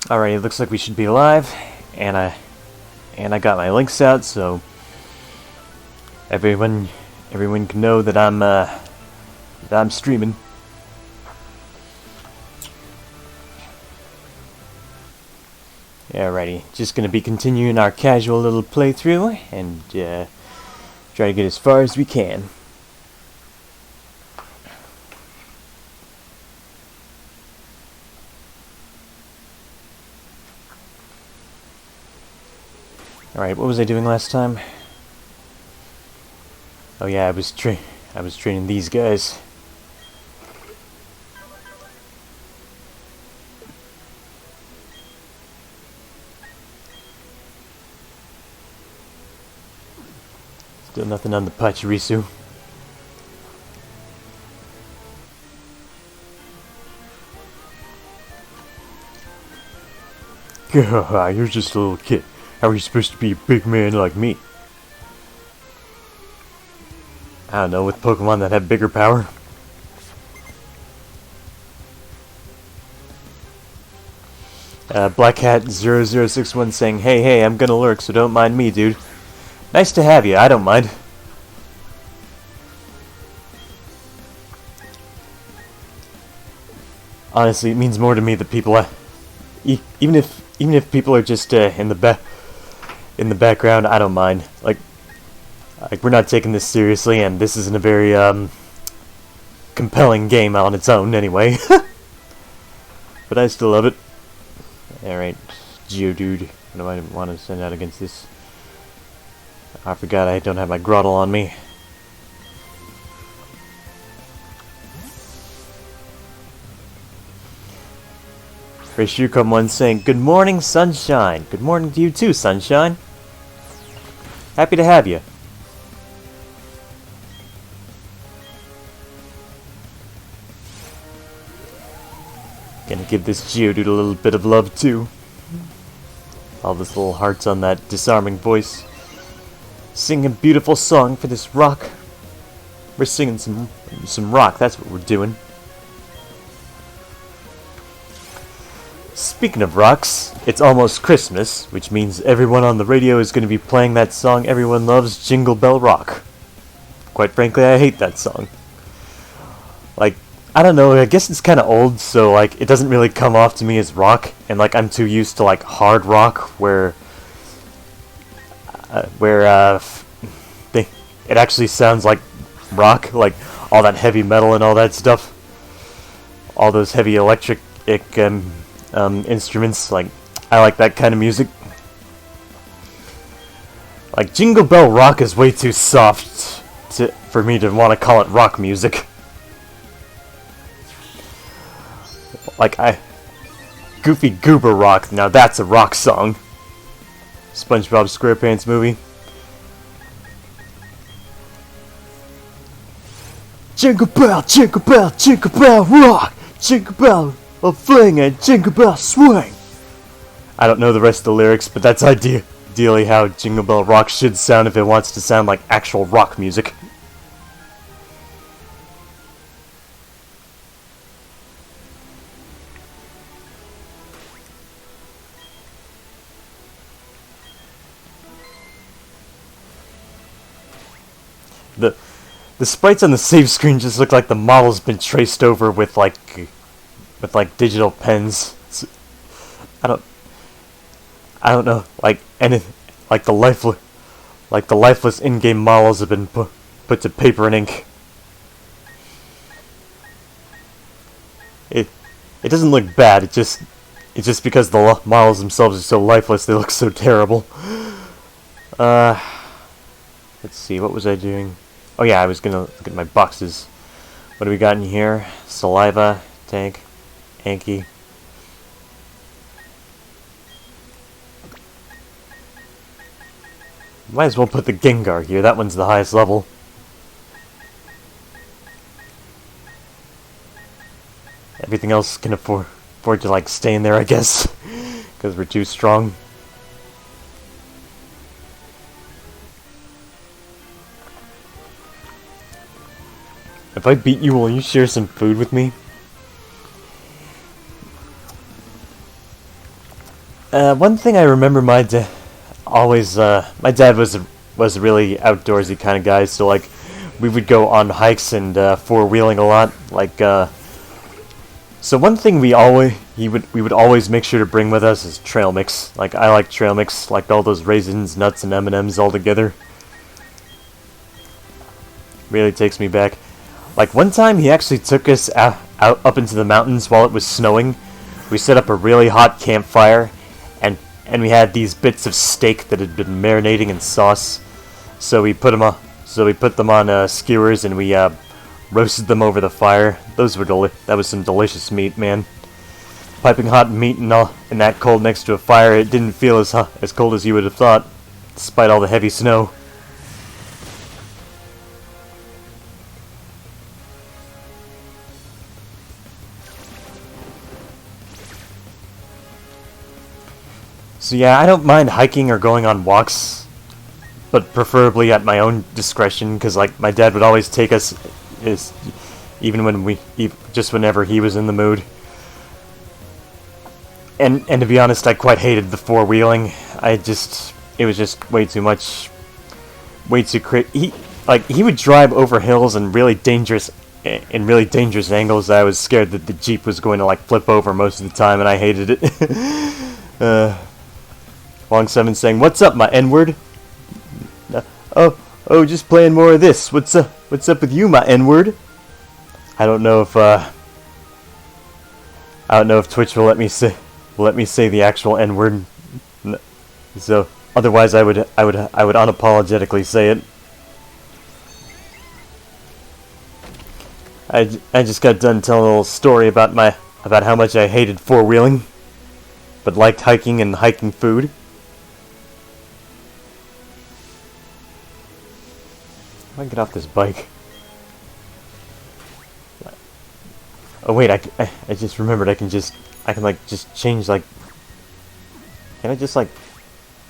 Alright, it looks like we should be live, and I got my links out, so everyone can know that I'm streaming. Alrighty, just gonna be continuing our casual little playthrough and try to get as far as we can. Alright, what was I doing last time? Oh yeah, I was training these guys. Still nothing on the Pachirisu. You're just a little kid. How are you supposed to be a big man like me? I don't know, with Pokemon that have bigger power. Black Hat 0061 saying, hey, I'm gonna lurk, so don't mind me, dude. Nice to have you, I don't mind. Honestly, it means more to me that people, even if people are just in the background, I don't mind. Like we're not taking this seriously, and this isn't a very compelling game on its own, anyway. But I still love it. All right, Geodude. What do I want to send out against this? I forgot I don't have my Grotle on me. Come1 saying, good morning, Sunshine. Good morning to you too, Sunshine. Happy to have you. Gonna give this Geodude a little bit of love too. All those little hearts on that disarming voice. Sing a beautiful song for this rock. We're singing some rock, that's what we're doing. Speaking of rocks, it's almost Christmas, which means everyone on the radio is going to be playing that song everyone loves, Jingle Bell Rock. Quite frankly, I hate that song. Like, I don't know, I guess it's kind of old, so like it doesn't really come off to me as rock, and like I'm too used to like hard rock where it actually sounds like rock, like all that heavy metal and all that stuff. All those heavy electric instruments, like I like that kind of music. Like Jingle Bell Rock is way too soft for me to want to call it rock music. Like Goofy Goober Rock, now that's a rock song. SpongeBob SquarePants movie. Jingle bell, jingle bell, jingle bell rock, jingle bell a fling and jingle bell swing. I don't know the rest of the lyrics, but that's ideally how Jingle Bell Rock should sound if it wants to sound like actual rock music. The sprites on the save screen just look like the model's been traced over with like digital pens. I don't know, like the lifeless in-game models have been put to paper and ink. It doesn't look bad. It's just because the models themselves are so lifeless, they look so terrible. Let's see, what was I doing? Oh yeah, I was gonna look at my boxes. What do we got in here? Saliva, tank, Anki. Might as well put the Gengar here, that one's the highest level. Everything else can afford to like stay in there, I guess. Because we're too strong. If I beat you, will you share some food with me? One thing I remember my dad always, my dad was a really outdoorsy kind of guy, so like, we would go on hikes and four-wheeling a lot, like, so one thing we would always make sure to bring with us is trail mix. Like, I like trail mix, like all those raisins, nuts, and M&Ms all together. Really takes me back. Like, one time he actually took us out up into the mountains while it was snowing. We set up a really hot campfire, and we had these bits of steak that had been marinating in sauce. So we put them on skewers, and we roasted them over the fire. That was some delicious meat, man. Piping hot meat and that cold next to a fire. It didn't feel as cold as you would have thought, despite all the heavy snow. So yeah, I don't mind hiking or going on walks, but preferably at my own discretion, because like my dad would always take us, just whenever he was in the mood. And to be honest, I quite hated the four-wheeling. It was just way too much, way too crazy. He would drive over hills in really dangerous angles. I was scared that the Jeep was going to like flip over most of the time, and I hated it. Long Seven saying, "What's up, my N-word?" Oh, just playing more of this. What's up with you, my N-word? I don't know if Twitch will let me say the actual N-word. So otherwise, I would unapologetically say it. I just got done telling a little story about how much I hated four-wheeling, but liked hiking and hiking food. How do I get off this bike? Oh wait, I just remembered I can just change like. Can I just like?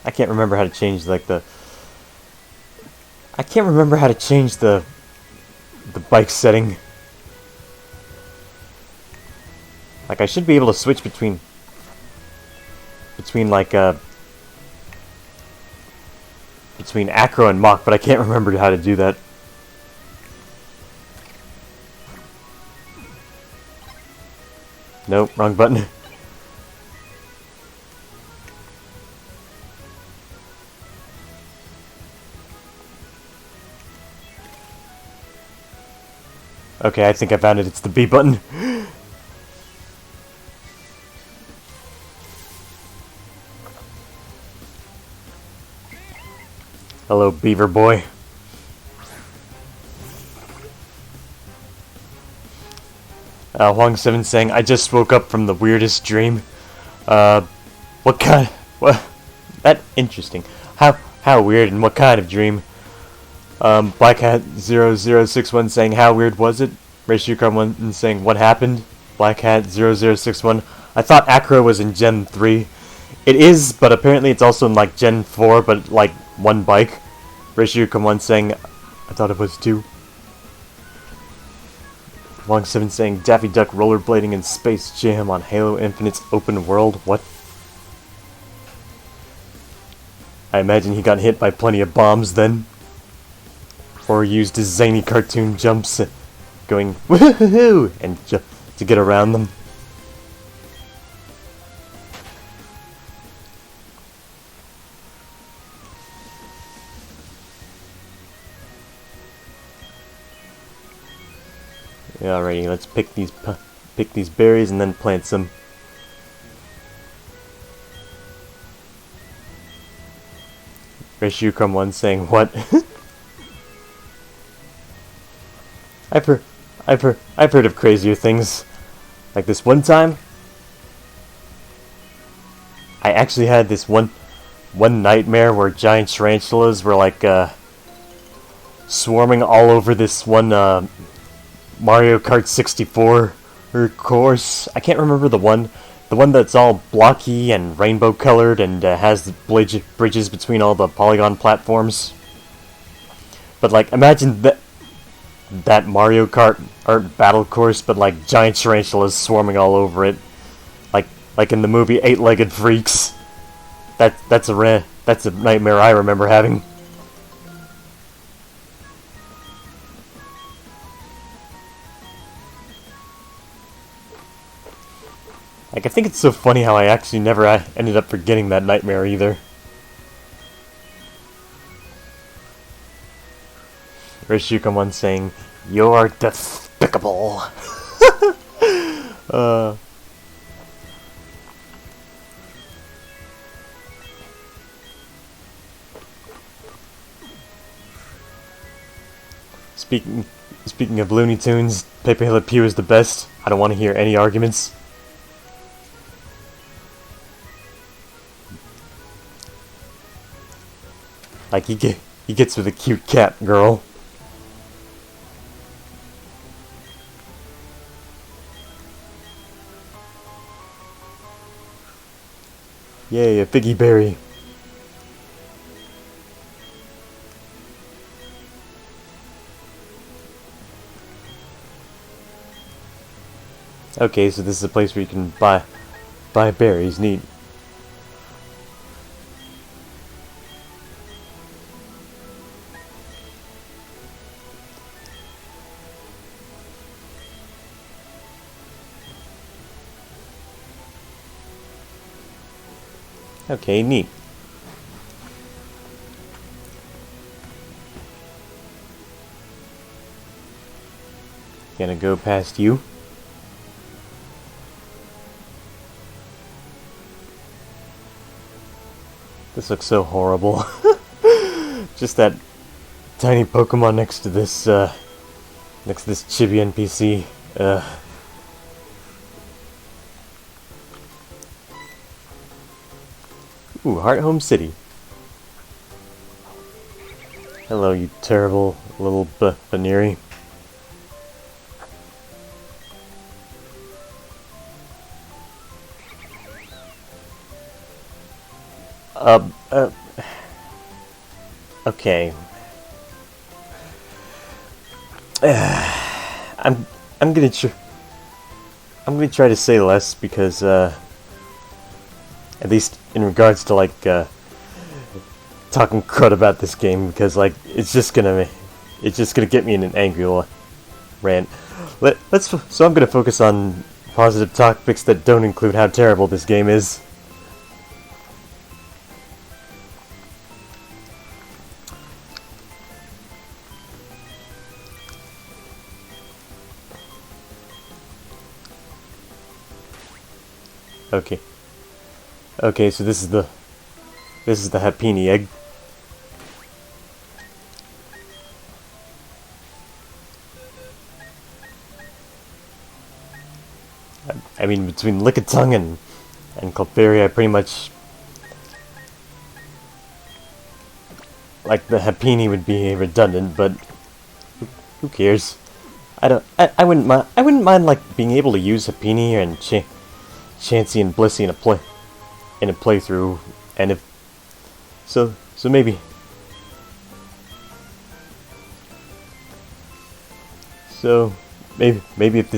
I can't remember how to change like the. I can't remember how to change the bike setting. Like I should be able to switch between like between Acro and Mach, but I can't remember how to do that. Nope, wrong button. Okay, I think I found it. It's the B button. Hello, Beaver Boy. Huang Seven saying, "I just woke up from the weirdest dream." What kind? What? That interesting. How weird and what kind of dream? Blackhat0061 saying, "How weird was it?" Reshucom1 saying, "What happened?" Blackhat0061. "I thought Acro was in Gen 3. It is, but apparently it's also in like Gen 4, but like one bike." Reshucom1 saying, "I thought it was 2. Long 7 saying, "Daffy Duck rollerblading in Space Jam on Halo Infinite's open world." What? I imagine he got hit by plenty of bombs then. Or used his zany cartoon jumps, going woohoo and to get around them. Alrighty, let's pick these berries and then plant some. Reshucom1 saying, "What?" I've heard of crazier things. Like this one time, I actually had this one nightmare where giant tarantulas were like swarming all over this one Mario Kart 64 course. I can't remember the one that's all blocky and rainbow colored and has the bridges between all the polygon platforms. But like, imagine that Mario Kart art battle course, but like giant tarantulas swarming all over it, like in the movie Eight-Legged Freaks. that's a nightmare I remember having. Like, I think it's so funny how I actually never ended up forgetting that nightmare either. Rishukamon saying, "You're despicable." uh, speaking of Looney Tunes, Pepe Le Pew is the best. I don't want to hear any arguments. Like, he gets with a cute cat girl. Yay, a figgy berry. Okay, so this is a place where you can buy berries. Neat. Okay, neat. Gonna go past you. This looks so horrible. Just that tiny Pokemon next to this Chibi NPC. Ooh, Heart Home City. Hello, you terrible little Baneri. Okay. I'm gonna try to say less because at least in regards to like talking crud about this game, because like it's just gonna get me in an angry rant. So I'm gonna focus on positive topics that don't include how terrible this game is. Okay. Okay, so this is the Happiny egg. I mean, between Lickitung and Clefairy, I pretty much like the Happiny would be redundant, but who cares? I wouldn't mind like being able to use Happiny and Chansey and Blissey in a playthrough, and if so maybe if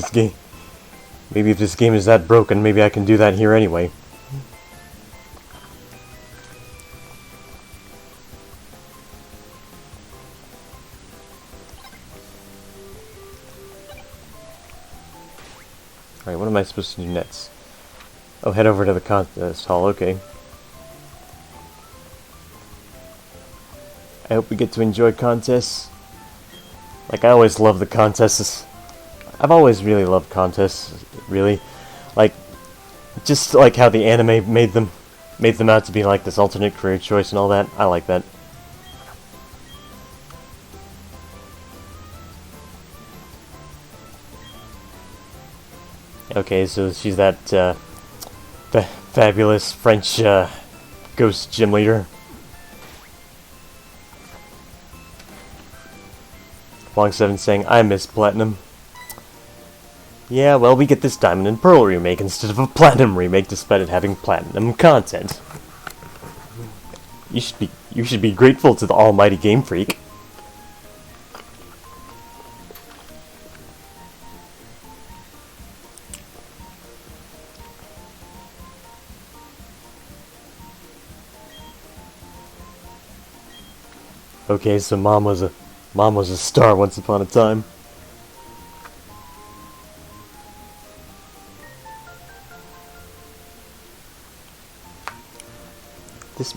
this game is that broken, maybe I can do that here anyway. Alright, what am I supposed to do next? Oh, head over to the contest hall, okay. I hope we get to enjoy contests. Like, I always love the contests. I've always really loved contests, really. Like, just like how the anime made them out to be like this alternate career choice and all that. I like that. Okay, so she's that fabulous French ghost gym leader. Long7 saying, I miss Platinum. Yeah, well, we get this Diamond and Pearl remake instead of a Platinum remake, despite it having Platinum content. You should be grateful to the almighty Game Freak. Okay, so mom was a star once upon a time. This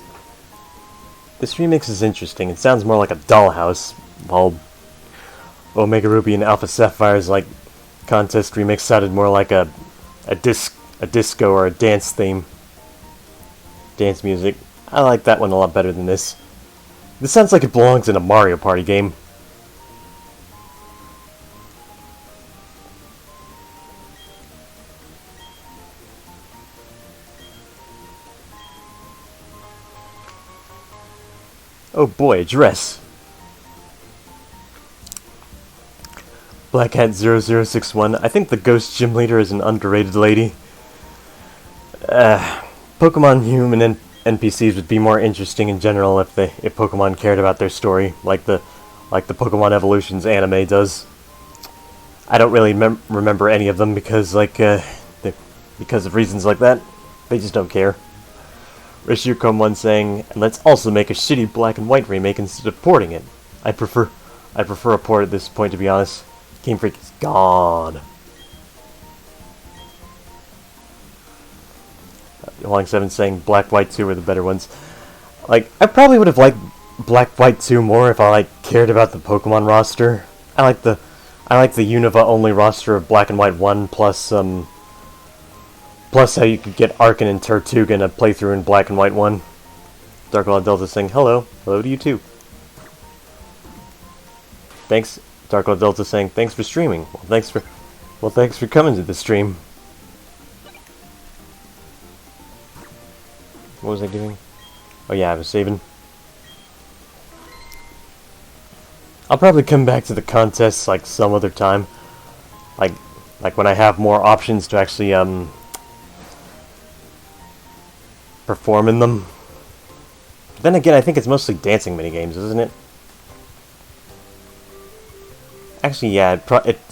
this remix is interesting. It sounds more like a dollhouse, while Omega Ruby and Alpha Sapphire's like contest remix sounded more like a disco or a dance theme. Dance music. I like that one a lot better than this. This sounds like it belongs in a Mario Party game. Oh boy, a dress. Black Hat 0061. I think the Ghost Gym Leader is an underrated lady. Pokemon human NPCs would be more interesting in general if Pokemon cared about their story, like the Pokemon Evolutions anime does. I don't really remember any of them because because of reasons like that. They just don't care. Rishucom1 saying, and let's also make a shitty black and white remake instead of porting it. I prefer a port at this point, to be honest. Game Freak is gone. Long7 saying Black White 2 were the better ones. Like, I probably would have liked Black White 2 more if I cared about the Pokemon roster. I like the Unova only roster of Black and White 1 plus plus how you could get Arcan and Tortuga in a playthrough in Black and White 1. Dark Law Delta saying hello. Hello to you too. Thanks. Dark Law Delta saying thanks for streaming. Well thanks for coming to the stream. What was I doing? Oh yeah, I was saving. I'll probably come back to the contests like some other time. Like when I have more options to actually perform in them. Then again, I think it's mostly dancing minigames, isn't it? Actually, yeah,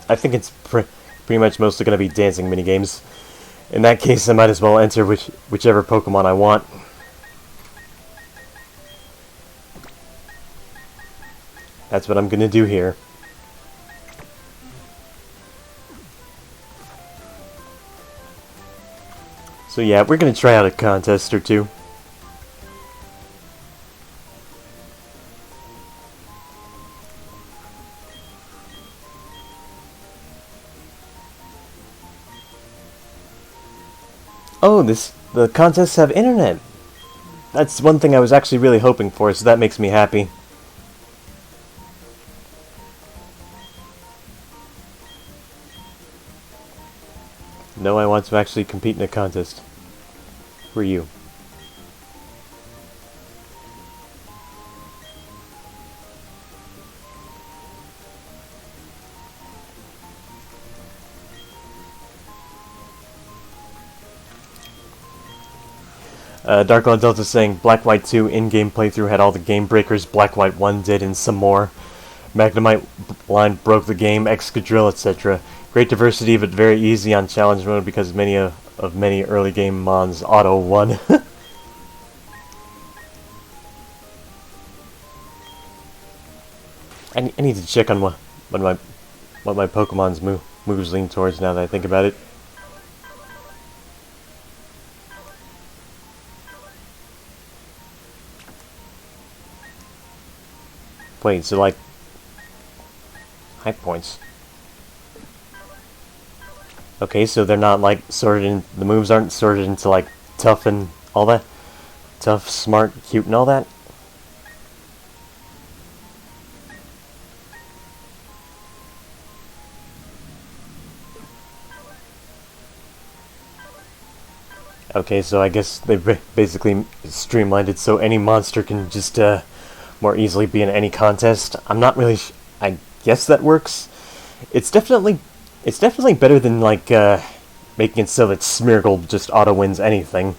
I think it's pretty much mostly going to be dancing minigames. In that case, I might as well enter whichever Pokemon I want. That's what I'm going to do here. So yeah, we're going to try out a contest or two. Oh, the contests have internet. That's one thing I was actually really hoping for, so that makes me happy. No, I want to actually compete in a contest. Who are you? Dark Law Delta saying Black White 2 in-game playthrough had all the game breakers Black White 1 did and some more. Magnemite line broke the game, Excadrill, etc. Great diversity, but very easy on challenge mode because many early game mons auto won. I need to check on what my Pokemon's moves lean towards now that I think about it. Wait, so like height points. Okay, so they're not like sorted in, the moves aren't sorted into like tough and all that? Tough, smart, cute and all that? Okay, so I guess they basically streamlined it so any monster can just more easily be in any contest. I'm not really I guess that works. It's definitely better than like making it so that Smeargle just auto wins anything.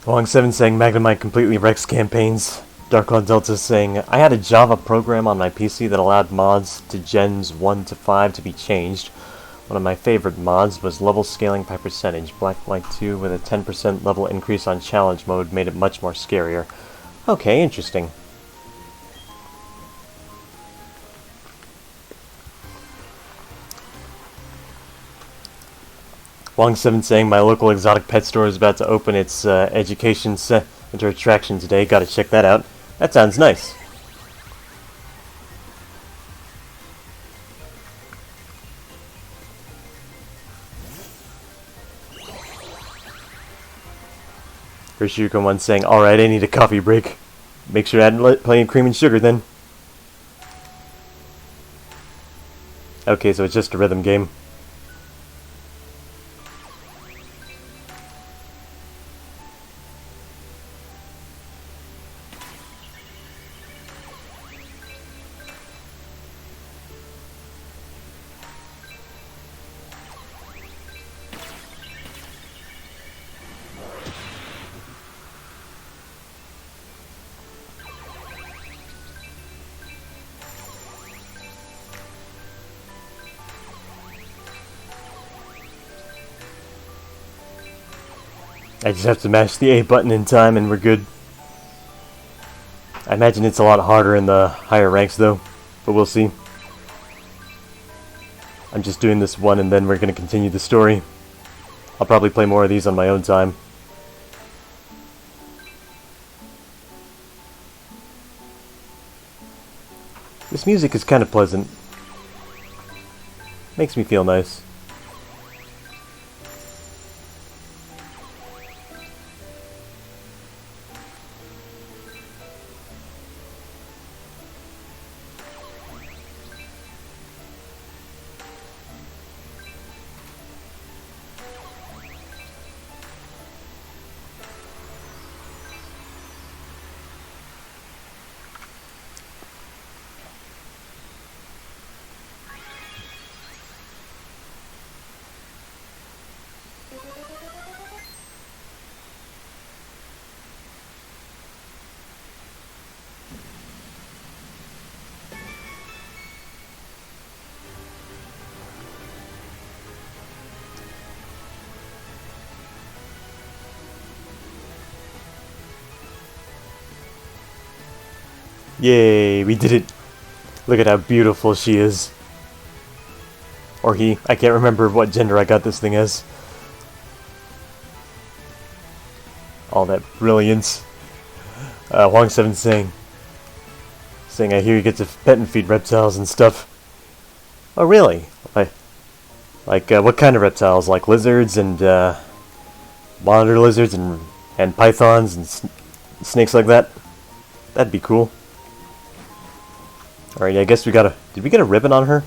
Long7 saying Magnemite completely wrecks campaigns. Darklon Delta saying, I had a Java program on my PC that allowed mods to gens 1 to 5 to be changed. One of my favorite mods was level scaling by percentage. Black Light 2 with a 10% level increase on challenge mode made it much more scarier. Okay, interesting. Long7 saying my local exotic pet store is about to open its education center attraction today. Gotta check that out. That sounds nice. Rishiko one saying, alright, I need a coffee break. Make sure to add plenty of cream and sugar then. Okay, so it's just a rhythm game. I just have to mash the A button in time and we're good. I imagine it's a lot harder in the higher ranks though, but we'll see. I'm just doing this one and then we're going to continue the story. I'll probably play more of these on my own time. This music is kind of pleasant. Makes me feel nice. Yay, we did it. Look at how beautiful she is. Or he. I can't remember what gender I got this thing as. All that brilliance. Long7 saying I hear you get to pet and feed reptiles and stuff. Oh really? Like what kind of reptiles? Like lizards and monitor lizards and pythons and snakes like that? That'd be cool. Alright, I guess we got a... Did we get a ribbon on her?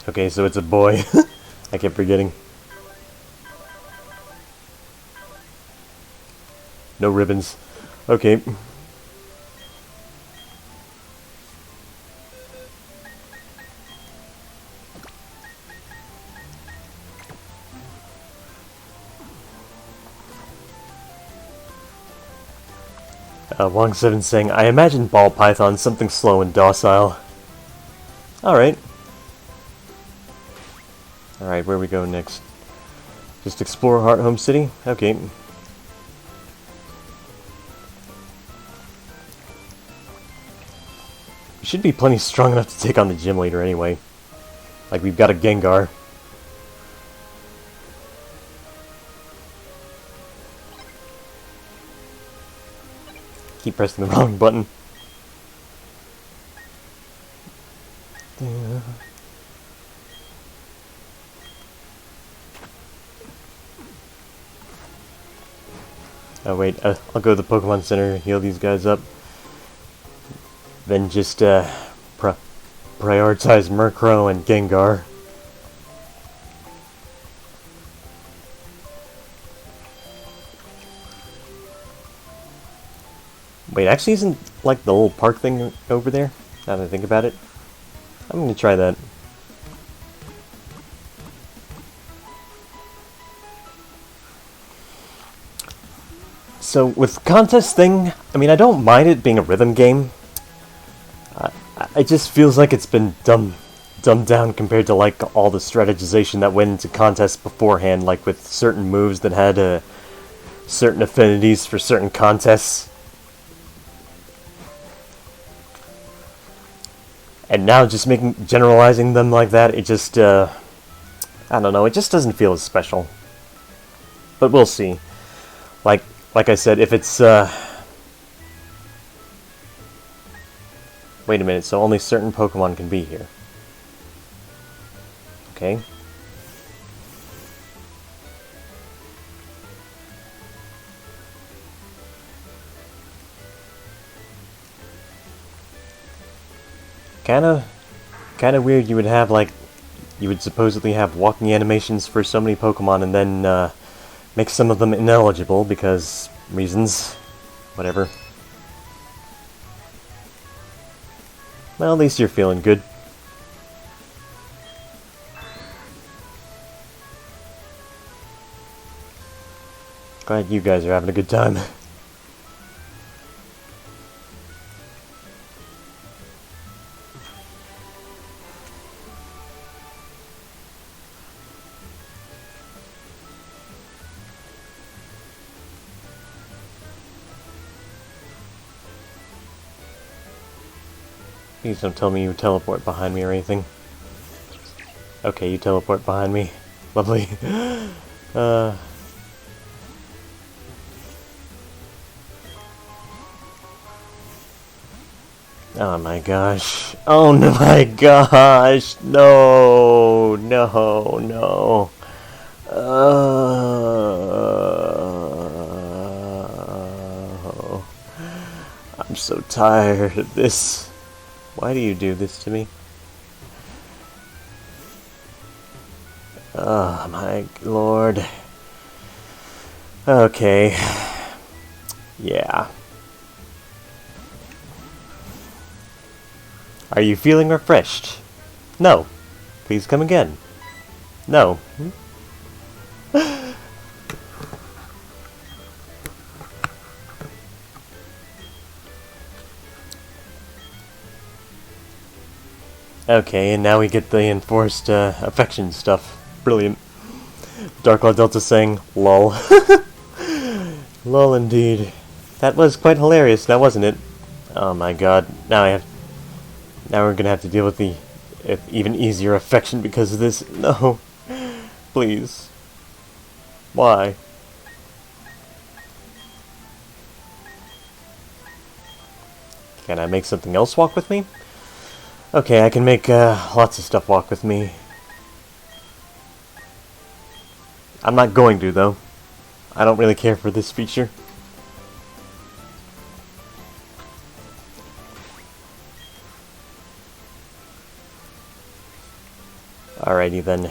Okay, so it's a boy. I kept forgetting. No ribbons. Okay. Long7 saying, I imagine ball python something slow and docile. Alright. Alright, where we go next? Just explore Hearthome City? Okay. We should be plenty strong enough to take on the gym leader anyway. Like, we've got a Gengar. Keep pressing the wrong button. Yeah. Oh wait, I'll go to the Pokemon Center, heal these guys up. Then just prioritize Murkrow and Gengar. Wait, actually isn't like the little park thing over there? Now that I think about it. I'm gonna try that. So with contest thing, I mean, I don't mind it being a rhythm game. It just feels like it's been dumbed down compared to like all the strategization that went into contests beforehand, like with certain moves that had certain affinities for certain contests. And now just generalizing them like that, it just, I don't know, it just doesn't feel as special. But we'll see. Like I said, if it's, wait a minute, so only certain Pokemon can be here. Okay. Kinda weird you would have, like, you would supposedly have walking animations for so many Pokemon and then, make some of them ineligible because reasons. Whatever. Well, at least you're feeling good. Glad you guys are having a good time. Please don't tell me you teleport behind me or anything. Okay, you teleport behind me. Lovely. Oh my gosh. Oh my gosh. No. No. No. I'm so tired of this. Why do you do this to me? Oh my lord. Okay. Yeah. Are you feeling refreshed? No. Please come again. No. Okay, and now we get the enforced affection stuff. Brilliant. Dark Cloud Delta saying, lol. Lol indeed. That was quite hilarious, now wasn't it? Oh my god. Now we're gonna have to deal with the even easier affection because of this. No. Please. Why? Can I make something else walk with me? Okay, I can make lots of stuff walk with me. I'm not going to, though. I don't really care for this feature. Alrighty then.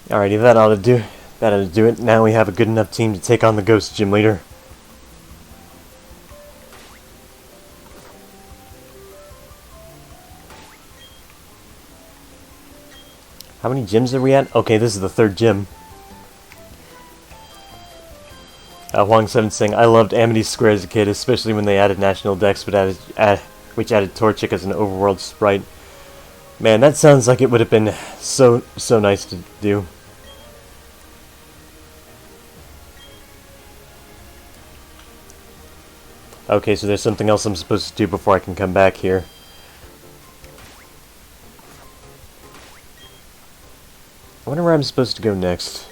Alrighty, that ought to do it. Now we have a good enough team to take on the Ghost Gym Leader. How many gyms are we at? Okay, this is the third gym. Huang7 saying, I loved Amity Square as a kid, especially when they added National Dex, which added Torchic as an overworld sprite. Man, that sounds like it would have been so nice to do. Okay, so there's something else I'm supposed to do before I can come back here. I wonder where I'm supposed to go next.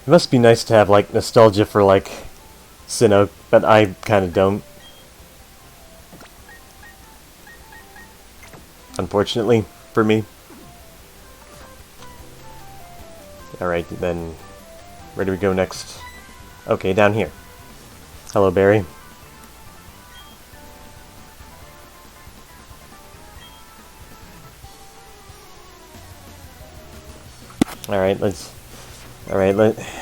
It must be nice to have, like, nostalgia for, like, Sinnoh, but I kinda don't. Unfortunately, for me. Alright, then, where do we go next? Okay, down here. Hello, Barry. Alright, let's Alright,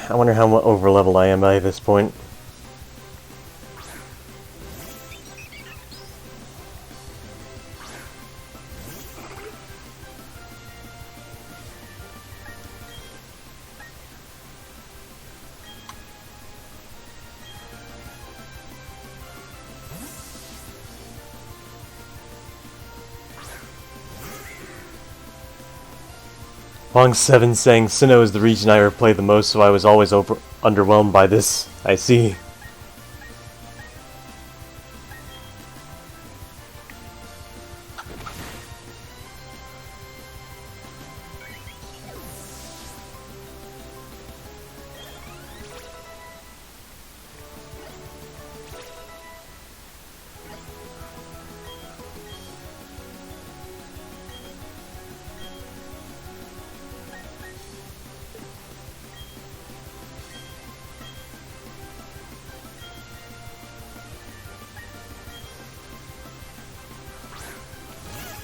I wonder how over leveled I am by this point. Long7 saying Sinnoh is the region I replayed the most, so I was always underwhelmed by this. I see.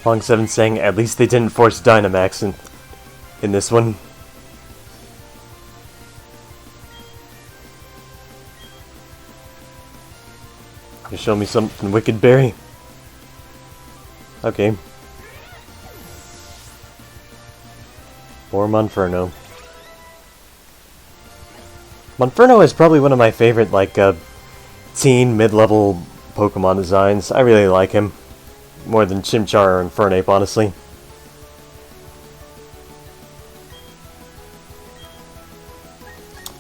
Long7 saying, at least they didn't force Dynamax in this one. You show me something wicked, Barry? Okay. Or Monferno. Monferno is probably one of my favorite, teen, mid-level Pokemon designs. I really like him. More than Chimchar or Infernape, honestly.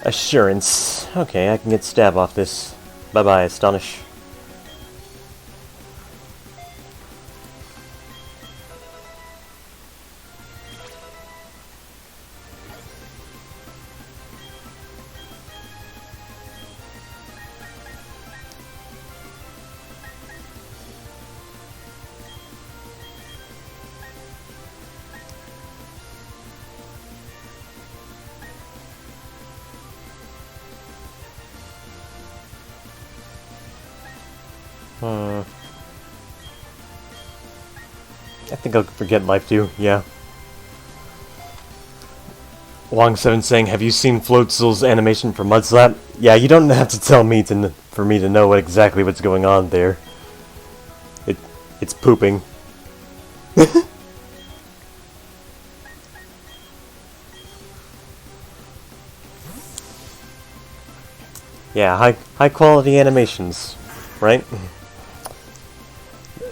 Assurance. Okay, I can get Stab off this. Bye-bye, Astonish. I think I'll forget Life too, yeah. Long7 saying, have you seen Floatzel's animation for Mudslap? Yeah, you don't have to tell me for me to know exactly what's going on there. It's pooping. Yeah, high quality animations, right?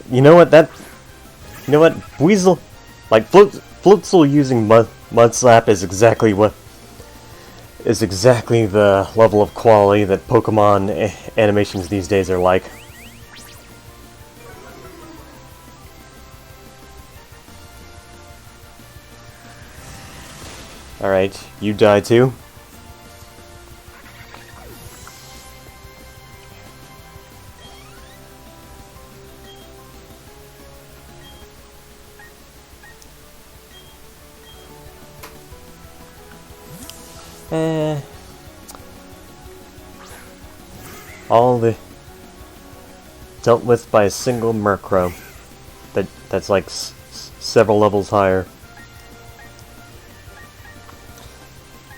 You know what Weasel, Floatzel using Mudslap is exactly the level of quality that Pokemon animations these days are like. Alright, you die too? All dealt with by a single Murkrow. That's like several levels higher.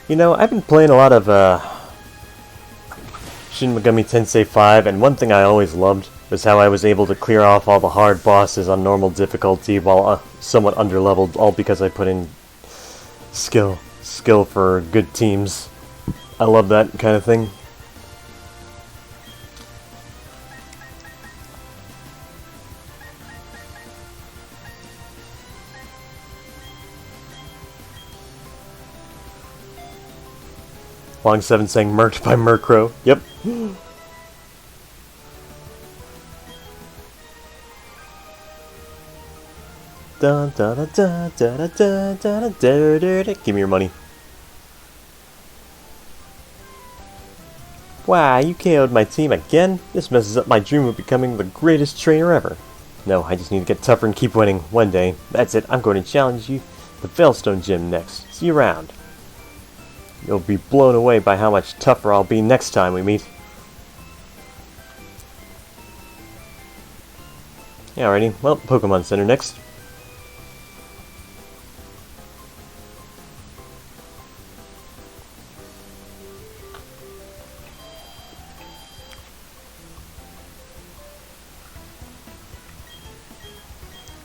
You know, I've been playing a lot of Shin Megami Tensei 5, and one thing I always loved was how I was able to clear off all the hard bosses on normal difficulty while somewhat underleveled, all because I put in skill for good teams. I love that kind of thing. Long7 saying murked by Murkrow. Yep. Dun, dun, dun, dun, dun, dun, dun, dun, dun. Give me your money. Wow, you KO'd my team again? This messes up my dream of becoming the greatest trainer ever. No, I just need to get tougher and keep winning. One day. That's it, I'm going to challenge you at the Veilstone Gym next. See you around. You'll be blown away by how much tougher I'll be next time we meet. Yeah, alrighty. Well, Pokemon Center next.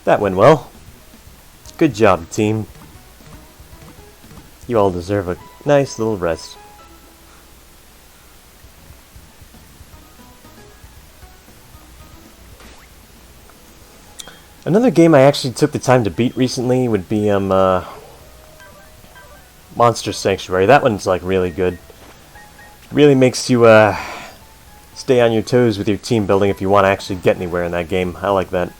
That went well. Good job, team. You all deserve a nice little rest. Another game I actually took the time to beat recently would be Monster Sanctuary. That one's like really good. Really makes you stay on your toes with your team building if you want to actually get anywhere in that game. I like that.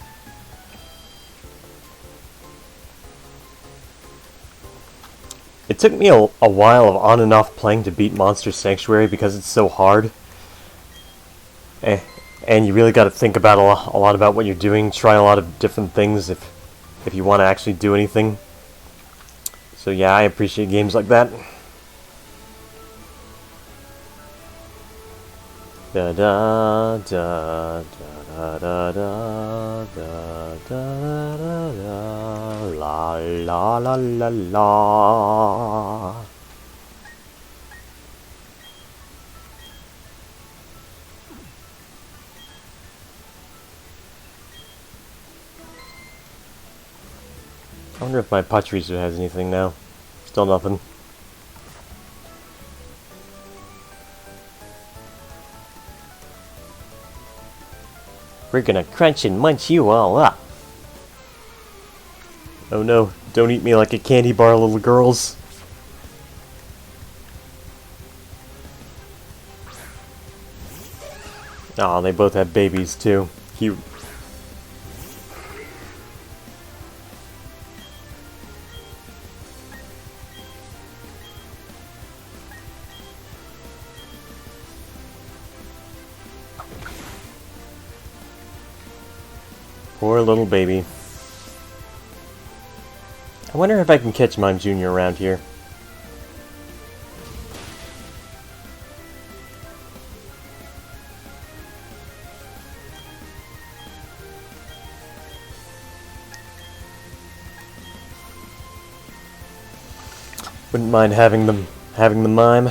It took me a while of on and off playing to beat Monster Sanctuary because it's so hard. And you really got to think about a lot about what you're doing, try a lot of different things if you want to actually do anything. So yeah, I appreciate games like that. Da da da da da da da da da da la la la la la. I wonder if my Pachirisu has anything now. Still nothing. We're gonna crunch and munch you all up. Oh no, don't eat me like a candy bar, little girls. Aw, they both have babies too. Cute. Poor little baby. I wonder if I can catch Mime Jr. around here. Wouldn't mind having the mime.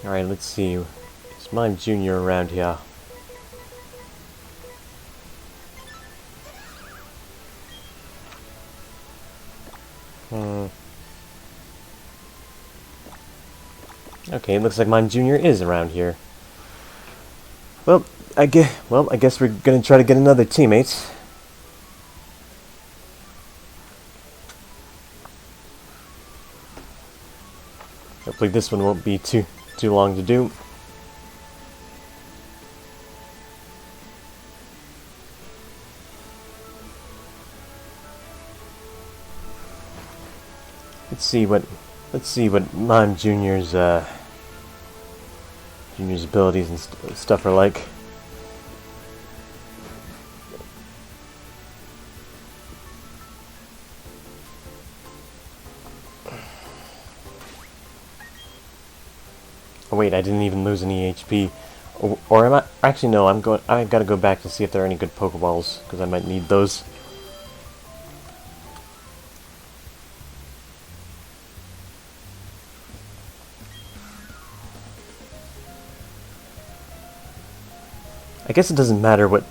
Alright, let's see. Is Mime Jr. around here? Okay, it looks like Mime Jr. is around here. Well, I guess we're gonna try to get another teammate. Hopefully this one won't be too long to do. Let's see what Mime Jr.'s abilities and stuff are like. Oh wait, I didn't even lose any HP. Or am I? Actually, no. I gotta go back to see if there are any good Pokeballs because I might need those. I guess it doesn't matter what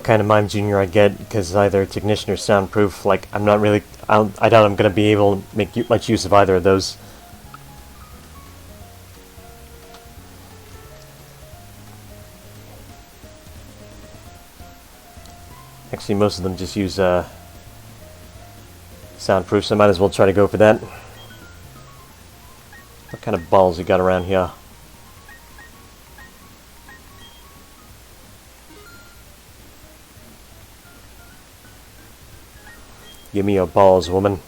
kind of Mime Jr. I get because either Technician or Soundproof. Like I'm not really. I doubt I'm gonna be able to make much use of either of those. Actually, most of them just use Soundproof, so I might as well try to go for that. What kind of balls you got around here? Give me your balls, woman.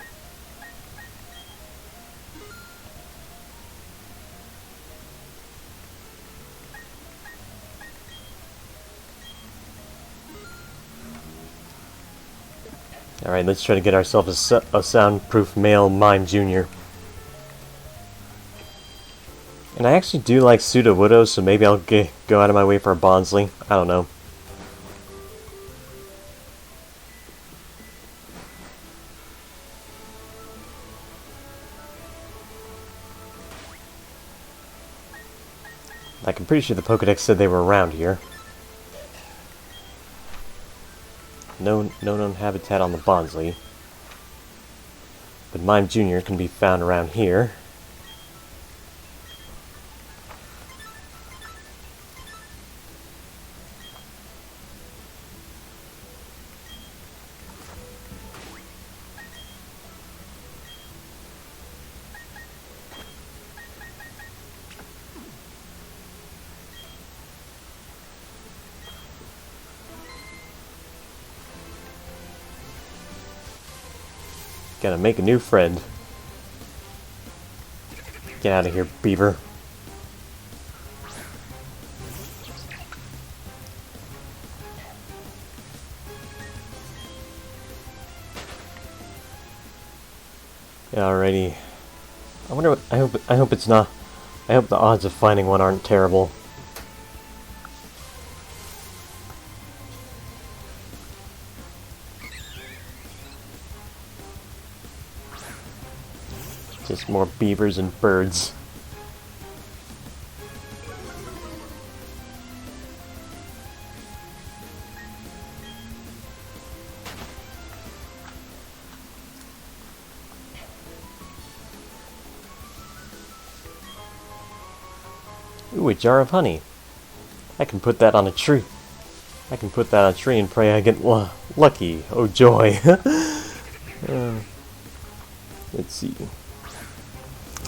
Alright, let's try to get ourselves a soundproof male Mime Jr. And I actually do like Sudowoodo, so maybe I'll go out of my way for a Bonsly. I don't know. Like, I'm pretty sure the Pokedex said they were around here. No known habitat on the Bonsly. But Mime Jr. can be found around here. Gotta make a new friend. Get out of here, Beaver. Alrighty. I wonder what I hope it's not. I hope the odds of finding one aren't terrible. Just more beavers and birds. Ooh, a jar of honey. I can put that on a tree. I can put that on a tree and pray I get lucky. Oh joy. Let's see.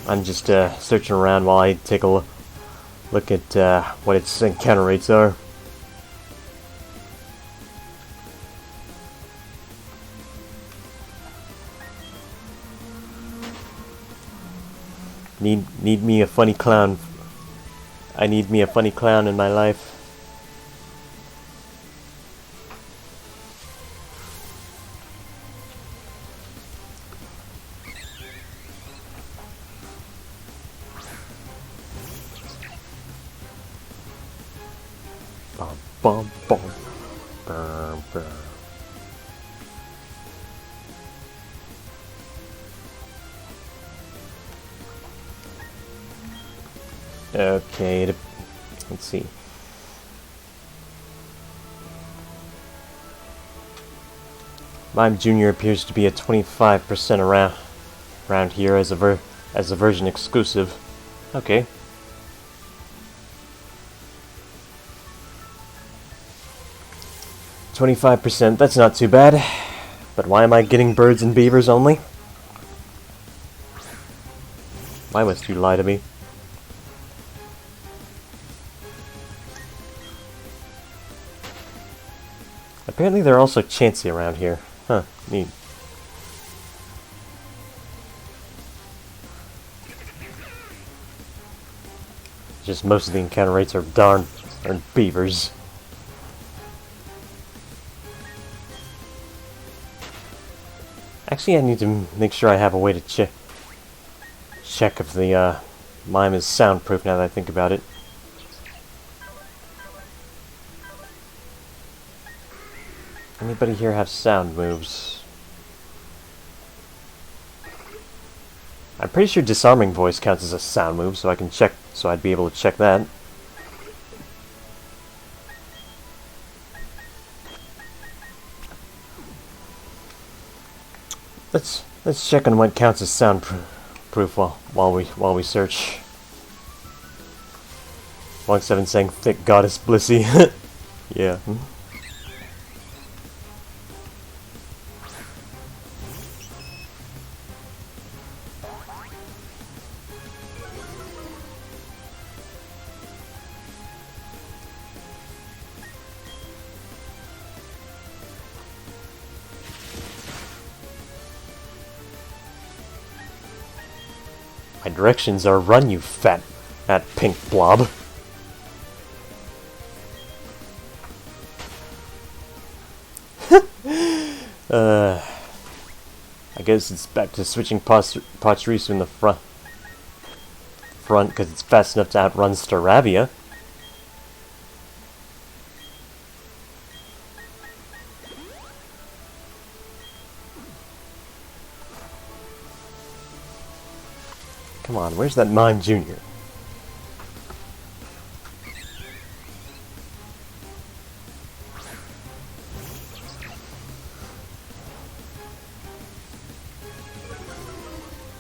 I'm just searching around while I take a look at what its encounter rates are. Need me a funny clown. I need me a funny clown in my life. Bum bum bum. Burr, burr. Okay, let's see. Mime Jr. appears to be at 25% around here as a version exclusive. Okay. %. That's not too bad. But why am I getting birds and beavers only? Why must you lie to me? Apparently they're also Chansey around here. Huh, neat. Just most of the encounter rates are darn beavers. Actually, I need to make sure I have a way to check if the mime is soundproof now that I think about it. Anybody here have sound moves? I'm pretty sure disarming voice counts as a sound move, so I can check. So I'd be able to check that. Let's check on what counts as soundproof while we search. 17 saying thick goddess Blissey. Yeah. My directions are run, you fat pink blob. I guess it's back to switching Pachirisu in the front because it's fast enough to outrun Staravia. Come on, where's that Mime Jr.?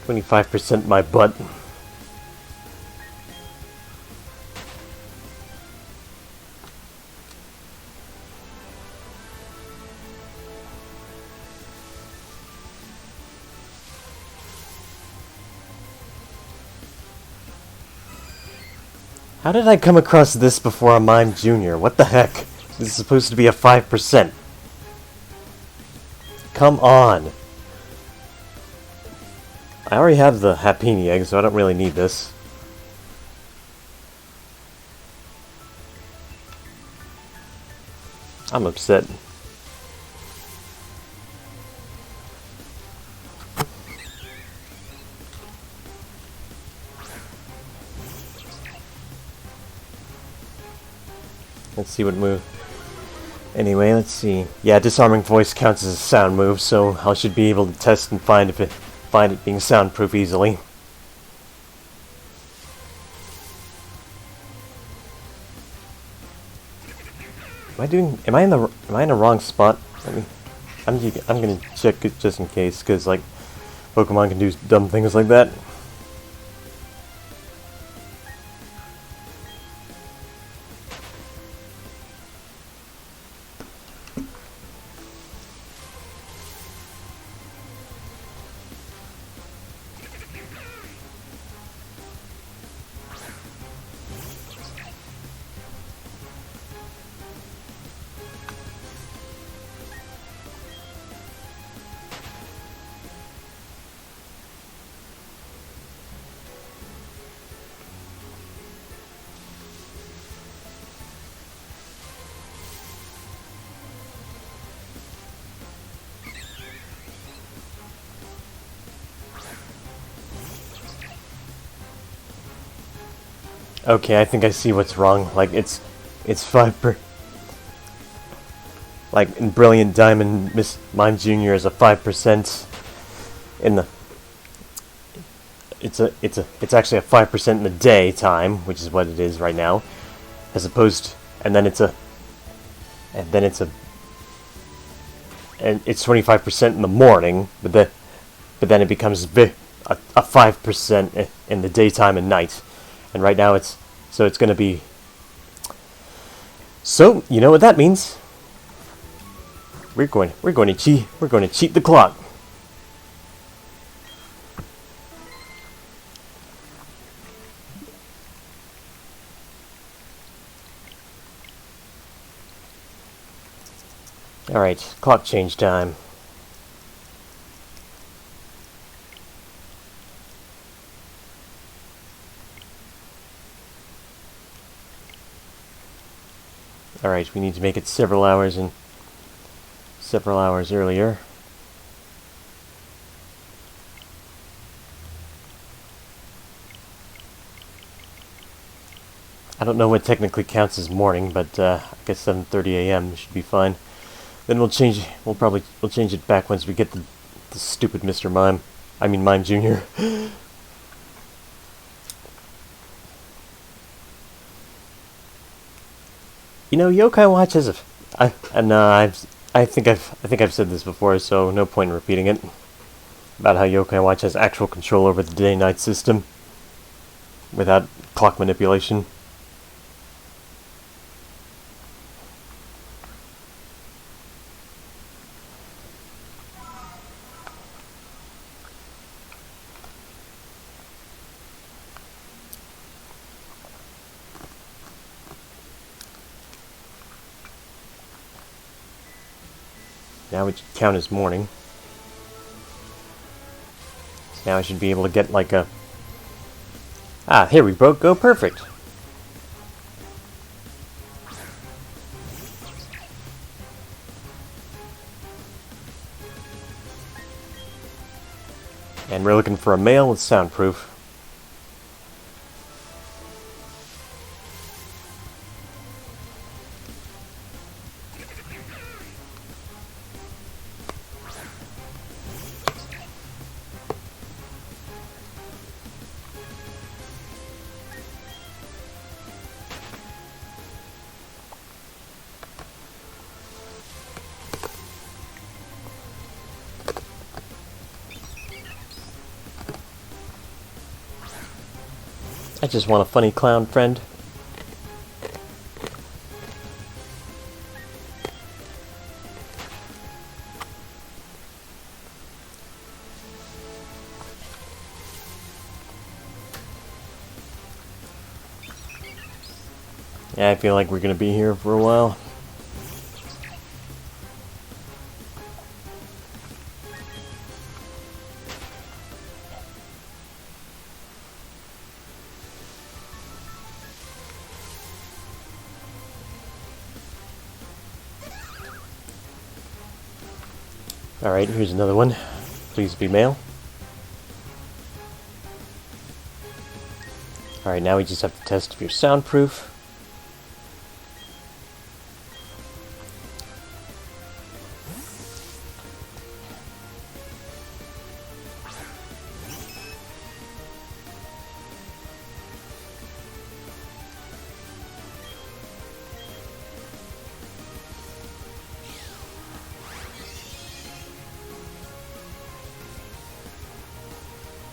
"25% my butt." How did I come across this before a Mime Jr.? What the heck? This is supposed to be a 5%. Come on. I already have the Happiny egg, so I don't really need this. I'm upset. Let's see what move. Anyway, let's see. Yeah, disarming voice counts as a sound move, so I should be able to test and find it being soundproof easily. Am I in the wrong spot? I'm gonna check it just in case, because like Pokemon can do dumb things like that. Okay, I think I see what's wrong. Like it's 5%. Like in Brilliant Diamond, Miss Mime Jr. is a 5% in the. It's actually a 5% in the daytime, which is what it is right now, as opposed and it's 25% in the morning, but then it becomes a 5% in the daytime and night. And right now it's going to be. So you know what that means. We're going to cheat the clock. All right, clock change time. Alright, we need to make it several hours earlier. I don't know what technically counts as morning, but I guess 7:30 a.m. should be fine. Then we'll change it back once we get the stupid Mr. Mime. I mean Mime Jr. You know, Yokai Watch has I think I've said this before, so no point in repeating it. About how Yokai Watch has actual control over the day-night system without clock manipulation. Now it should count as morning. So now I should be able to get like a... Ah, here we go perfect. And we're looking for a male with soundproof. I just want a funny clown friend. Yeah, I feel like we're gonna be here for a while. Alright, here's another one. Please be male. Alright, now we just have to test if you're soundproof.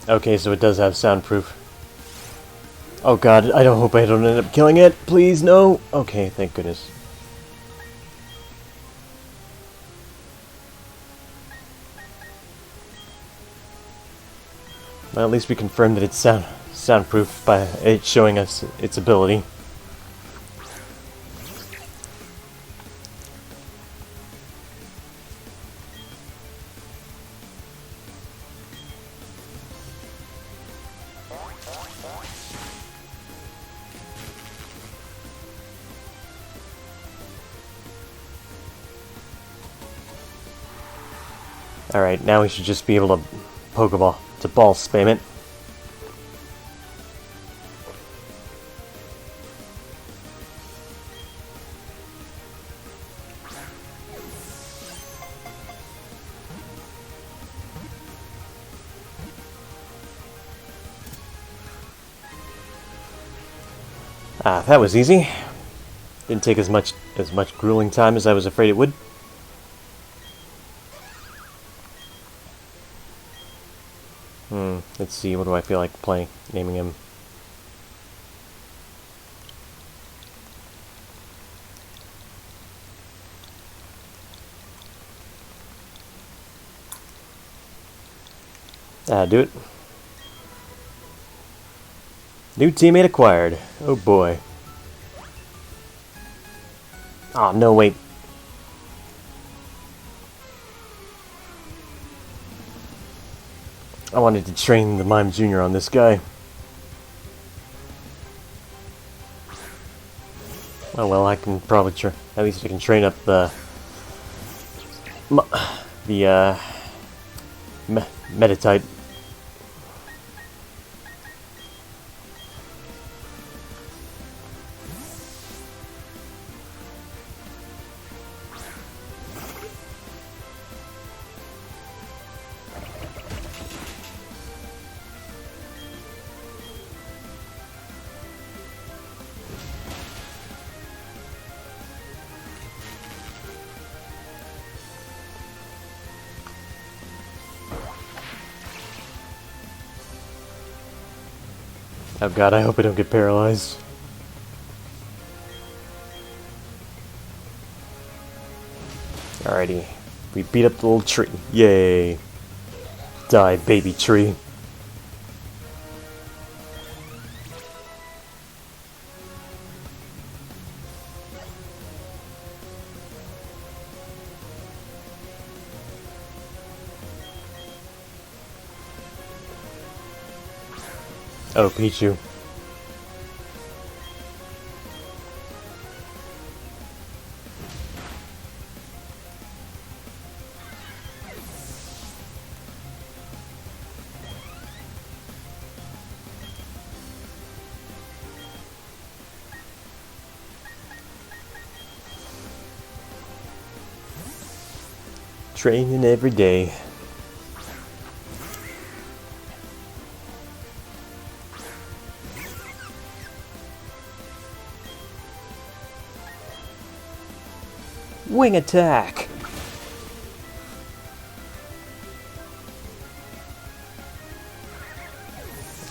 Okay, so it does have soundproof. Oh god, I don't hope I don't end up killing it. Please, no. Okay, thank goodness. Well, at least we confirmed that it's soundproof by it showing us its ability. Alright, now we should just be able to Pokeball to ball spam it. Ah, that was easy. Didn't take as much grueling time as I was afraid it would. Let's see, what do I feel like naming him? Do it. New teammate acquired. Oh boy. Oh, no, wait. I wanted to train the Mime Jr. on this guy. Oh well, I can probably at least I can train up the Meditite. Oh god, I hope I don't get paralyzed. Alrighty, we beat up the little tree. Yay! Die, baby tree. Oh, Pichu. Training every day. Wing attack!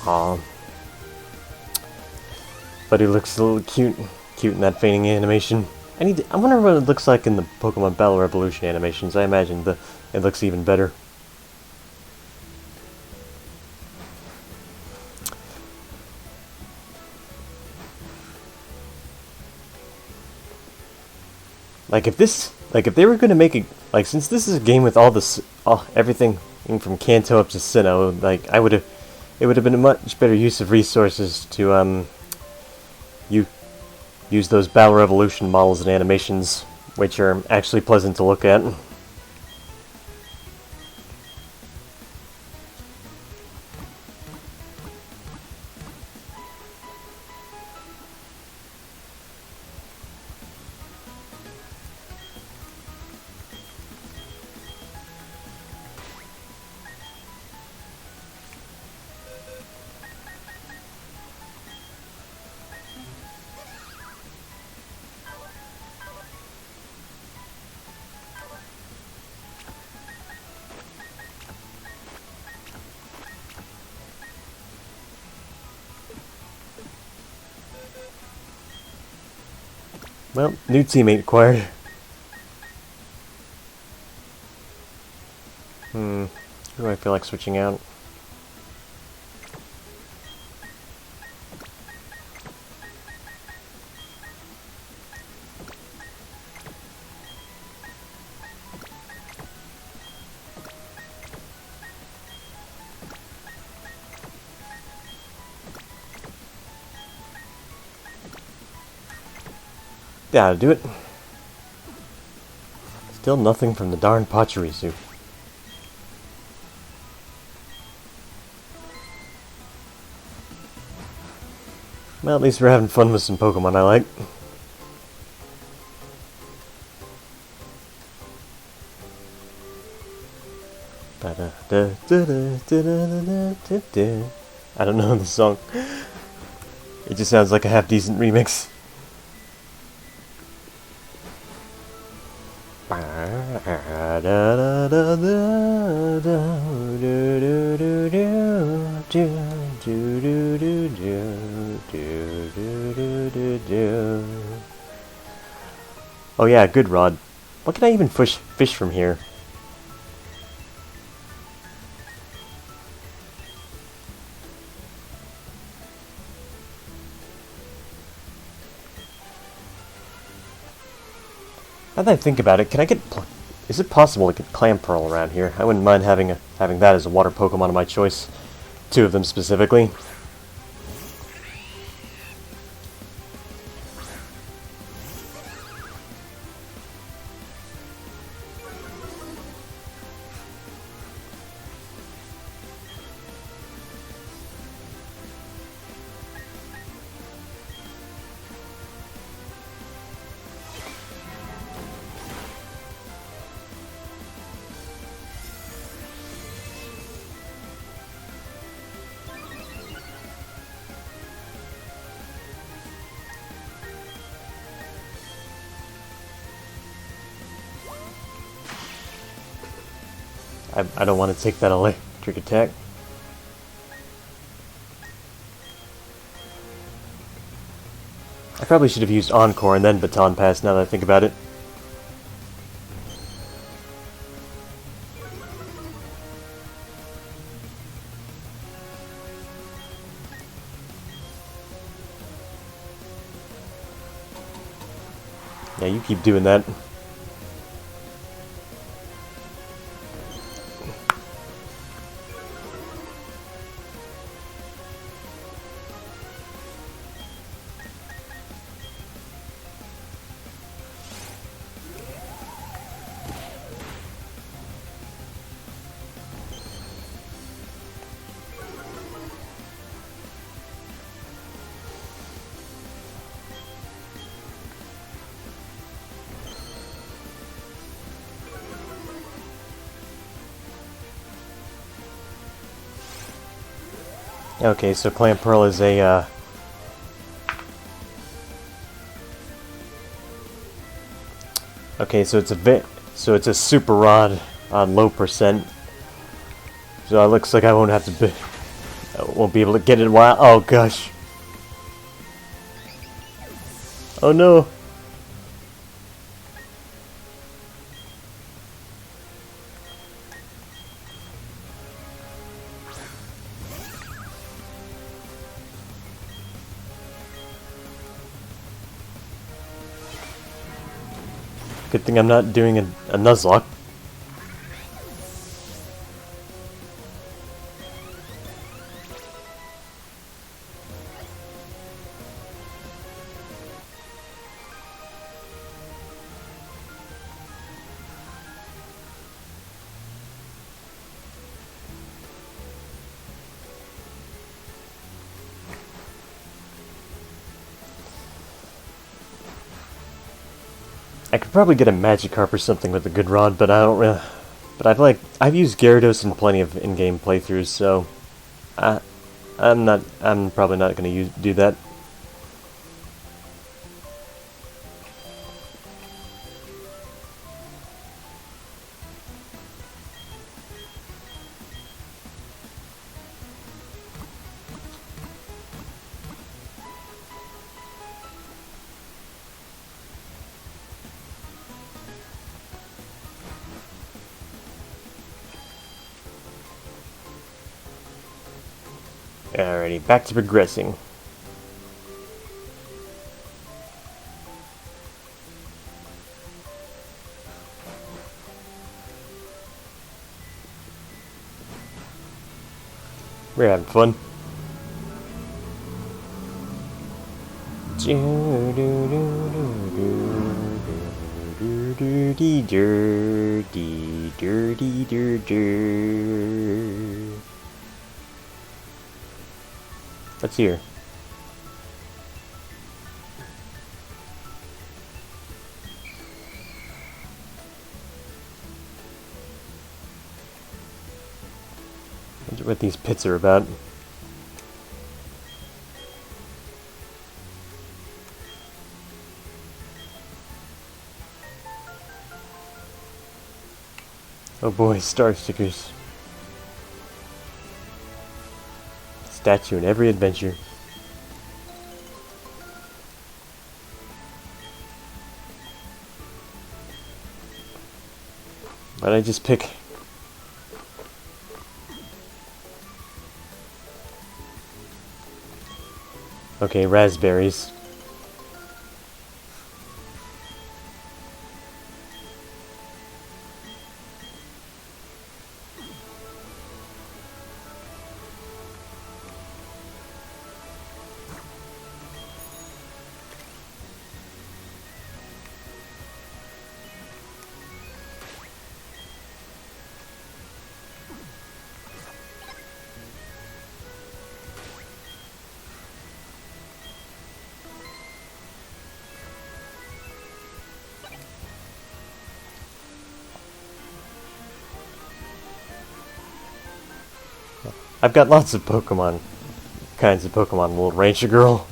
Aw. but he looks a little cute in that fainting animation. I wonder what it looks like in the Pokemon Battle Revolution animations. I imagine it looks even better. If they were gonna make it, since this is a game with everything from Kanto up to Sinnoh, it would have been a much better use of resources to use those Battle Revolution models and animations, which are actually pleasant to look at. Well, new teammate acquired. Who do I feel like switching out? Yeah, do it. Still nothing from the darn Pachirisu. Well, at least we're having fun with some Pokemon I like. I don't know the song. It just sounds like a half-decent remix. Oh yeah, good Rod. What can I even fish from here? Now that I think about it, can I get... Is it possible to get Clamperl around here? I wouldn't mind having that as a water Pokemon of my choice. 2 of them specifically. I don't want to take that electric attack. I probably should have used Encore and then Baton Pass now that I think about it. Yeah, you keep doing that. Okay, so Clamperl is a, Okay, so it's a Super Rod on low percent. So it looks like I won't be able to get it a while. Oh gosh. Oh no! Good thing I'm not doing a Nuzlocke. I could probably get a Magikarp or something with a good rod, but I don't really... But I've used Gyarados in plenty of in-game playthroughs, so... I'm probably not going to do that. Alrighty, back to progressing. We're having fun. Let's hear. Wonder what these pits are about. Oh boy, star stickers. Statue in every adventure. Why'd I just pick? Okay, raspberries. I've got lots of Pokemon. Kinds of Pokemon. Little Ranger Girl.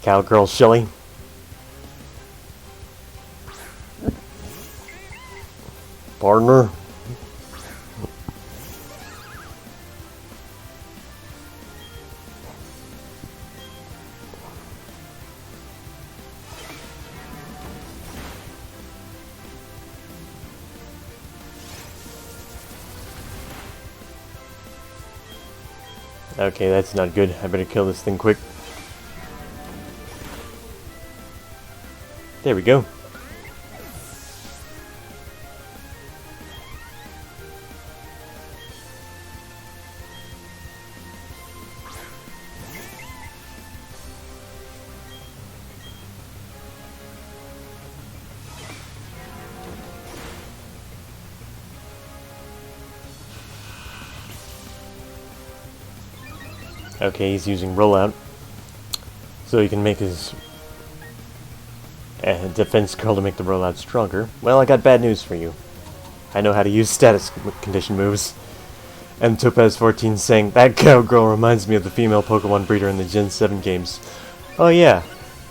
Cowgirl Shelly. Partner. Okay, that's not good. I better kill this thing quick. There we go. Okay, he's using rollout, so he can make his defense curl to make the rollout stronger. Well, I got bad news for you. I know how to use status condition moves. M Topaz 14 saying, that cowgirl reminds me of the female Pokemon breeder in the Gen 7 games. Oh yeah.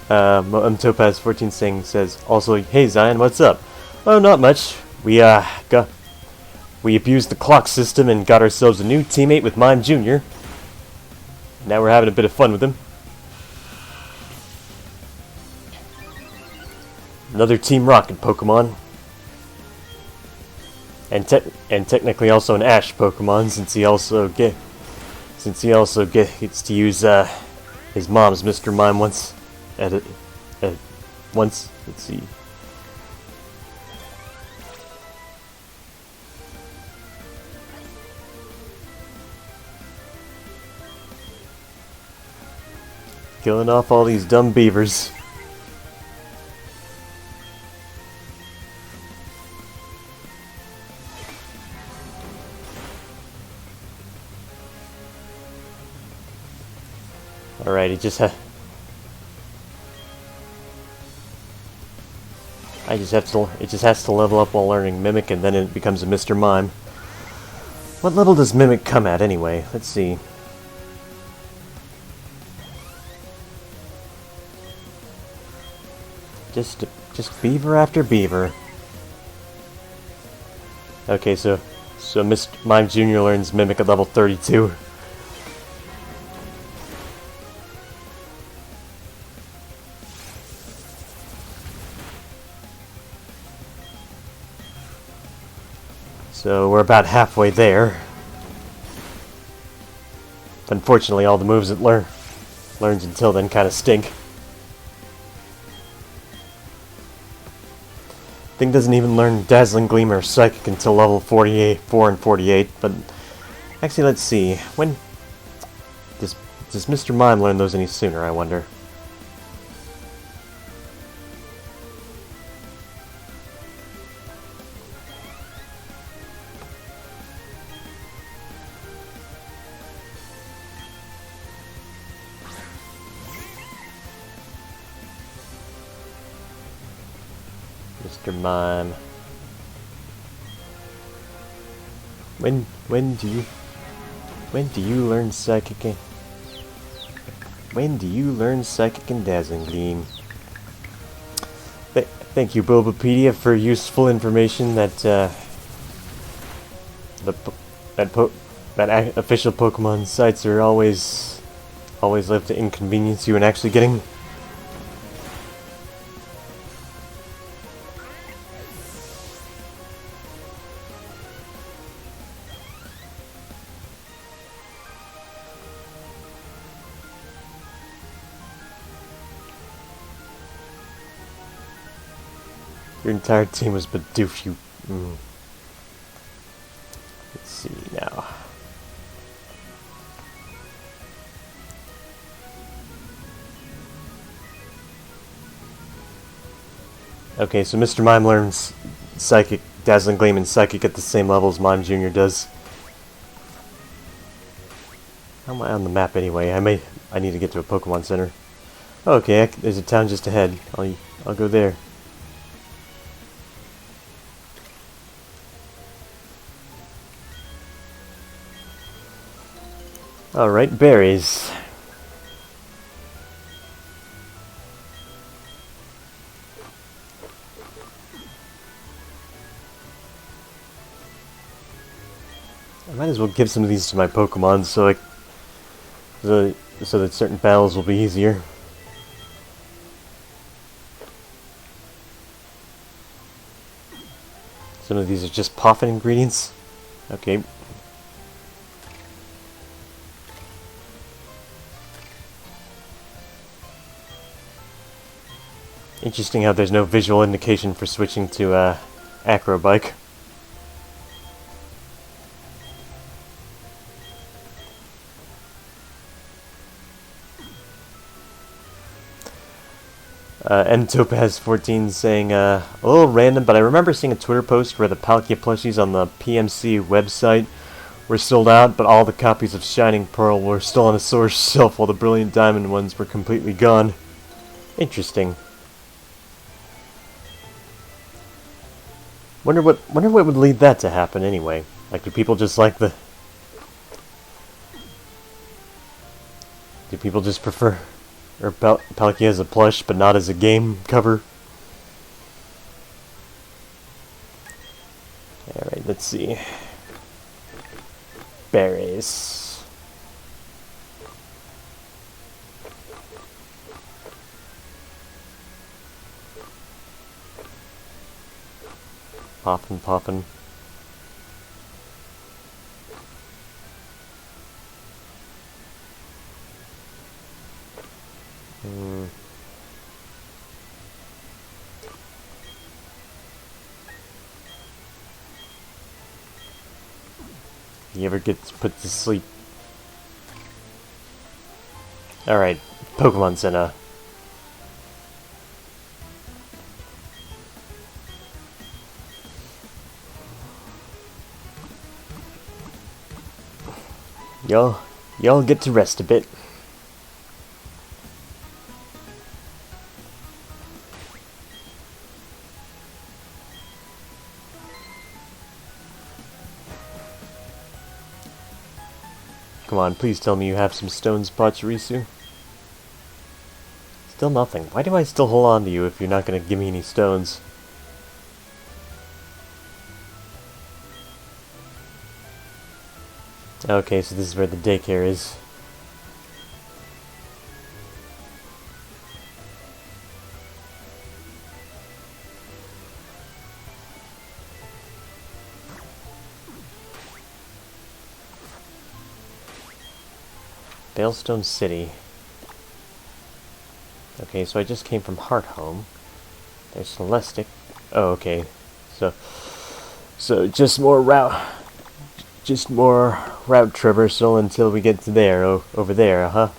M Topaz 14 saying says, also, hey Zion, what's up? Oh, not much. We abused the clock system and got ourselves a new teammate with Mime Jr. Now we're having a bit of fun with him. Another Team Rocket Pokemon. And technically also an Ash Pokemon, since he also gets to use his mom's Mr. Mime once once. Let's see. Killing off all these dumb beavers. Alright, it just has to level up while learning Mimic, and then it becomes a Mr. Mime. What level does Mimic come at anyway? Let's see. Just beaver after beaver. Okay, so Mr. Mime Jr. learns Mimic at level 32. So we're about halfway there. Unfortunately, all the moves it learns until then kind of stink. Thing doesn't even learn Dazzling Gleam or Psychic until level 4 and 48. But actually, let's see. When does Mr. Mime learn those any sooner? I wonder. Mr. Mime. When do you learn Psychic and Dazzling Gleam? Thank you, Bulbapedia, for useful information that that official Pokemon sites are always live to inconvenience you in actually getting. Your entire team was Bidoof, you... Let's see now. Okay, so Mr. Mime learns Psychic, Dazzling Gleam, and Psychic at the same level as Mime Jr. does. How am I on the map anyway? I need to get to a Pokemon Center. Okay, there's a town just ahead. I'll go there. Alright, berries. I might as well give some of these to my Pokemon so that certain battles will be easier. Some of these are just Poffin ingredients. Okay. Interesting how there's no visual indication for switching to Acrobike. Topaz14 saying, a little random, but I remember seeing a Twitter post where the Palkia plushies on the PMC website were sold out, but all the copies of Shining Pearl were still on a source shelf while the Brilliant Diamond ones were completely gone. Interesting. Wonder what would lead that to happen anyway. Like, do people just like the... Do people just prefer... Or Palkia as a plush, but not as a game cover? Alright, let's see. Berries. Poppin', poppin'. You ever get put to sleep? Alright, Pokemon Center. Y'all get to rest a bit. Come on, please tell me you have some stones, Pachirisu. Still nothing. Why do I still hold on to you if you're not gonna give me any stones? Okay, so this is where the daycare is. Balestone City. Okay, so I just came from Hearthome. There's Celestic. Oh, okay. So just more route traversal until we get to there, over there, huh?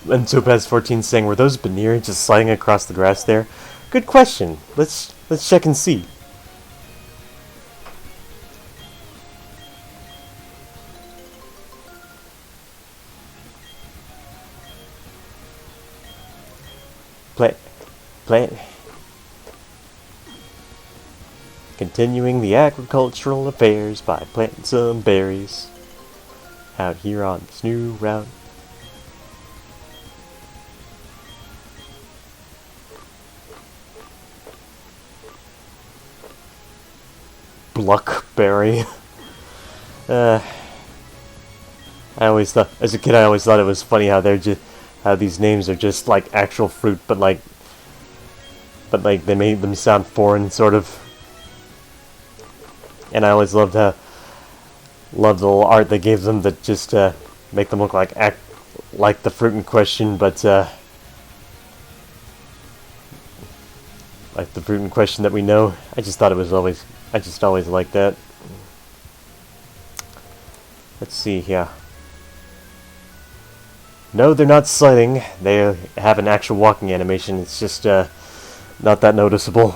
And Topaz 14 saying, were those Banir just sliding across the grass there? Good question. Let's check and see. Plant. Continuing the agricultural affairs by planting some berries out here on this new route. Bluckberry. I always thought, as a kid, I thought it was funny how how these names are just like actual fruit, but like they made them sound foreign, sort of. And I always loved the little art they gave them that just make them look like the fruit in question, but like the fruit in question that we know. I just always liked that. Let's see here. No, they're not sliding. They have an actual walking animation. It's just not that noticeable.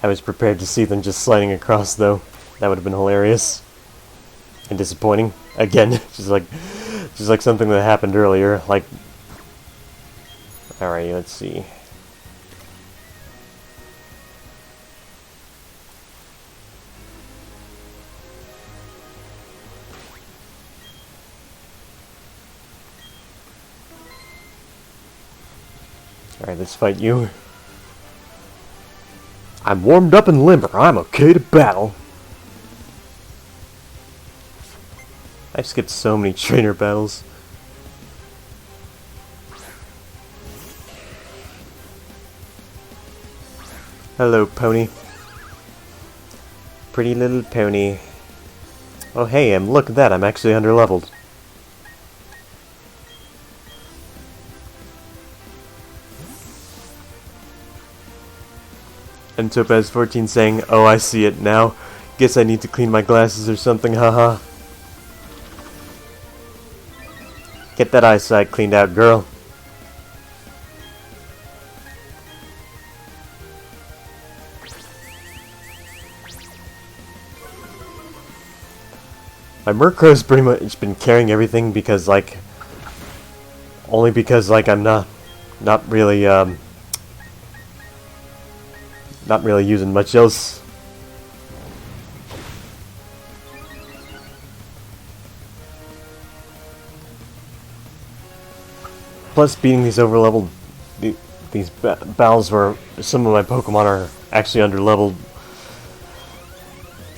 I was prepared to see them just sliding across, though. That would have been hilarious. And disappointing. Again, just like something that happened earlier. Like, alright, let's see. Alright, let's fight you. I'm warmed up and limber. I'm okay to battle. I've skipped so many trainer battles. Hello, pony. Pretty little pony. Oh, hey, look at that. I'm actually underleveled. And Topaz 14 saying, oh, I see it now. Guess I need to clean my glasses or something, haha. Get that eyesight cleaned out, girl. My Murkrow's pretty much been carrying everything because, like, only because, like, I'm not really using much else. Plus, beating these overleveled, these battles where some of my Pokemon are actually underleveled,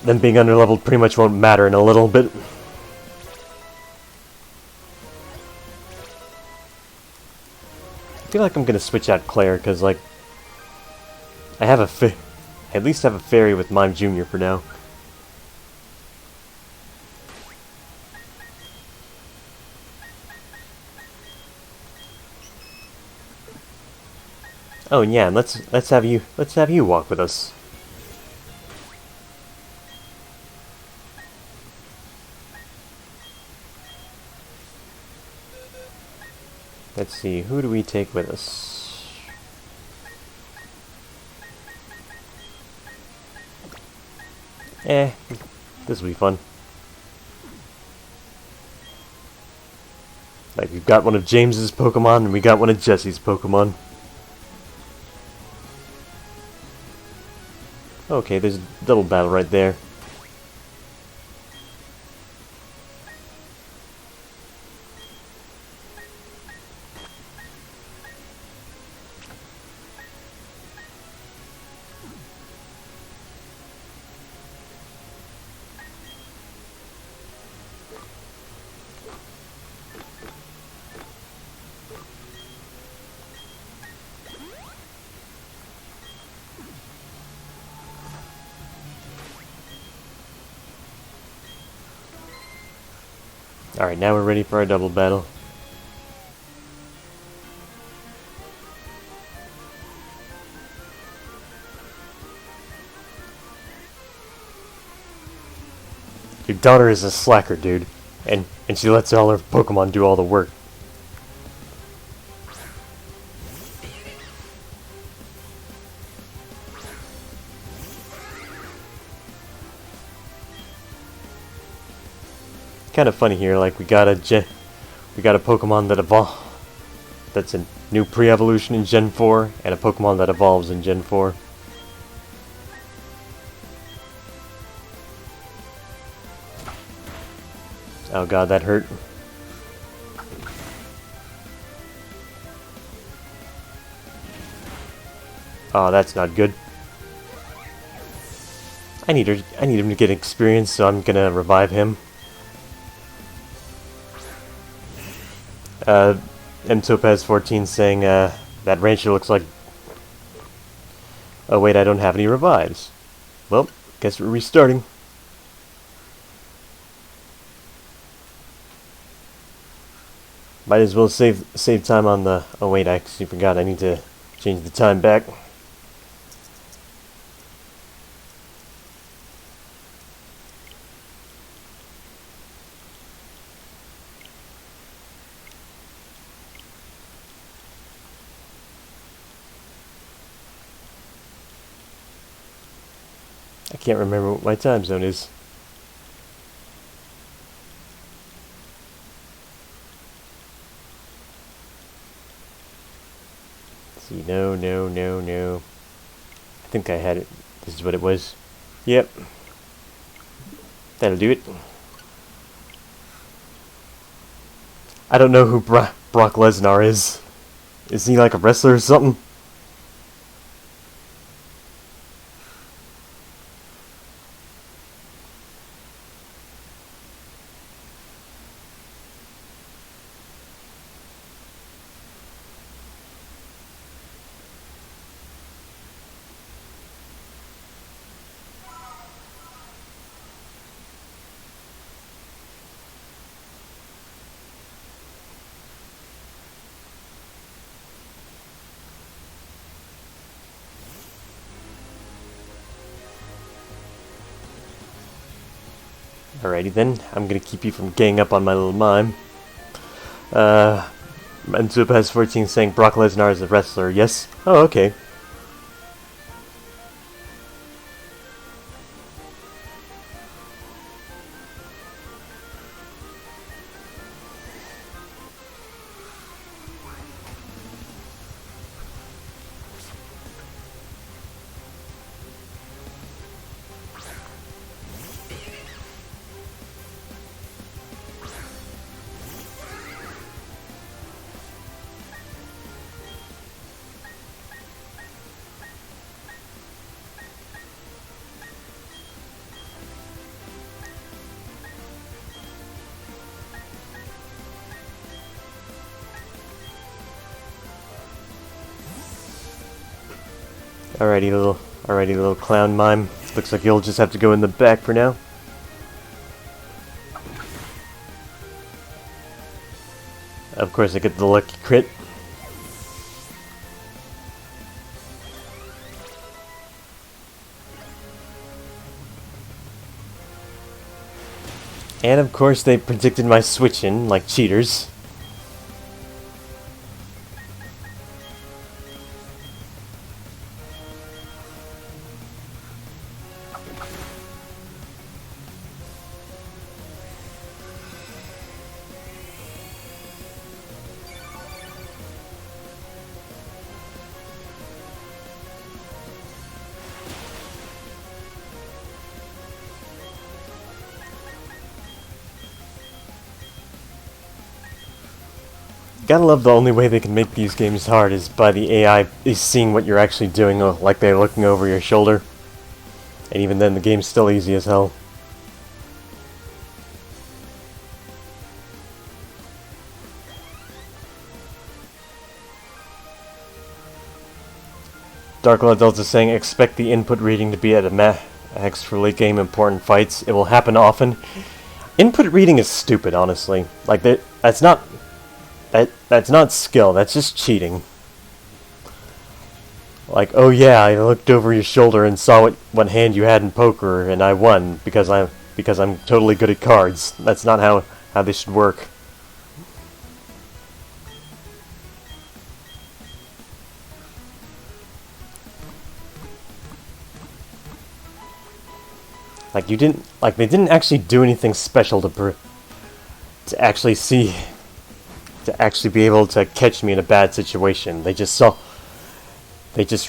them being underleveled pretty much won't matter in a little bit. I feel like I'm gonna switch out Claire because, like, I at least have a fairy with Mime Jr. for now. Oh yeah, and let's have you walk with us. Let's see, who do we take with us? This will be fun. Like, we've got one of James's Pokemon, and we got one of Jesse's Pokemon. Okay, there's a double battle right there. Alright, now we're ready for our double battle. Your daughter is a slacker, dude. And she lets all her Pokemon do all the work. Kind of funny here, like we got a Pokemon that's a new pre-evolution in Gen 4, and a Pokemon that evolves in Gen 4. Oh god, that hurt. Oh, that's not good. I need him to get experience, so I'm gonna revive him. MTopaz14 saying, that rancher looks like... Oh wait, I don't have any revives. Well, guess we're restarting. Might as well save time on the... Oh wait, I actually forgot, I need to change the time back. I can't remember what my time zone is. Let's see, no. I think I had it. This is what it was. Yep. That'll do it. I don't know who Brock Lesnar is. Is he like a wrestler or something? Alrighty then, I'm gonna keep you from getting up on my little mime. MTopaz14 saying Brock Lesnar is a wrestler, yes? Oh, okay. Alrighty little clown mime. Looks like you'll just have to go in the back for now. Of course I get the lucky crit. And of course they predicted my switch-in, like cheaters. Gotta love the only way they can make these games hard is by the AI is seeing what you're actually doing, like they're looking over your shoulder. And even then, the game's still easy as hell. Dark Lord Delta saying, expect the input reading to be at a max for late game important fights. It will happen often. Input reading is stupid, honestly. Like, that's not skill, that's just cheating. Like, oh yeah, I looked over your shoulder and saw what hand you had in poker and I won because I'm totally good at cards. That's not how this should work. Like they didn't actually do anything special to actually be able to catch me in a bad situation. They just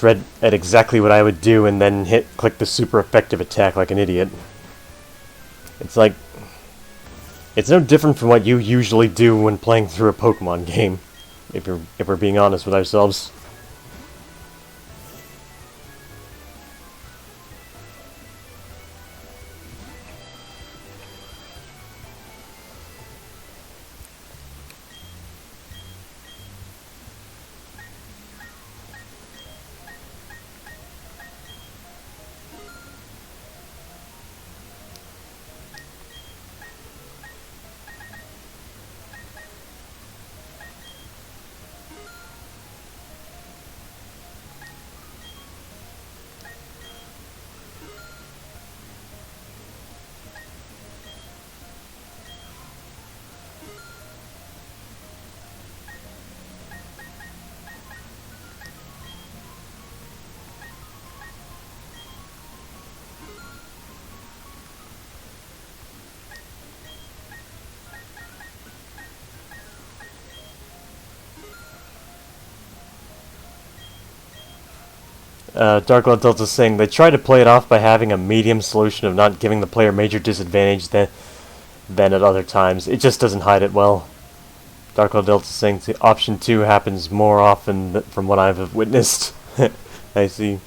read at exactly what I would do and then click the super effective attack like an idiot. It's like, it's no different from what you usually do when playing through a Pokemon game, if we're being honest with ourselves. Dark Lord Delta saying, they try to play it off by having a medium solution of not giving the player major disadvantage than at other times. It just doesn't hide it well. Dark Lord Delta saying, option 2 happens more often from what I've witnessed. I see.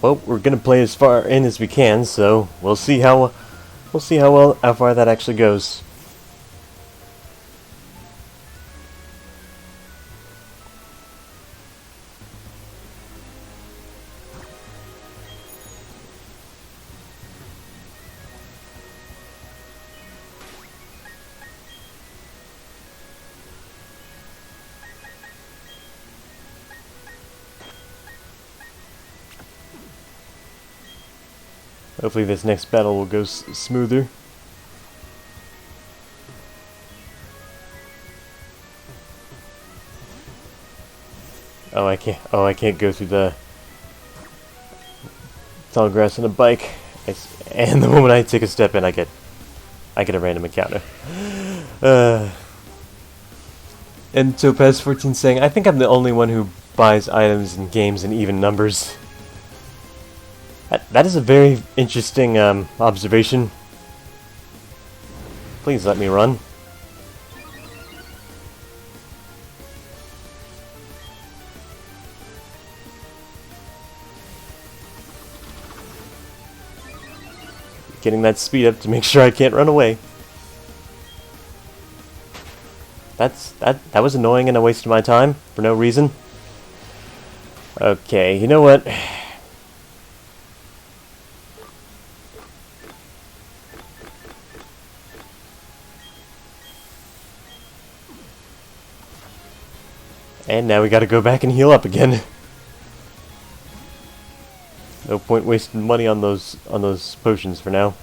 Well, we're gonna play as far in as we can, so we'll see how far that actually goes. Hopefully this next battle will go smoother. Oh, I can't go through the tall grass on a bike. And the moment I take a step in, I get a random encounter. And Topaz14 saying, I think I'm the only one who buys items in games in even numbers. That is a very interesting observation. Please let me run. Getting that speed up to make sure I can't run away. That was annoying and a waste of my time for no reason. Okay, you know what? And now we gotta go back and heal up again. No point wasting money on those potions for now.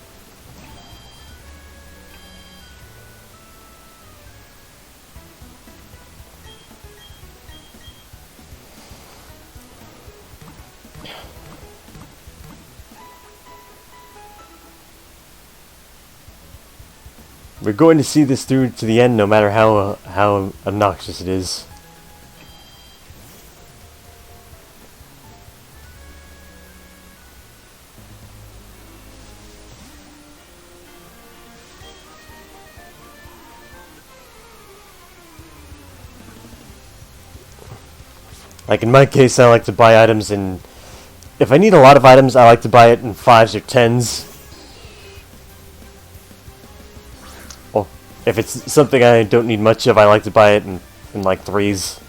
We're going to see this through to the end, no matter how obnoxious it is. Like in my case, I like to buy items in... If I need a lot of items, I like to buy it in 5s or 10s. Well, if it's something I don't need much of, I like to buy it in like 3s.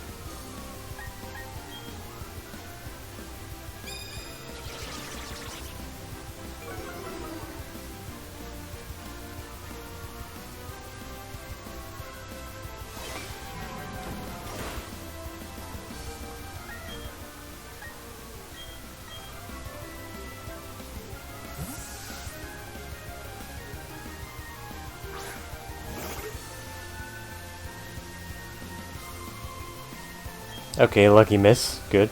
Okay, lucky miss. Good.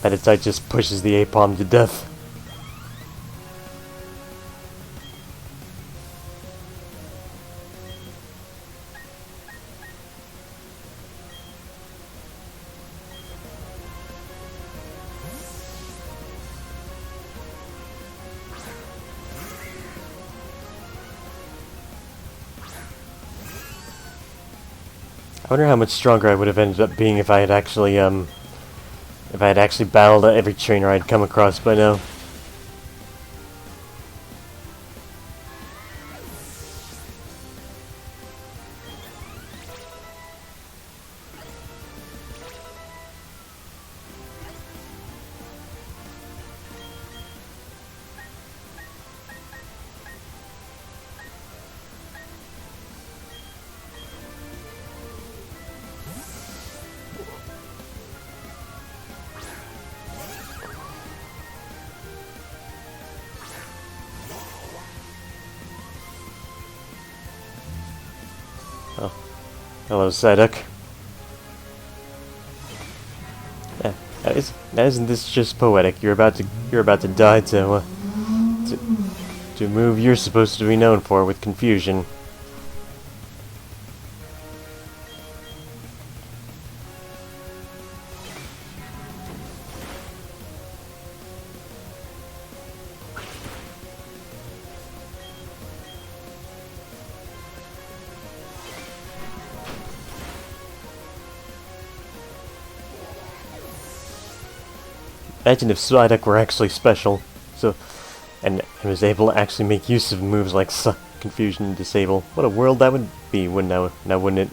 Meditite just pushes the Aipom to death. I wonder how much stronger I would have ended up being if I had actually battled every trainer I'd come across by now. Oh. Hello, Psyduck. Yeah, isn't this just poetic? You're about to die to move you're supposed to be known for with confusion. Imagine if Psyduck were actually special, and was able to actually make use of moves like Suck, Confusion, and Disable. What a world that would be, wouldn't it?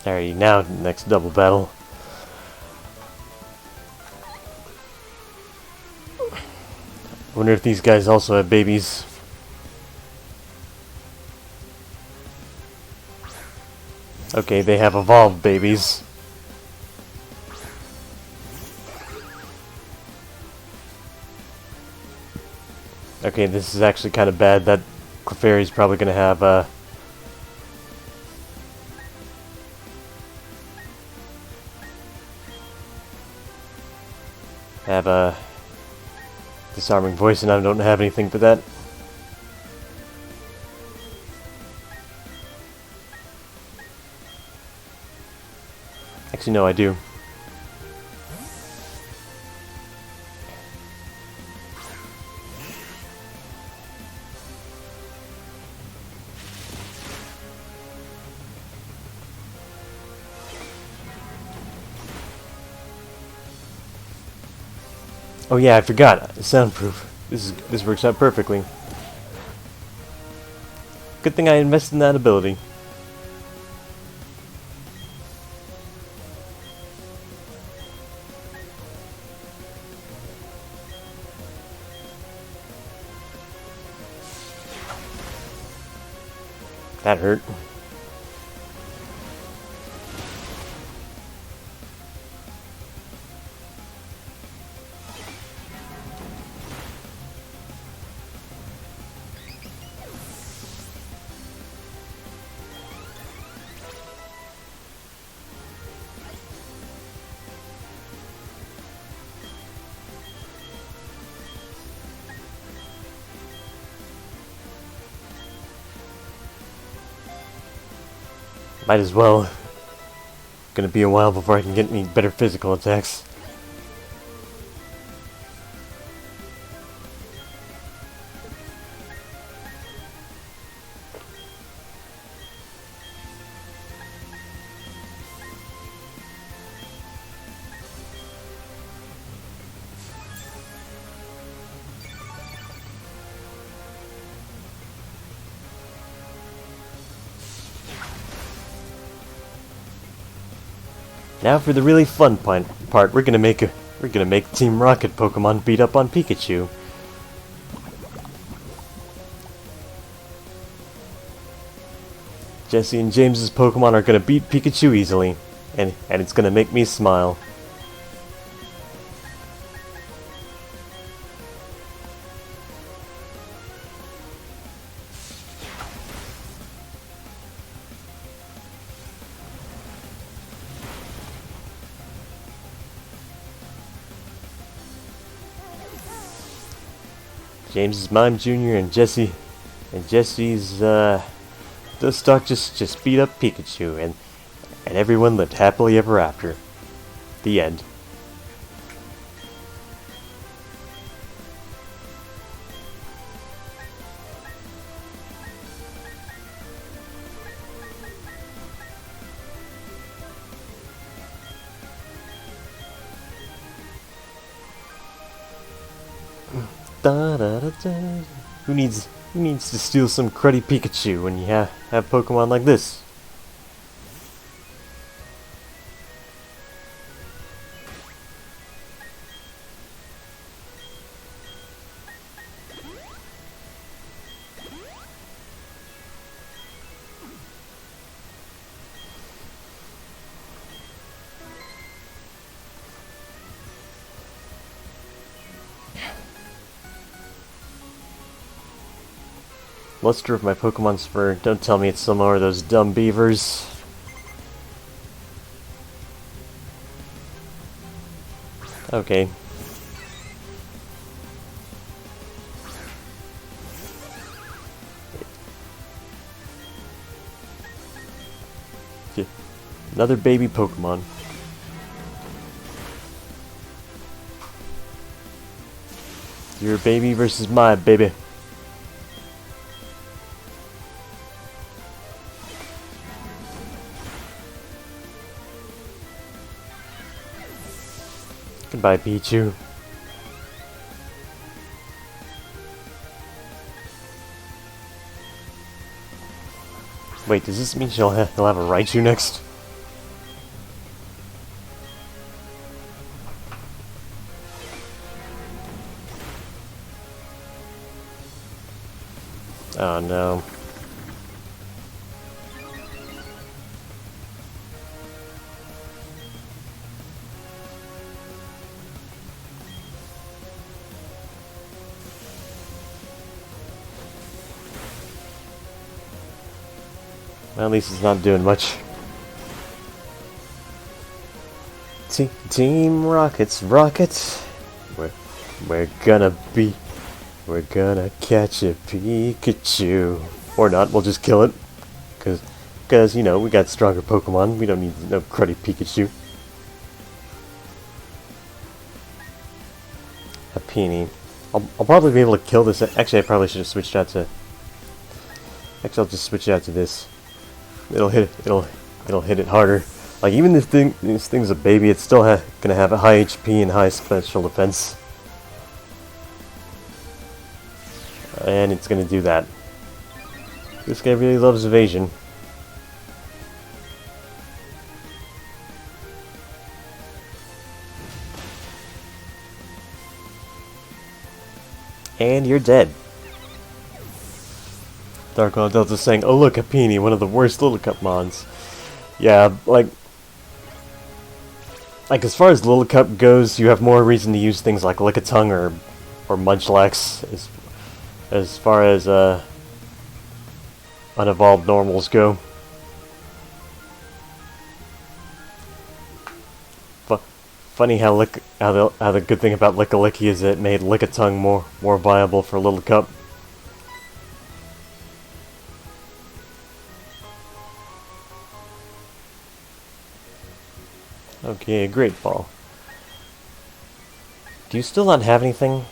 Alrighty, now next double battle. I wonder if these guys also have babies. Okay, they have evolved babies. Okay, this is actually kind of bad. That Clefairy's probably gonna have a disarming voice, and I don't have anything for that. Actually, no, I do. Oh yeah, I forgot. Soundproof. This works out perfectly. Good thing I invested in that ability. That hurt. Might as well. Gonna be a while before I can get any better physical attacks. Now for the really fun part, we're gonna make Team Rocket Pokemon beat up on Pikachu. Jesse and James's Pokemon are gonna beat Pikachu easily, and it's gonna make me smile. James's Mime Jr. and Jesse's Dustock just beat up Pikachu, and everyone lived happily ever after. The end. Da, da, da, da. Who needs to steal some cruddy Pikachu when you have Pokemon like this? Luster of my Pokemon's fur. Don't tell me it's some more of those dumb beavers. Okay. Another baby Pokemon. Your baby versus my baby. Goodbye, Pichu. Wait, does this mean he'll have a Raichu next? Oh no. Well, at least it's not doing much. Team Rockets, Rockets. We're gonna catch a Pikachu. Or not, we'll just kill it. Cause, you know, we got stronger Pokemon. We don't need no cruddy Pikachu. A Peony. I'll probably be able to kill this. Actually, I probably should have switched out to... Actually, I'll just switch out to this. It'll hit it harder. Like, even this thing's a baby, it's still gonna have a high HP and high special defense. And it's gonna do that. This guy really loves evasion. And you're dead. Dark Claw Delta's saying, oh look, a Peony, one of the worst Lillicup mons. Yeah, like as far as Lillicup goes, you have more reason to use things like Lickitung or Munchlax as far as unevolved normals go. Funny how the good thing about Lickilicky is that it made Lickitung more viable for Lillicup. Okay, a Great Ball. Do you still not have anything?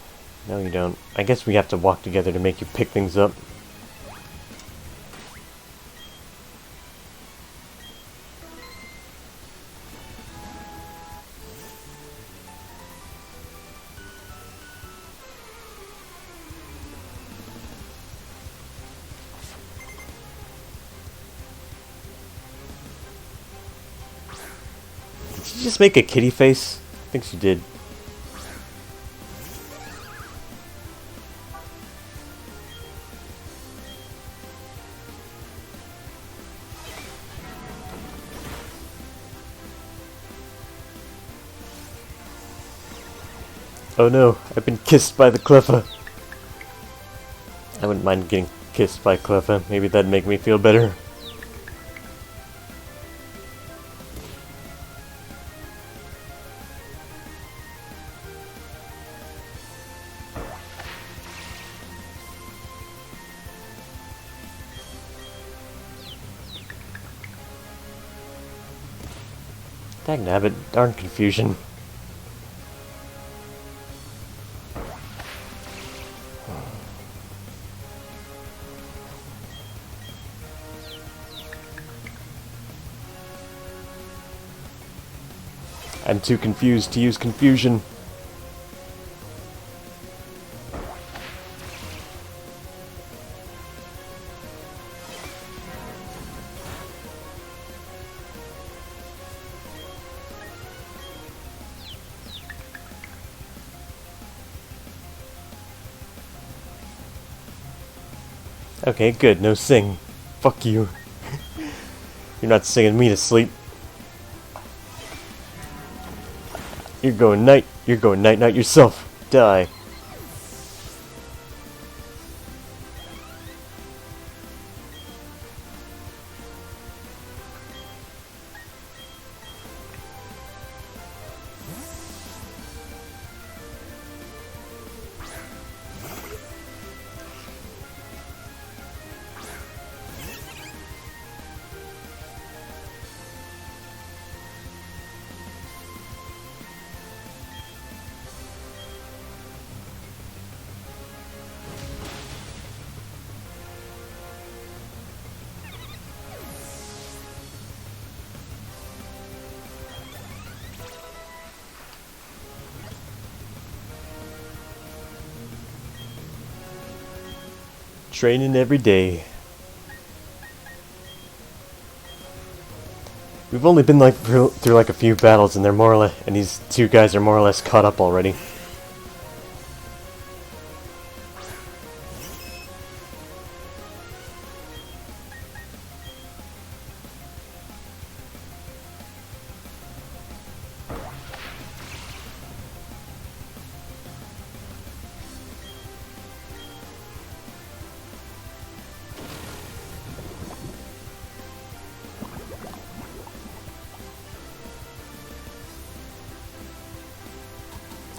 No, you don't. I guess we have to walk together to make you pick things up. Did she just make a kitty face? I think she did. Oh no, I've been kissed by the Cleffa. I wouldn't mind getting kissed by Cleffa. Maybe that'd make me feel better. Dagnabbit, darn confusion. I'm too confused to use confusion. Okay, good. No sing. Fuck you. You're not singing me to sleep. You're going night yourself. Die. Training every day. We've only been like through like a few battles, and they're more or less, and these two guys are more or less caught up already.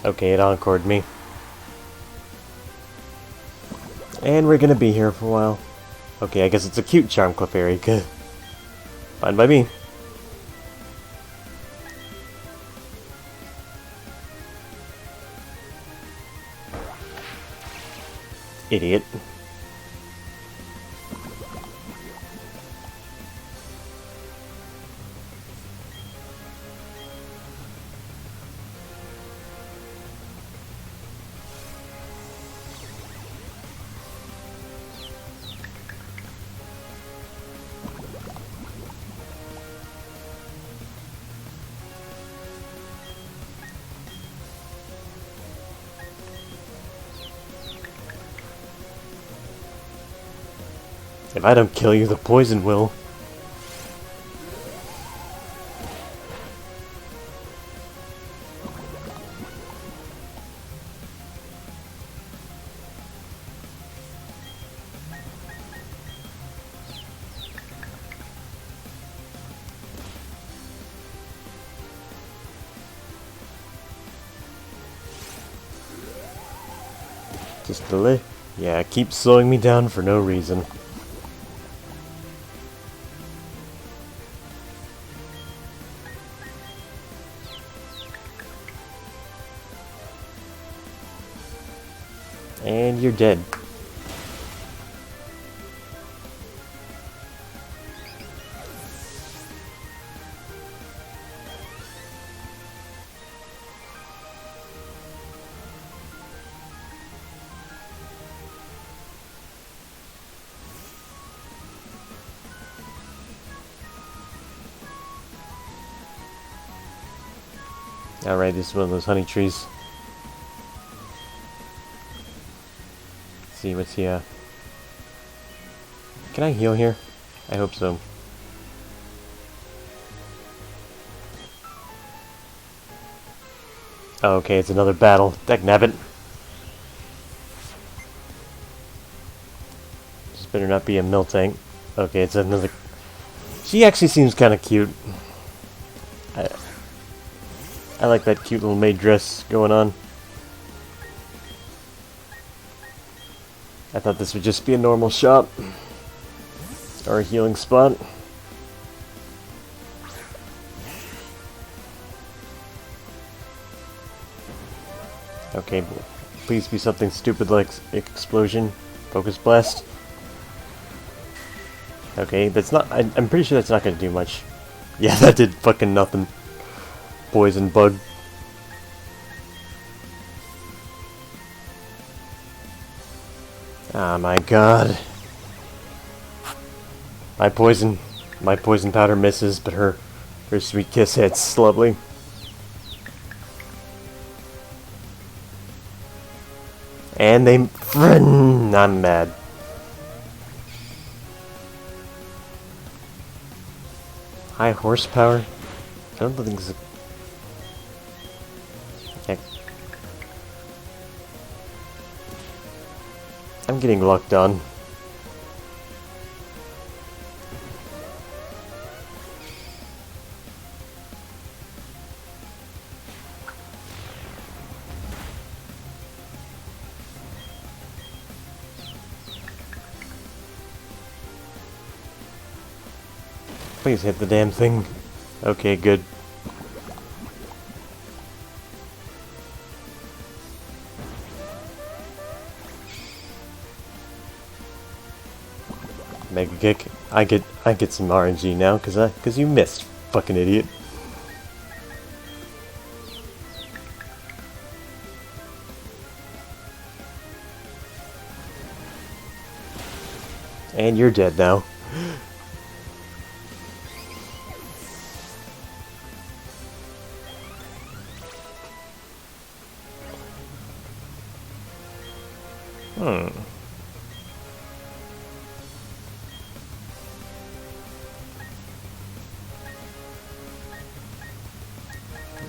Okay, it encored me. And we're gonna be here for a while. Okay, I guess it's a cute Charm Clefairy. Good. Fine by me. Idiot. If I don't kill you, the poison will. Just delay. Yeah, keep slowing me down for no reason. And you're dead. Alright, this is one of those honey trees. Let's see what's here. Can I heal here? I hope so. Oh, okay, it's another battle. Dagnabbit. Just better not be a Miltank. Okay, it's another... She actually seems kind of cute. I like that cute little maid dress going on. I thought this would just be a normal shop. Or a healing spot. Okay, please be something stupid like explosion. Focus blast. Okay, that's not... I'm pretty sure that's not going to do much. Yeah, that did fucking nothing. Poison bug. Ah, my god. My poison powder misses, but her sweet kiss hits. Lovely. And they... I'm mad. High horsepower? I don't think it's... Okay. I'm getting lucked on. Please hit the damn thing. Okay, good. Mega kick. I get some RNG now cause you missed, fucking idiot. And you're dead now.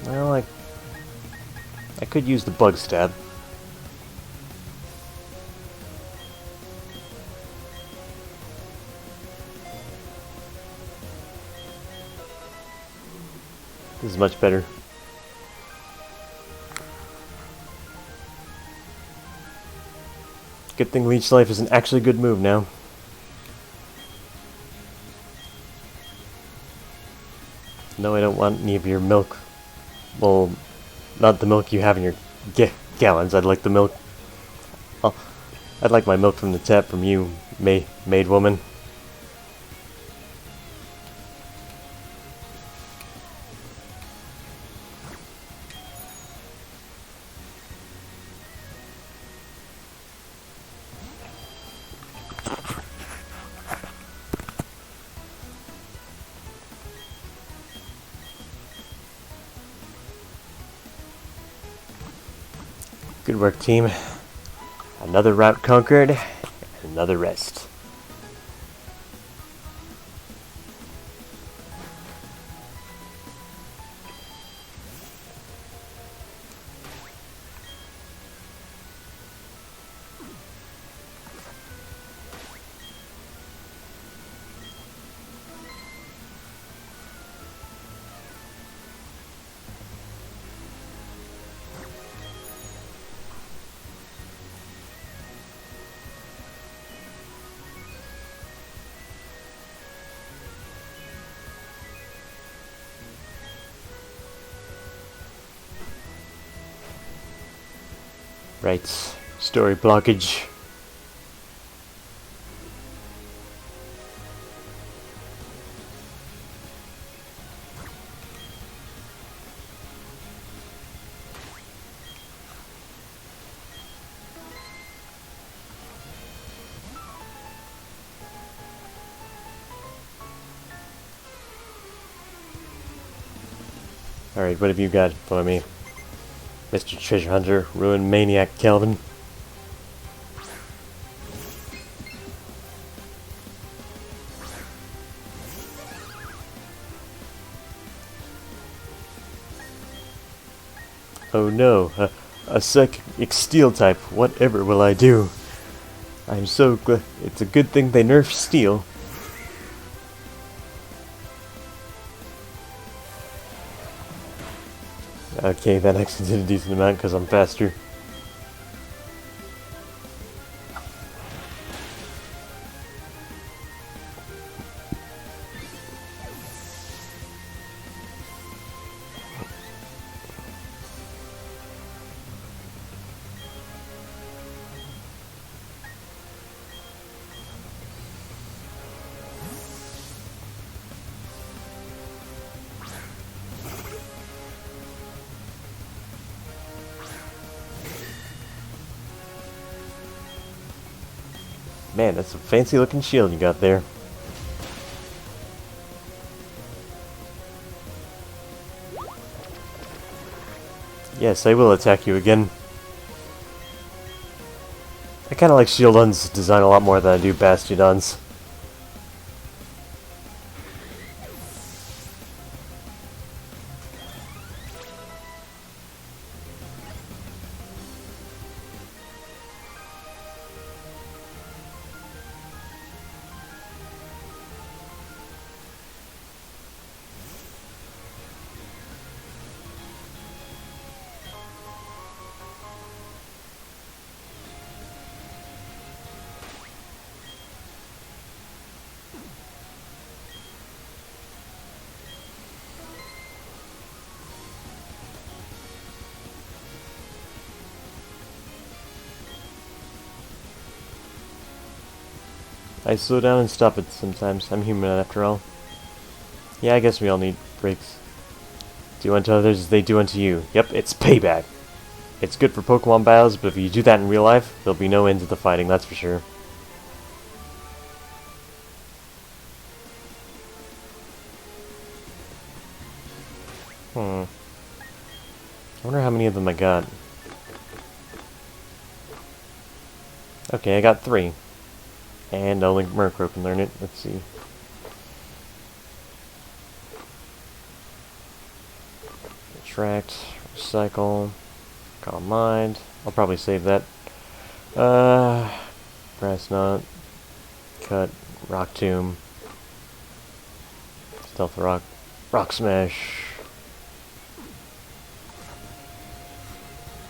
Well, I could use the bug stab. This is much better. Good thing Leech Life is an actually good move now. No, I don't want any of your milk. Well, not the milk you have in your gallons. I'd like the milk. Oh, I'd like my milk from the tap from you, maid woman. Good work, team. Another route conquered, and another rest. Right, story blockage. Alright, what have you got for me? Mr. Treasure Hunter, Ruin Maniac Kelvin. Oh no, a psychic steel type. Whatever will I do? I'm so glad. It's a good thing they nerfed steel. Okay, that actually did a decent amount because I'm faster. Man, that's a fancy looking shield you got there. Yes, I will attack you again. I kinda like Shieldon's design a lot more than I do Bastiodon's. I slow down and stop it sometimes. I'm human after all. Yeah, I guess we all need breaks. Do unto others as they do unto you. Yep, it's payback. It's good for Pokemon battles, but if you do that in real life, there'll be no end to the fighting, that's for sure. I wonder how many of them I got. Okay, I got 3. And only Murkrow can learn it. Let's see. Attract, Recycle, Calm Mind. I'll probably save that. Grass Knot, Cut, Rock Tomb, Stealth Rock, Rock Smash.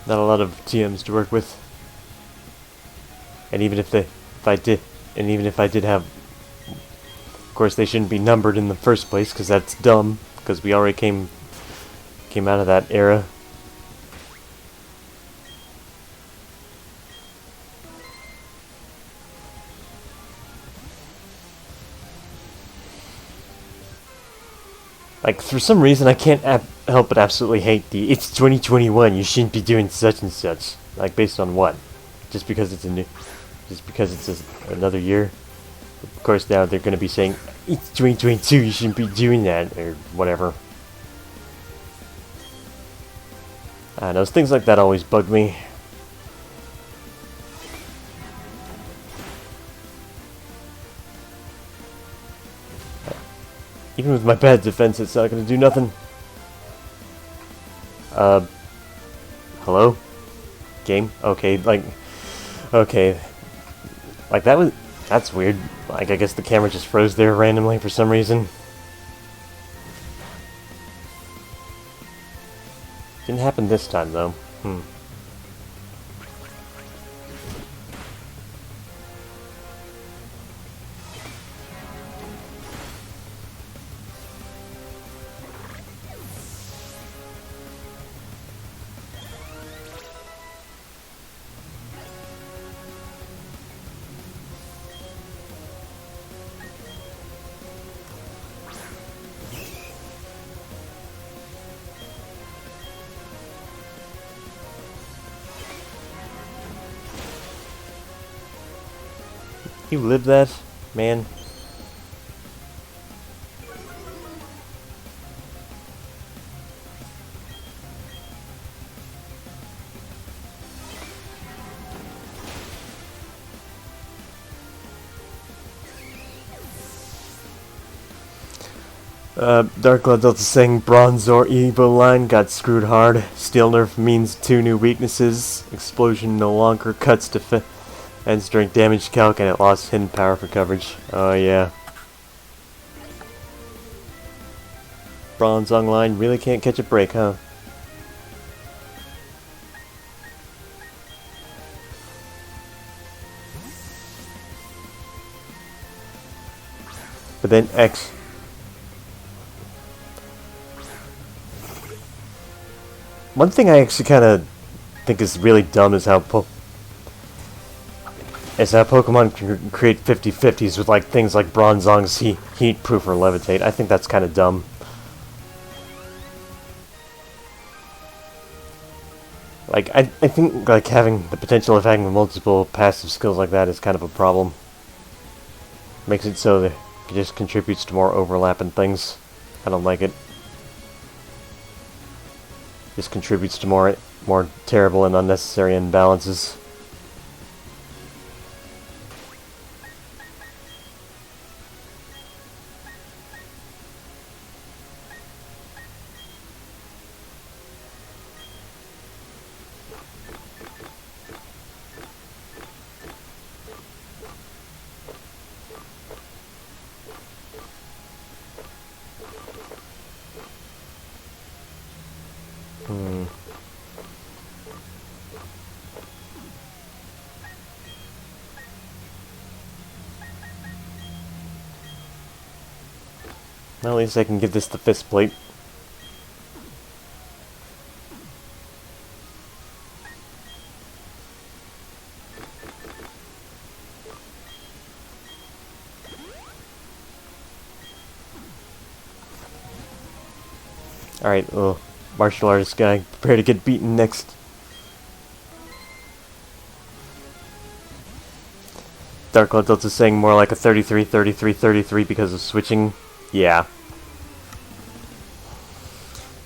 Not a lot of TMs to work with. And even if I did, have, of course, they shouldn't be numbered in the first place, because that's dumb. Because we already came out of that era. Like, for some reason, I can't help but absolutely hate the "it's 2021, you shouldn't be doing such and such." Like, based on what? Just because it's another year? Of course, now they're going to be saying, "It's 2022, you shouldn't be doing that," or whatever. I don't know, things like that always bug me. Even with my bad defense, it's not going to do nothing. Hello? Game? Okay, like... Okay. Like, that's weird. Like, I guess the camera just froze there randomly for some reason. Didn't happen this time, though. You lived that, man? Dark Cloud Delta saying Bronze or Evo line got screwed hard. Steel nerf means 2 new weaknesses. Explosion no longer cuts defense during damage calc, and it lost hidden power for coverage. Oh yeah. Bronze online really can't catch a break, huh? But then X. One thing I actually kind of think is really dumb is how Pokemon can create 50-50s with like things like Bronzong's heat proof or levitate. I think that's kind of dumb. Like I think like having the potential of having multiple passive skills like that is kind of a problem. Makes it so that it just contributes to more overlap in things. I don't like it. Just contributes to more terrible and unnecessary imbalances. Well, at least I can give this the fist plate. Alright, well, martial artist guy, prepare to get beaten next. Dark Cloud Delta saying more like a 33, 33, 33 because of switching. Yeah.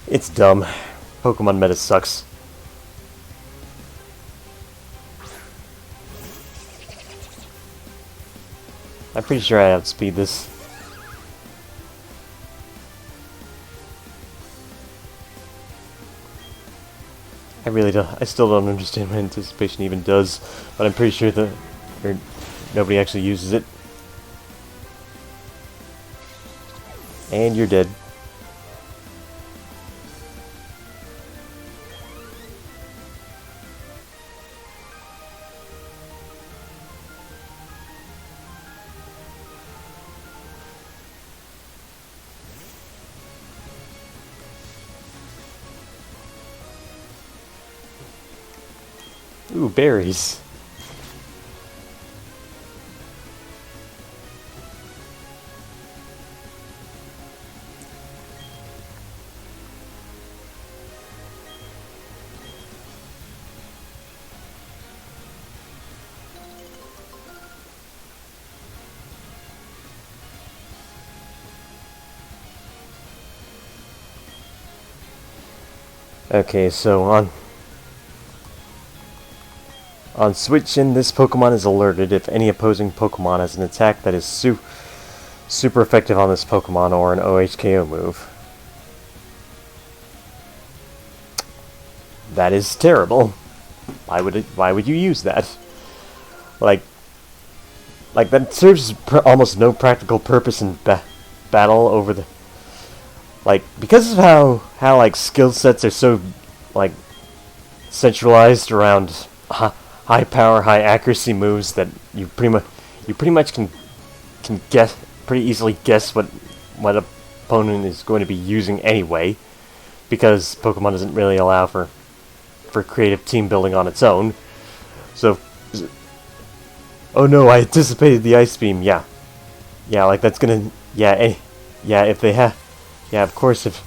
It's dumb. Pokemon meta sucks. I'm pretty sure I outspeed this. I really don't. I still don't understand what anticipation even does, but I'm pretty sure that nobody actually uses it. And you're dead. Ooh, berries. Okay, so on switching, this Pokemon is alerted if any opposing Pokemon has an attack that is super effective on this Pokemon or an OHKO move. That is terrible. Why would you use that? Like that serves almost no practical purpose in battle over the... Like, because of how like skill sets are so like centralized around high power, high accuracy moves that you pretty much can pretty easily guess what opponent is going to be using anyway, because Pokemon doesn't really allow for creative team building on its own. So, oh no, I anticipated the Ice Beam. Yeah, like that's gonna if they have. Yeah, of course, if...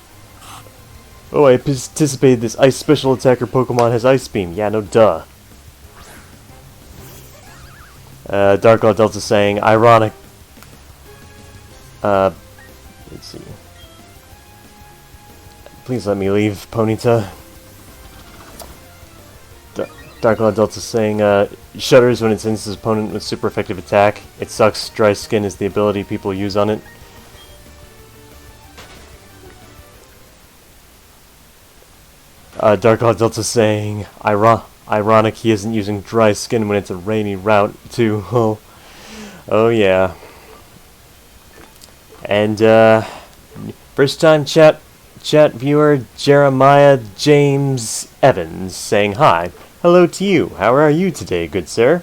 Oh, I anticipated this Ice Special Attacker Pokemon has Ice Beam. Yeah, no duh. Dark Law Delta saying, ironic... let's see. Please let me leave, Ponyta. Dark Law Delta saying, shudders when it sends his opponent with super effective attack. It sucks, Dry Skin is the ability people use on it. Dark Law Delta saying, ironic he isn't using Dry Skin when it's a rainy route, too. Oh yeah. And, first time chat viewer, Jeremiah James Evans, saying hi. Hello to you. How are you today, good sir?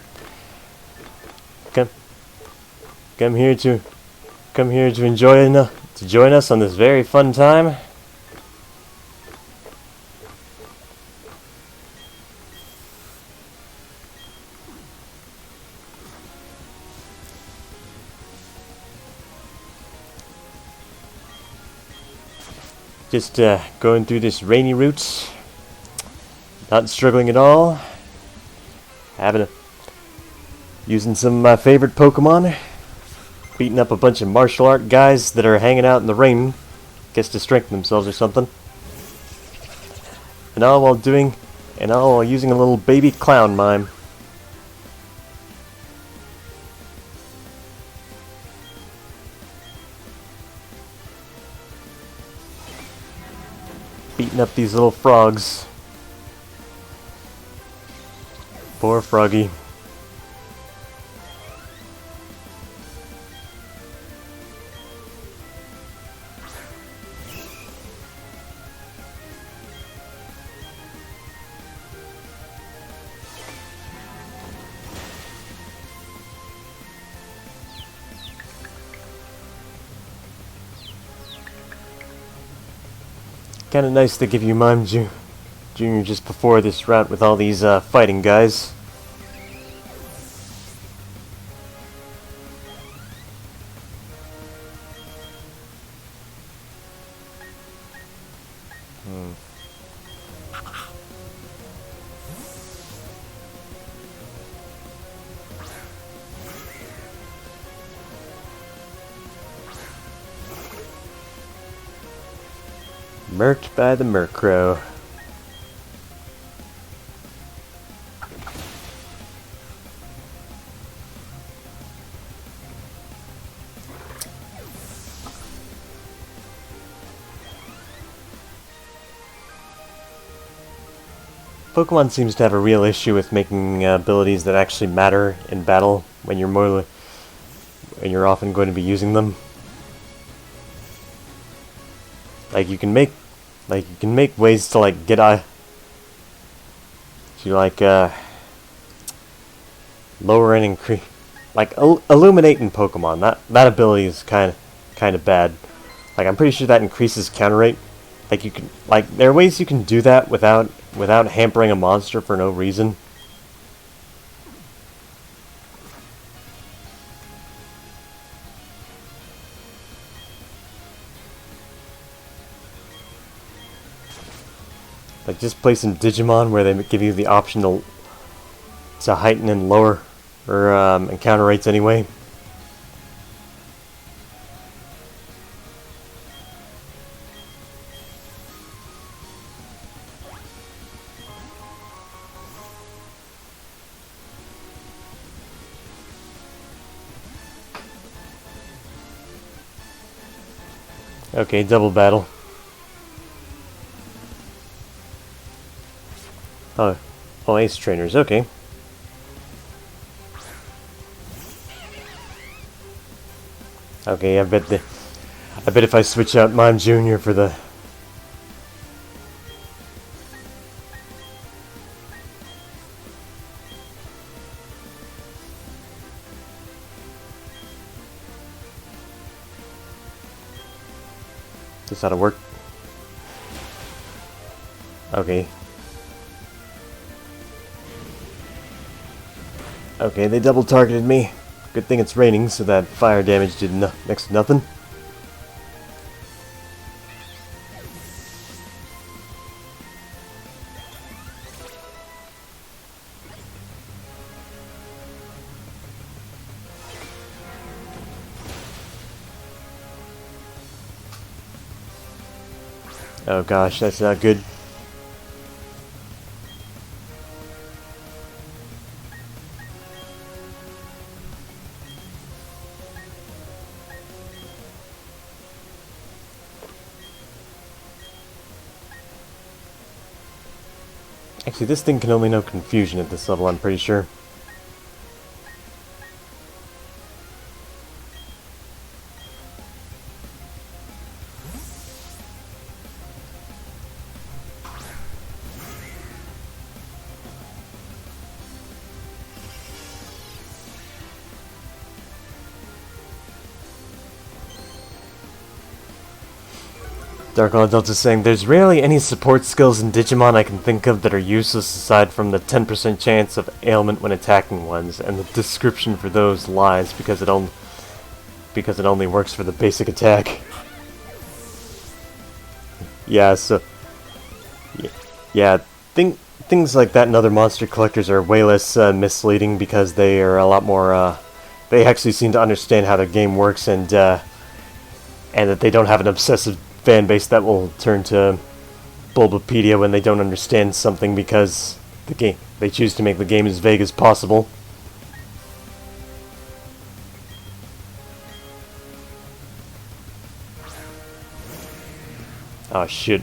Come here to join us on this very fun time. Just going through this rainy route, not struggling at all. Using some of my favorite Pokemon, beating up a bunch of martial art guys that are hanging out in the rain, guess to strengthen themselves or something. And all while using a little baby clown mime. Beating up these little frogs. Poor Froggy. Kinda nice to give you Mime Junior just before this route with all these fighting guys. Murked by the Murkrow. Pokemon seems to have a real issue with making abilities that actually matter in battle when you're often going to be using them. Like you can make ways to like get lower and increase, like illuminate in Pokemon. That ability is kind of bad. Like I'm pretty sure that increases counter rate. Like there are ways you can do that without hampering a monster for no reason. Like, just play some Digimon where they give you the option to heighten and lower or encounter rates anyway. Okay, double battle. Oh, ace trainers, okay. Okay, I bet if I switch out Mime Jr. for the... This ought to work. Okay. Okay, they double targeted me. Good thing it's raining, so that fire damage did next to nothing. Oh gosh, that's not good. Actually, this thing can only know confusion at this level, I'm pretty sure. Dark Adult is saying, there's rarely any support skills in Digimon I can think of that are useless aside from the 10% chance of ailment when attacking ones, and the description for those lies because it only works for the basic attack. Yeah, so... Yeah, things like that and other monster collectors are way less misleading because they are a lot more... they actually seem to understand how the game works and that they don't have an obsessive fan base that will turn to Bulbapedia when they don't understand something because they choose to make the game as vague as possible. Oh shit.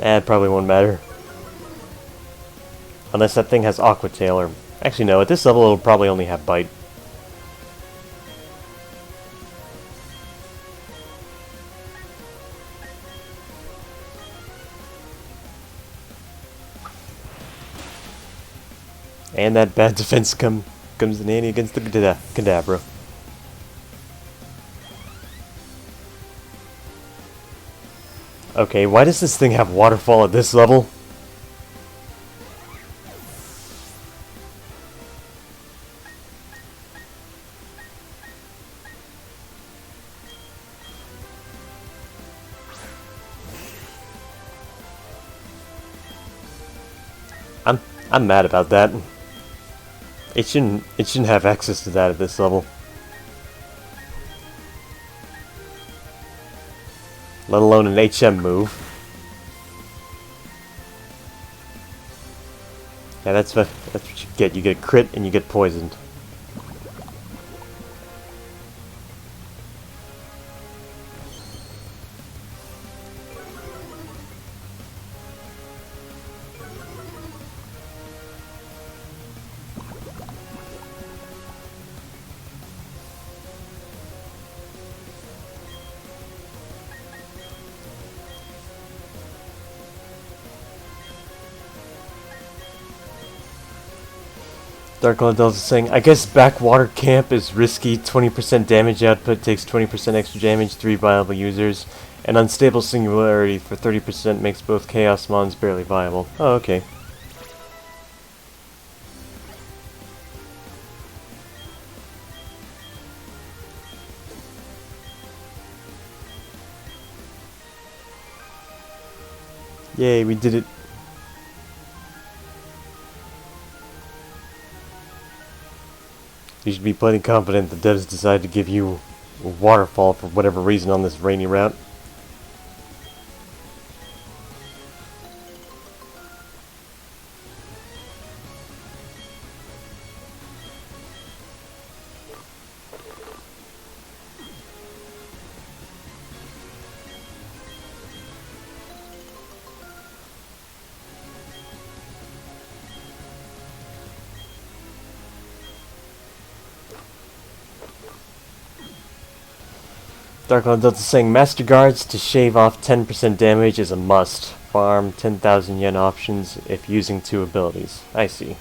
It probably won't matter. Unless that thing has Aqua Tail or... Actually no, at this level it'll probably only have Bite. And that bad defense comes in handy against the Kadabra. Okay, why does this thing have waterfall at this level? I'm mad about that. It shouldn't have access to that at this level. Let alone an HM move. Yeah, that's what you get. You get a crit and you get poisoned. Dark Adult is saying, I guess Backwater Camp is risky, 20% damage output takes 20% extra damage, 3 viable users, and Unstable Singularity for 30% makes both Chaos Mons barely viable. Oh, okay. Yay, we did it. You should be plenty confident the devs decided to give you a waterfall for whatever reason on this rainy route. Dark Cloud Delta saying Master Guards to shave off 10% damage is a must. Farm 10,000 yen options if using 2 abilities. I see.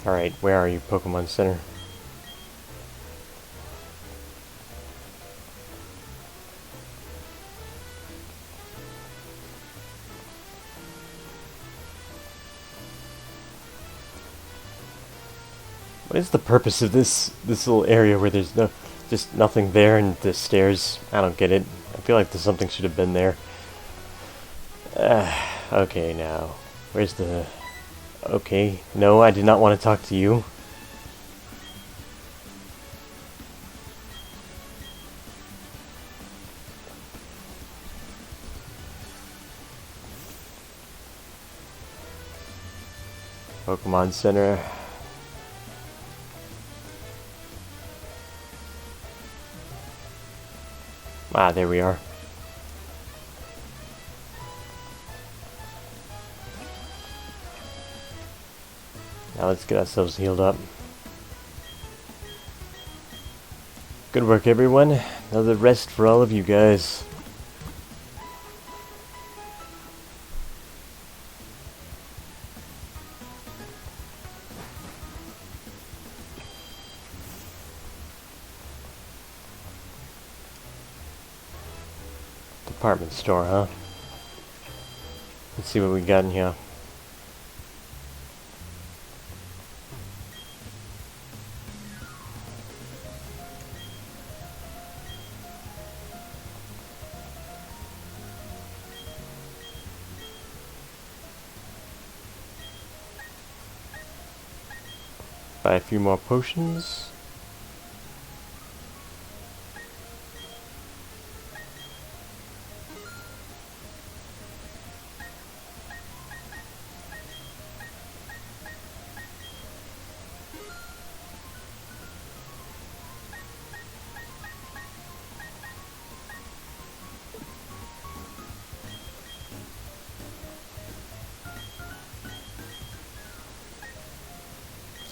Alright, where are you, Pokemon Center? What is the purpose of this little area where there's just nothing there and the stairs? I don't get it. I feel like something should have been there. Okay, now. Where's the... Okay, no, I did not want to talk to you. Pokemon Center. Ah, there we are. Now let's get ourselves healed up. Good work, everyone. Another rest for all of you guys. Department store, huh? Let's see what we got in here. Buy a few more potions.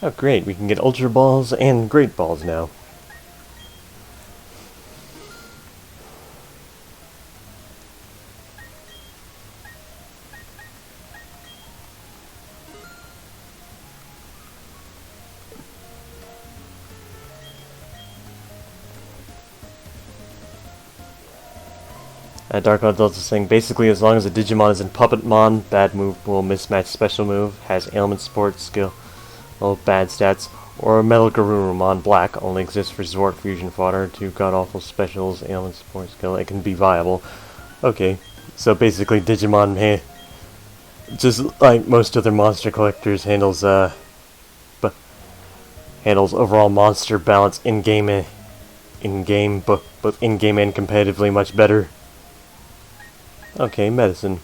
Oh great, we can get Ultra Balls and Great Balls now. Dark Cloud Delta saying basically as long as a Digimon is in Puppetmon, bad move will mismatch special move, has ailment support skill, bad stats, or a Metal Garurumon Black only exists for Zord Fusion Fodder, 2 god-awful specials, ailment support skill, it can be viable. Okay, so basically Digimon, just like most other monster collectors, handles overall monster balance in-game, both in-game and competitively much better. Okay, medicine.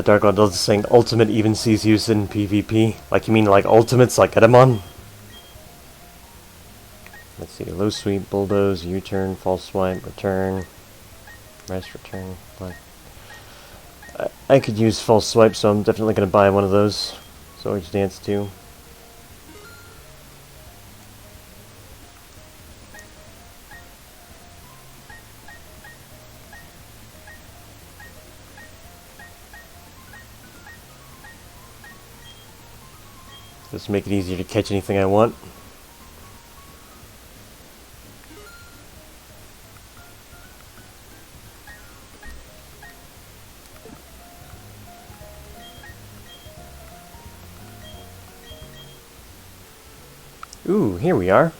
Dark Cloud Delta saying Ultimate even sees use in PvP. Like, you mean like Ultimates like Edamon? Let's see, Low Sweep, Bulldoze, U-turn, False Swipe, Return, Rest, Return, like... I could use False Swipe, so I'm definitely going to buy one of those. Swords Dance 2. Just make it easier to catch anything I want. Ooh, here we are.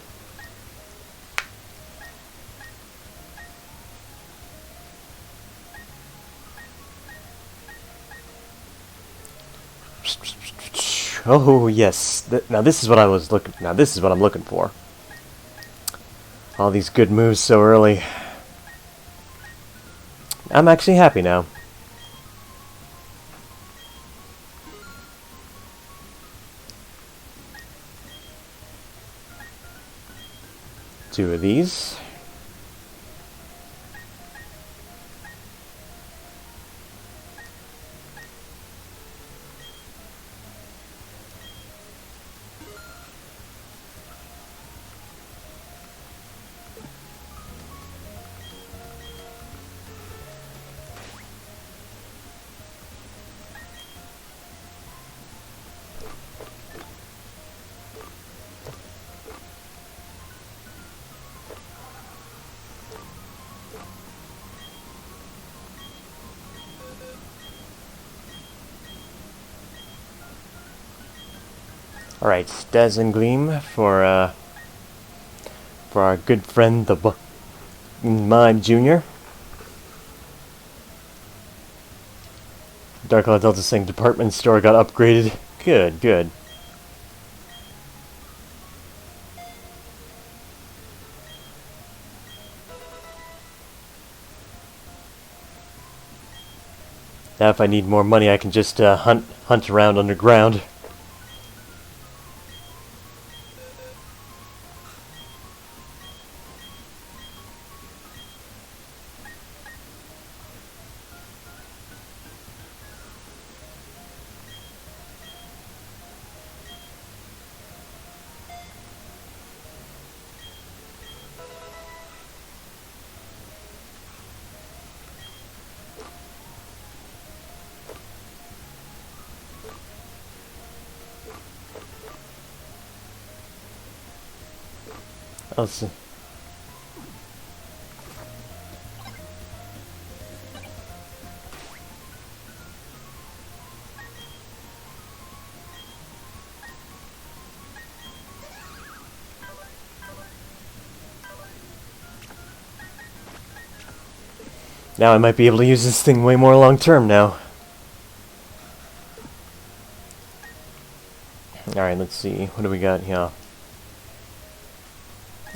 Oh yes. Now this is what I'm looking for. All these good moves so early. I'm actually happy now. Two of these. Alright, Dazzling Gleam for our good friend the Mime Jr. Dark Cloud Delta saying department store got upgraded. Good, good. Now if I need more money I can just hunt around underground. Let's see. Now I might be able to use this thing way more long term now. Alright, let's see. What do we got here?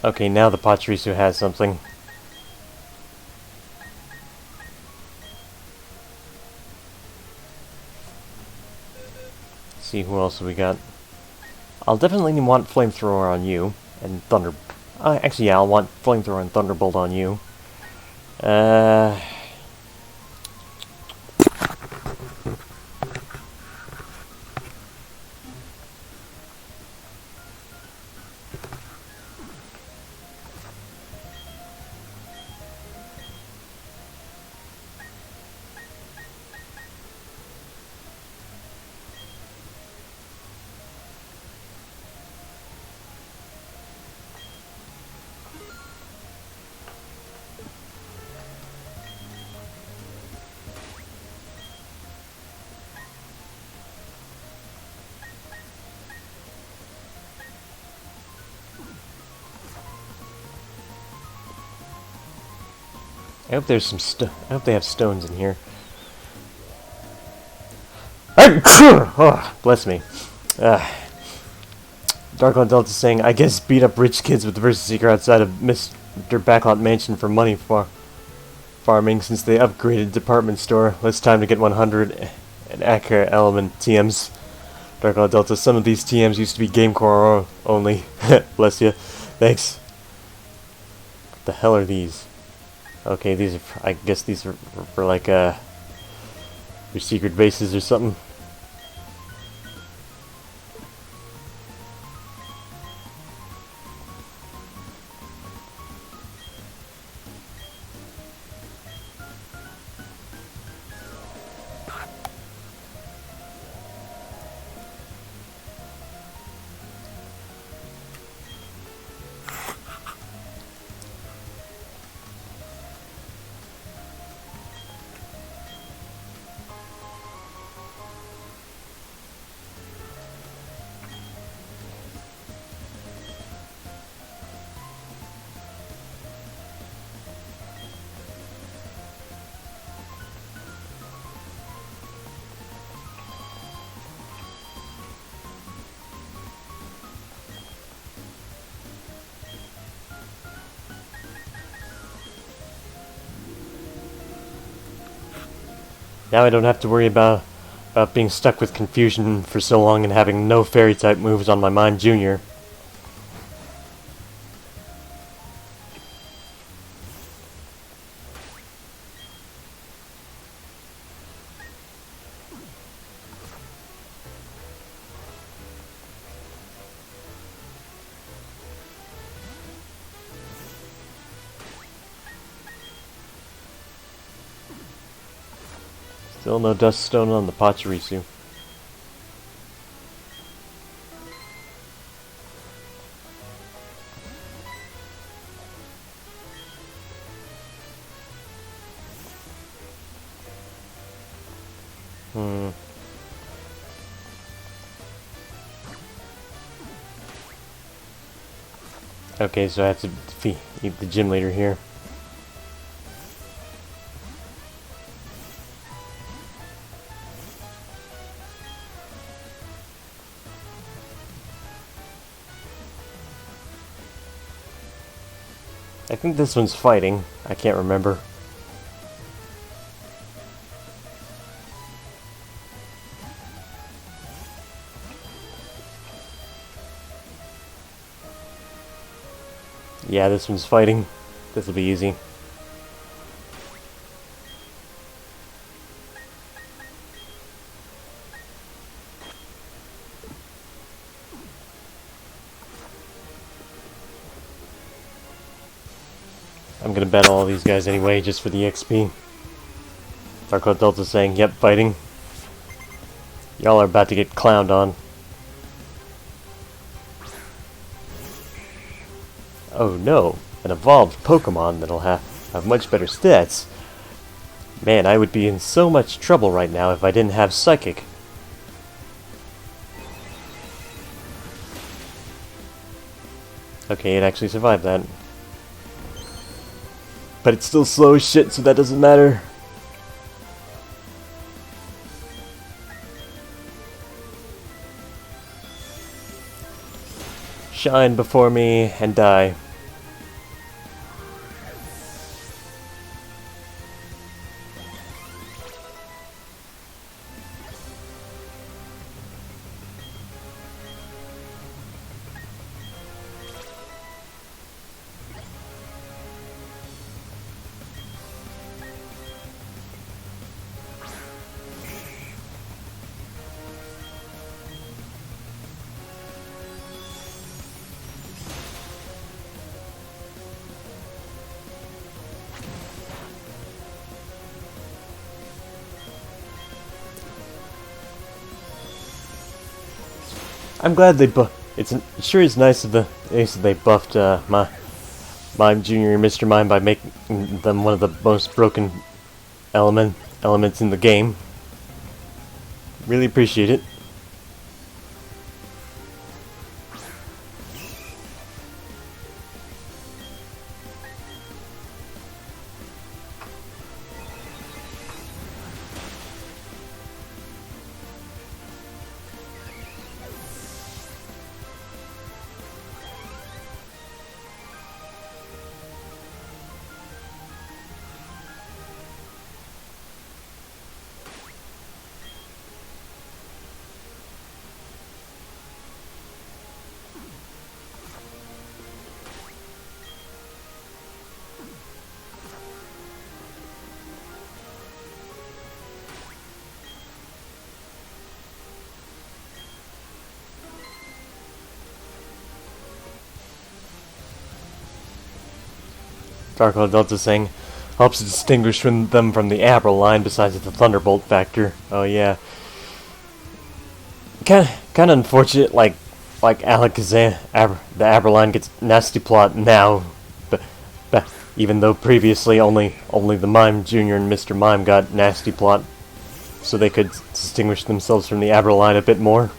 Okay, now the Pachirisu has something. Let's see, who else have we got? I'll definitely want Flamethrower on you, and Thunder... actually, yeah, I'll want Flamethrower and Thunderbolt on you. I hope there's some I hope they have stones in here. Oh, bless me. Darkland Delta saying, I guess beat up rich kids with the Versus Seeker outside of Mr. Backlot Mansion for money for farming since they upgraded department store. It's time to get 100 and Accurate Element TMs. Darkland Delta, some of these TMs used to be GameCore only. Bless you. Thanks. What the hell are these? Okay, these are, I guess these are for like, Your secret bases or something? Now I don't have to worry about being stuck with confusion for so long and having no fairy type moves on my Mime Jr. Still no dust stone on the Pachirisu. Okay, so I have to defeat the gym leader here. I think this one's fighting. I can't remember. Yeah, this one's fighting. This will be easy. I'm gonna battle all these guys anyway, just for the XP. Darko Delta saying, yep, fighting. Y'all are about to get clowned on. Oh no, an evolved Pokemon that'll have much better stats. Man, I would be in so much trouble right now if I didn't have Psychic. Okay, it actually survived that. But it's still slow as shit, so that doesn't matter. Shine before me and die. I'm glad they it sure is nice of the Ace that they buffed my Mime Jr. and Mr. Mime by making them one of the most broken elements in the game. Really appreciate it. Dark Cloud Delta saying, helps distinguish them from the Abraline besides the Thunderbolt factor. Oh yeah. Kinda unfortunate, like Alakazam, the Abraline gets Nasty Plot now, but even though previously only the Mime Jr. and Mr. Mime got Nasty Plot, so they could distinguish themselves from the Abraline a bit more.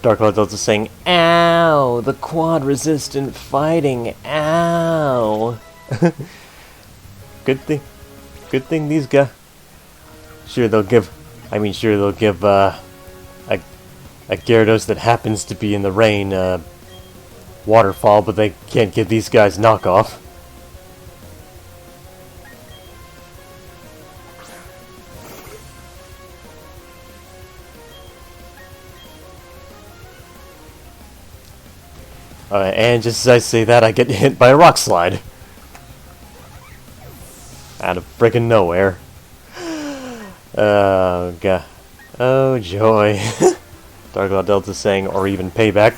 Dark Cloud Delta saying, ow, the quad resistant fighting, ow. Good thing these guys, sure they'll give a Gyarados that happens to be in the rain, waterfall, but they can't give these guys knockoff. And just as I say that, I get hit by a rock slide. Out of frickin' nowhere. Oh, God. Oh, joy. Dark Cloud Delta saying, or even payback.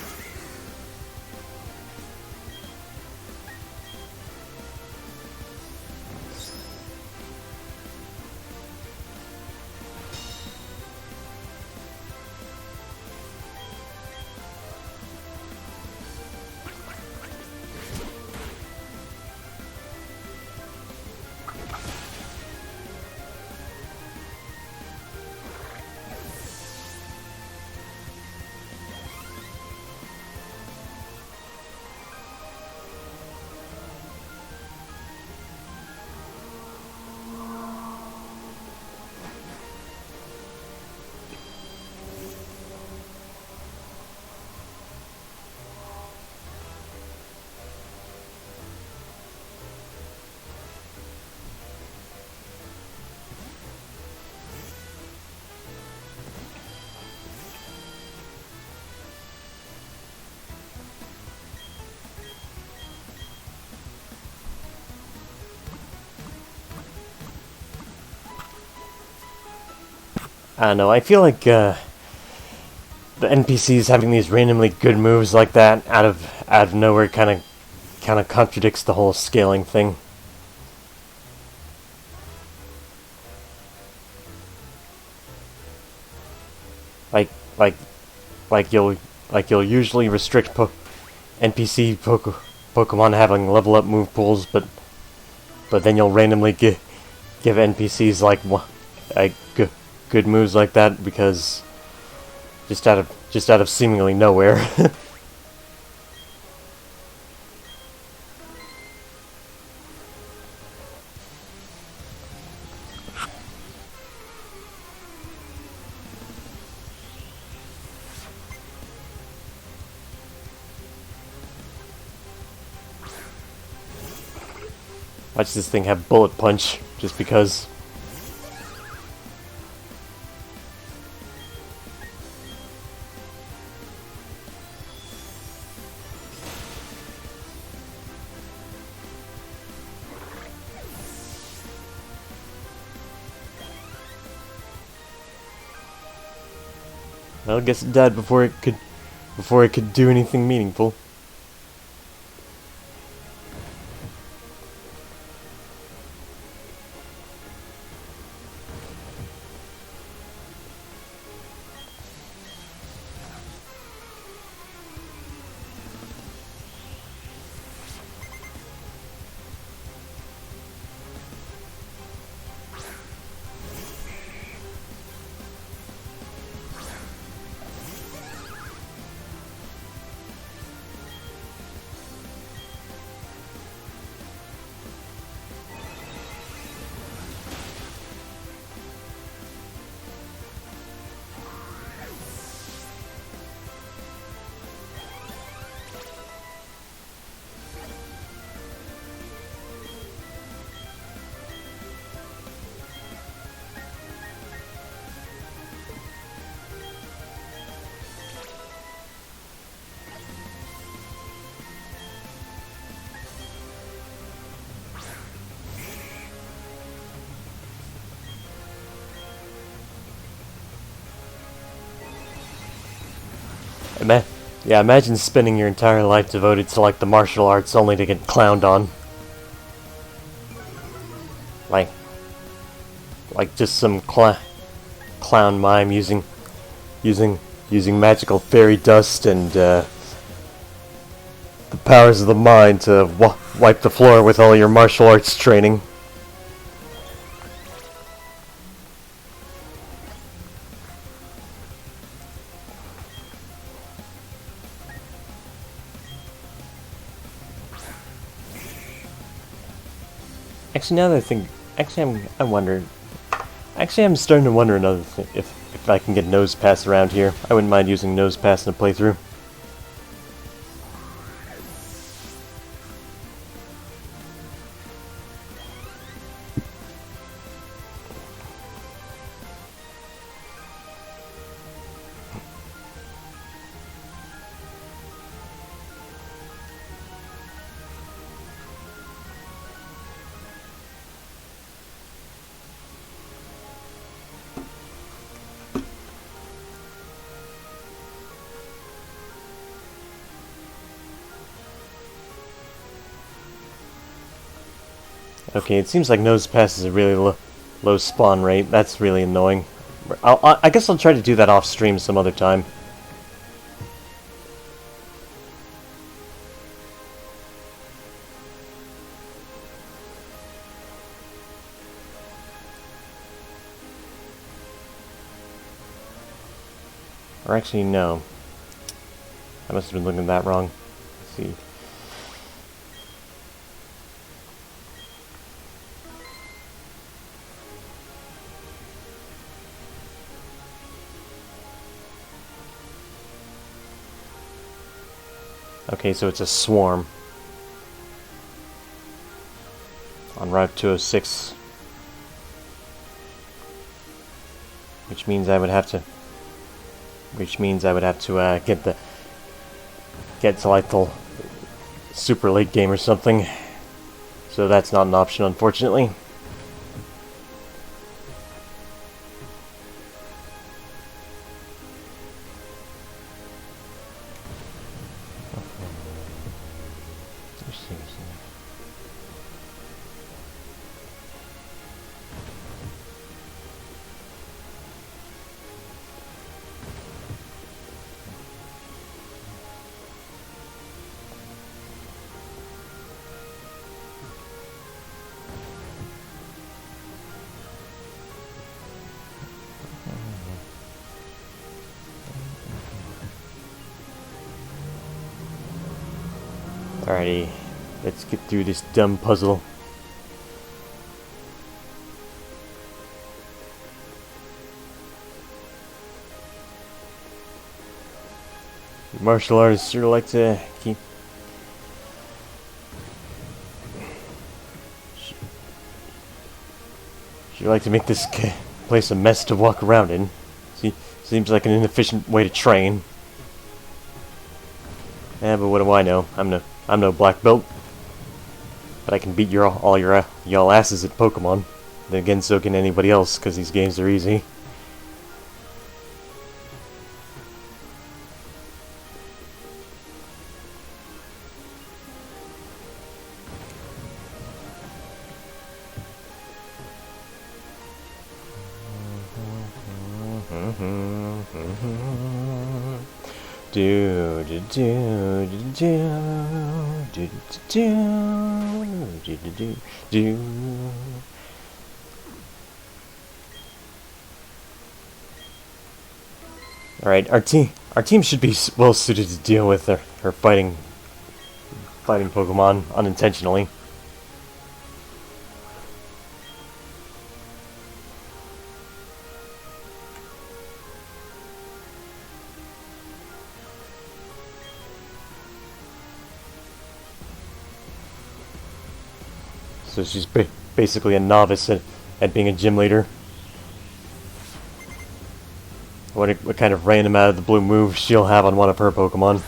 I don't know, I feel like, the NPCs having these randomly good moves like that out of nowhere kind of contradicts the whole scaling thing. Like you'll usually restrict NPC Pokemon having level up move pools, but then you'll randomly give NPCs like good moves like that because just out of seemingly nowhere. Watch this thing have Bullet Punch just because. Well, I guess it died before it could do anything meaningful. Ima- yeah, imagine spending your entire life devoted to like the martial arts only to get clowned on. Like, like just some clown mime using magical fairy dust and the powers of the mind to wipe the floor with all your martial arts training. Actually, now that I think, I'm starting to wonder another thing. If I can get nose pass around here, I wouldn't mind using nose pass in a playthrough. Okay, it seems like nose pass is a really low spawn rate. That's really annoying. I guess I'll try to do that off stream some other time. Or actually, no. I must have been looking at that wrong. Let's see. Okay, so it's a swarm on Route 206, which means I would have to get to like the super late game or something. So that's not an option, unfortunately. Alrighty, let's get through this dumb puzzle. Martial artists sure like to keep... sure like to make this place a mess to walk around in. See, seems like an inefficient way to train. Yeah, but what do I know? I'm no black belt. But I can beat all y'all asses at Pokemon. Then again, so can anybody else, because these games are easy. Do do do do do do do do do do. All right, our team should be well suited to deal with her fighting Pokemon unintentionally. So she's basically a novice at being a gym leader. What kind of random out of the blue move she'll have on one of her Pokemon.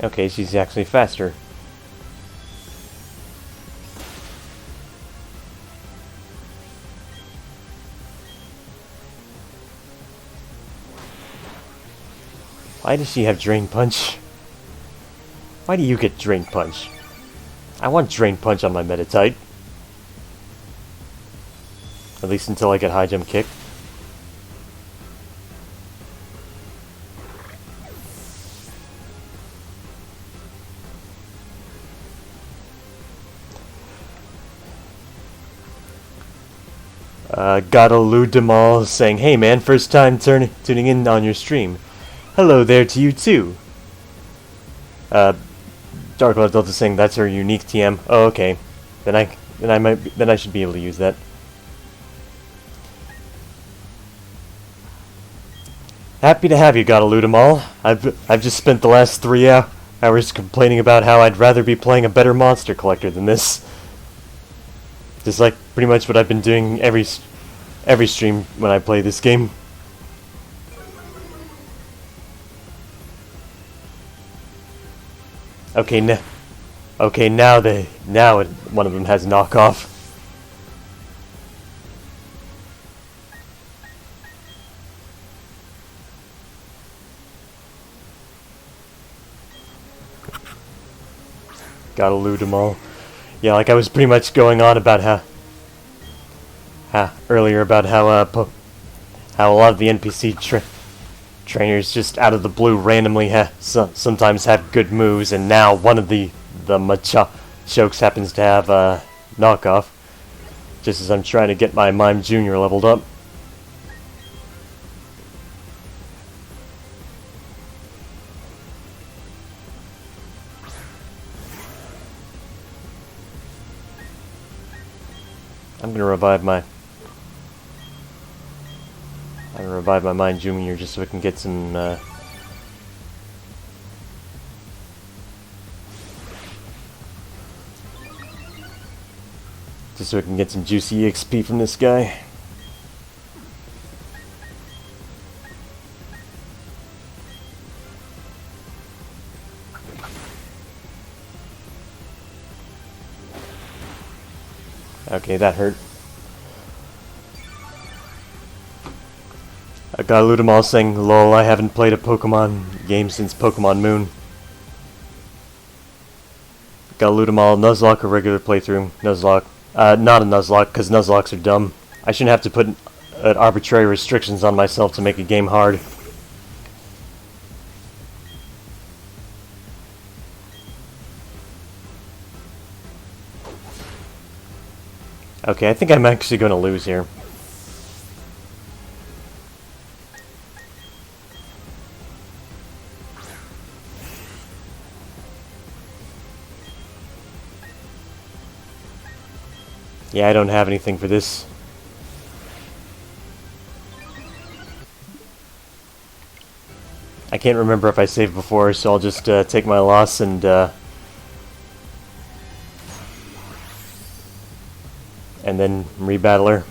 Okay, she's actually faster. Why does she have Drain Punch? Why do you get Drain Punch? I want Drain Punch on my Meditite. At least until I get High Jump Kick. Godaloo Demal saying, "Hey man, first time tuning in on your stream. Hello there to you too." Dark Cloud Delta saying that's her unique TM. Oh, okay. Then I should be able to use that. Happy to have you, Godaloo Demal. I've just spent the last 3 hours complaining about how I'd rather be playing a better monster collector than this. Just like pretty much what I've been doing every stream when I play this game. Okay, now one of them has knockoff. Gotta loot them all. Yeah, like I was pretty much going on about earlier about how a lot of the NPC trainers just out of the blue randomly sometimes have good moves, and now one of the Machokes happens to have a knockoff, just as I'm trying to get my Mime Jr. leveled up. I'm gonna revive my Mime Jr. just so I can get some juicy EXP from this guy. Okay, that hurt. I got Ludamal saying, "Lol, I haven't played a Pokemon game since Pokemon Moon." Got Ludamal, Nuzlocke, a regular playthrough. Nuzlocke. Not a Nuzlocke, because Nuzlocks are dumb. I shouldn't have to put arbitrary restrictions on myself to make a game hard. Okay, I think I'm actually going to lose here. Yeah, I don't have anything for this. I can't remember if I saved before, so I'll just take my loss and then rebattle her.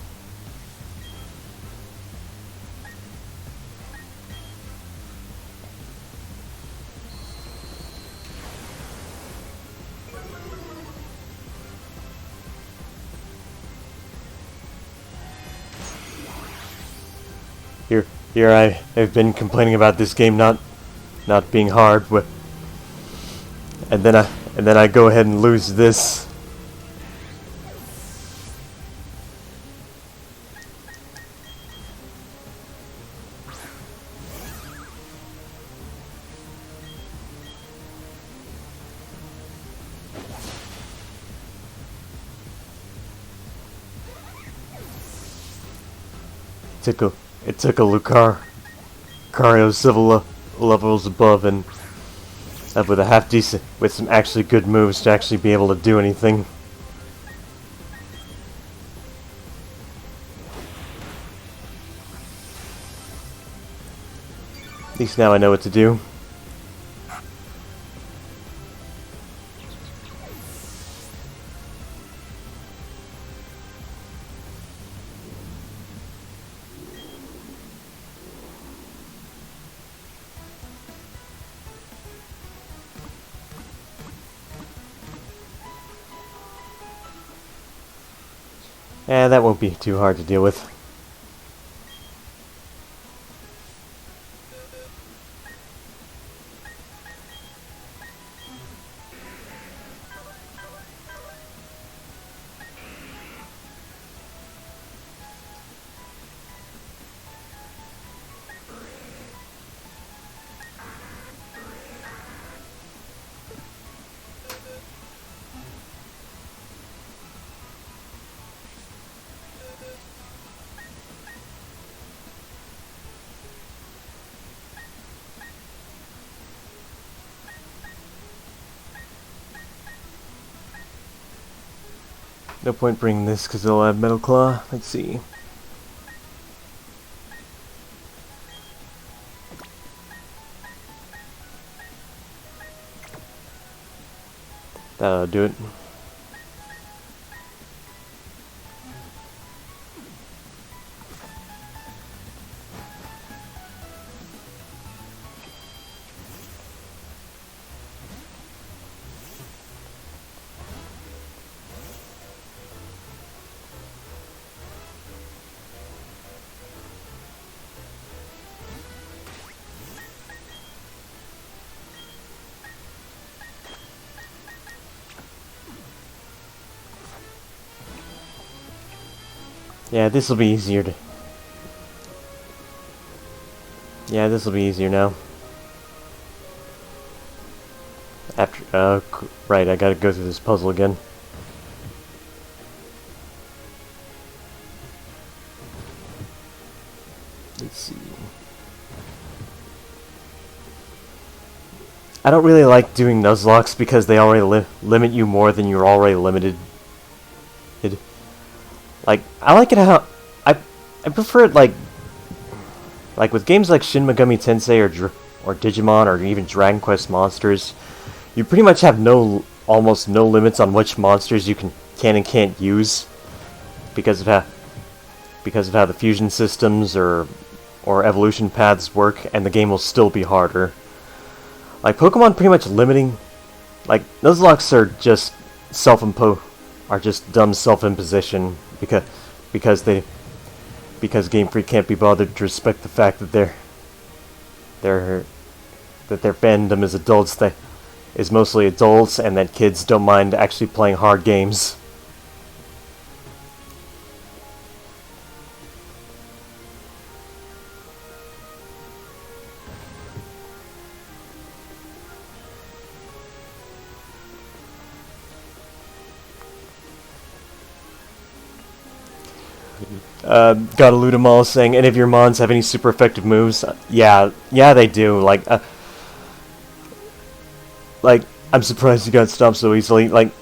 Here I have been complaining about this game not being hard, and then I go ahead and lose this. It took a Lucario several levels above and with a half decent, with some actually good moves to actually be able to do anything. At least now I know what to do. that won't be too hard to deal with. No point bringing this because it'll have Metal Claw. Let's see. That'll do it. Yeah, this will be easier to... Yeah, this will be easier now. After, right, I gotta go through this puzzle again. Let's see. I don't really like doing Nuzlockes because they already limit you more than you're already limited. Like, I like it how... I prefer it like with games like Shin Megami Tensei or Digimon or even Dragon Quest Monsters, you pretty much have almost no limits on which monsters you can and can't use because of how the fusion systems or evolution paths work, and the game will still be harder. Like Pokemon pretty much limiting, like Nuzlockes are just dumb self-imposition because Game Freak can't be bothered to respect the fact that their fandom is mostly adults, and that kids don't mind actually playing hard games. Gotta loot them all, saying, any of your mons have any super effective moves? Yeah, they do. Like, I'm surprised you got stopped so easily. Like,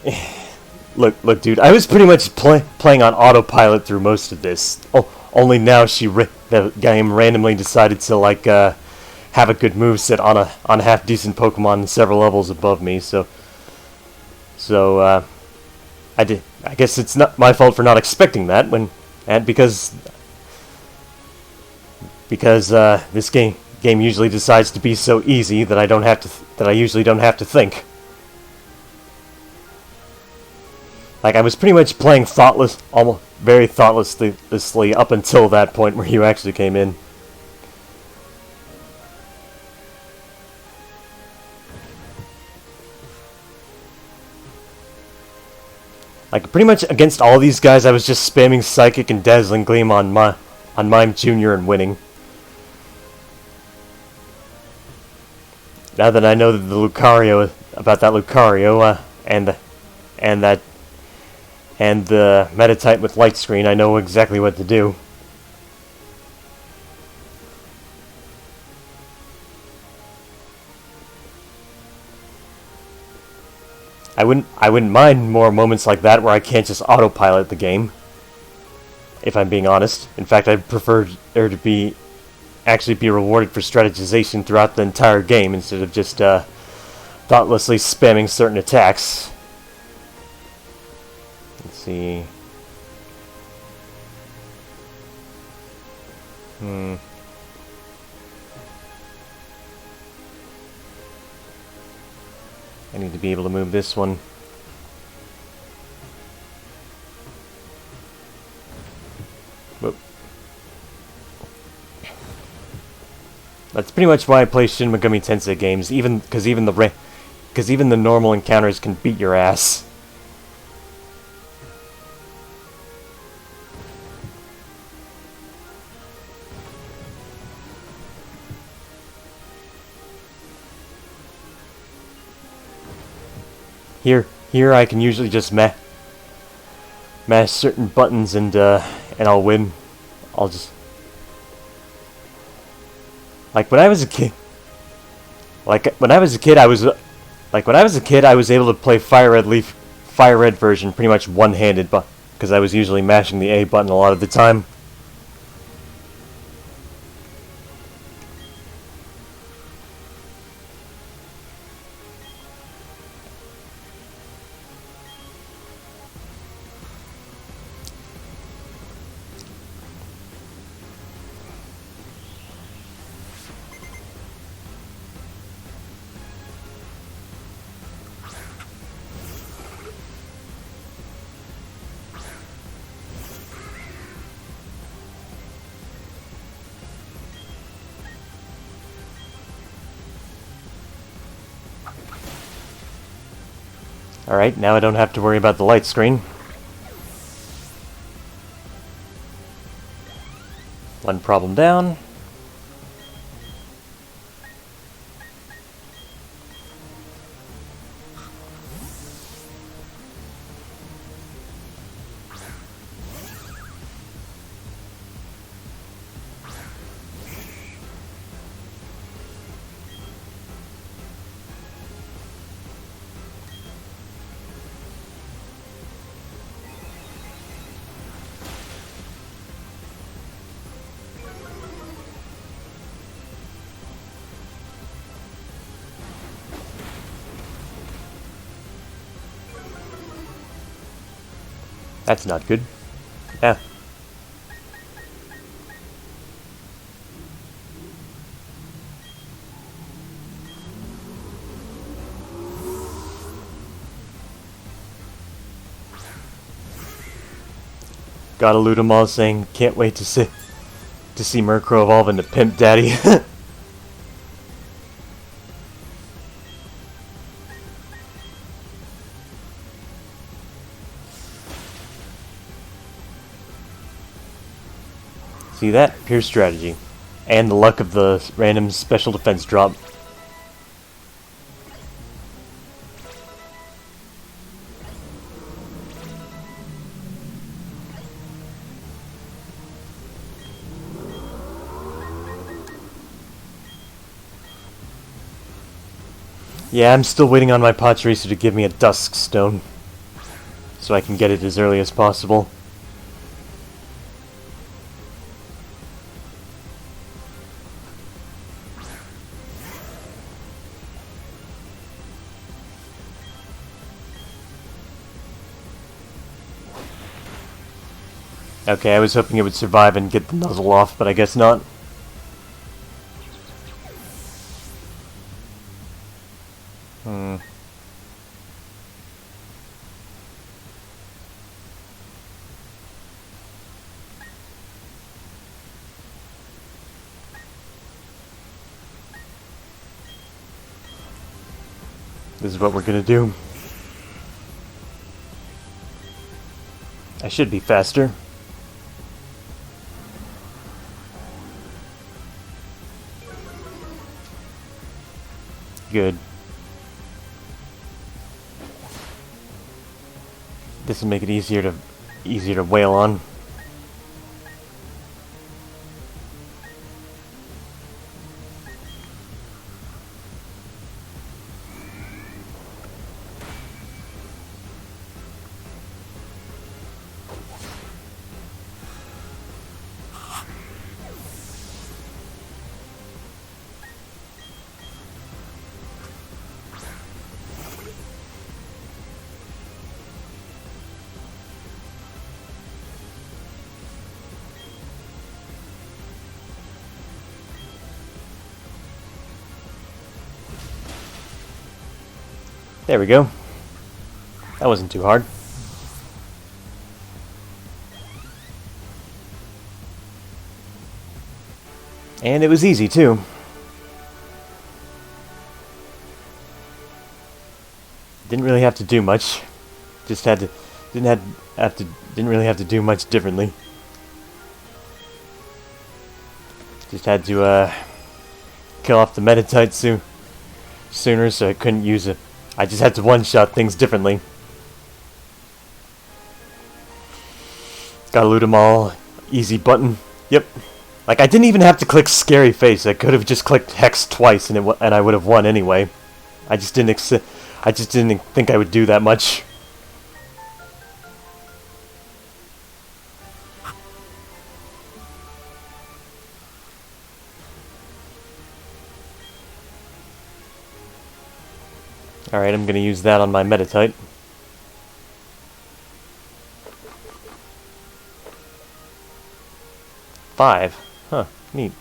look, dude, I was pretty much playing on autopilot through most of this. Oh, only now the game randomly decided to like have a good moveset on a half decent Pokemon several levels above me. So I guess it's not my fault for not expecting that because this game usually decides to be so easy that I usually don't have to think. Like, I was pretty much playing almost very thoughtlessly up until that point where you actually came in. Like, pretty much against all these guys, I was just spamming Psychic and Dazzling Gleam on Mime Jr. and winning. Now that I know that about that Lucario, and the Meta-type with Light Screen, I know exactly what to do. I wouldn't mind more moments like that where I can't just autopilot the game, if I'm being honest. In fact, I'd prefer there to actually be rewarded for strategization throughout the entire game instead of just thoughtlessly spamming certain attacks. Let's see. I need to be able to move this one. Whoop. That's pretty much why I play Shin Megami Tensei games, because even the normal encounters can beat your ass. Here I can usually just mash certain buttons and I'll win. I'll just when I was a kid. When I was a kid, I was able to play Fire Red version pretty much one-handed, but because I was usually mashing the A button a lot of the time. Alright, now I don't have to worry about the light screen. One problem down. That's not good. Yeah. Gotta loot 'em all, saying can't wait to see Murkrow evolve into Pimp Daddy. See that? Pure strategy. And the luck of the random special defense drop. Yeah, I'm still waiting on my Pachirisu to give me a Dusk Stone, so I can get it as early as possible. Okay, I was hoping it would survive and get the nuzzle off, but I guess not. This is what we're gonna do. I should be faster. Good. This will make it easier to wail on. There we go. That wasn't too hard. And it was easy, too. Didn't really have to do much. Just had to... Didn't really have to do much differently. Just had to, kill off the Meditite sooner, so I couldn't use it. I just had to one-shot things differently. Gotta loot them all. Easy button. Yep. Like, I didn't even have to click Scary Face. I could have just clicked Hex twice, and I would have won anyway. I just didn't think I would do that much. Alright, I'm gonna use that on my Meditite. Five. Huh, neat.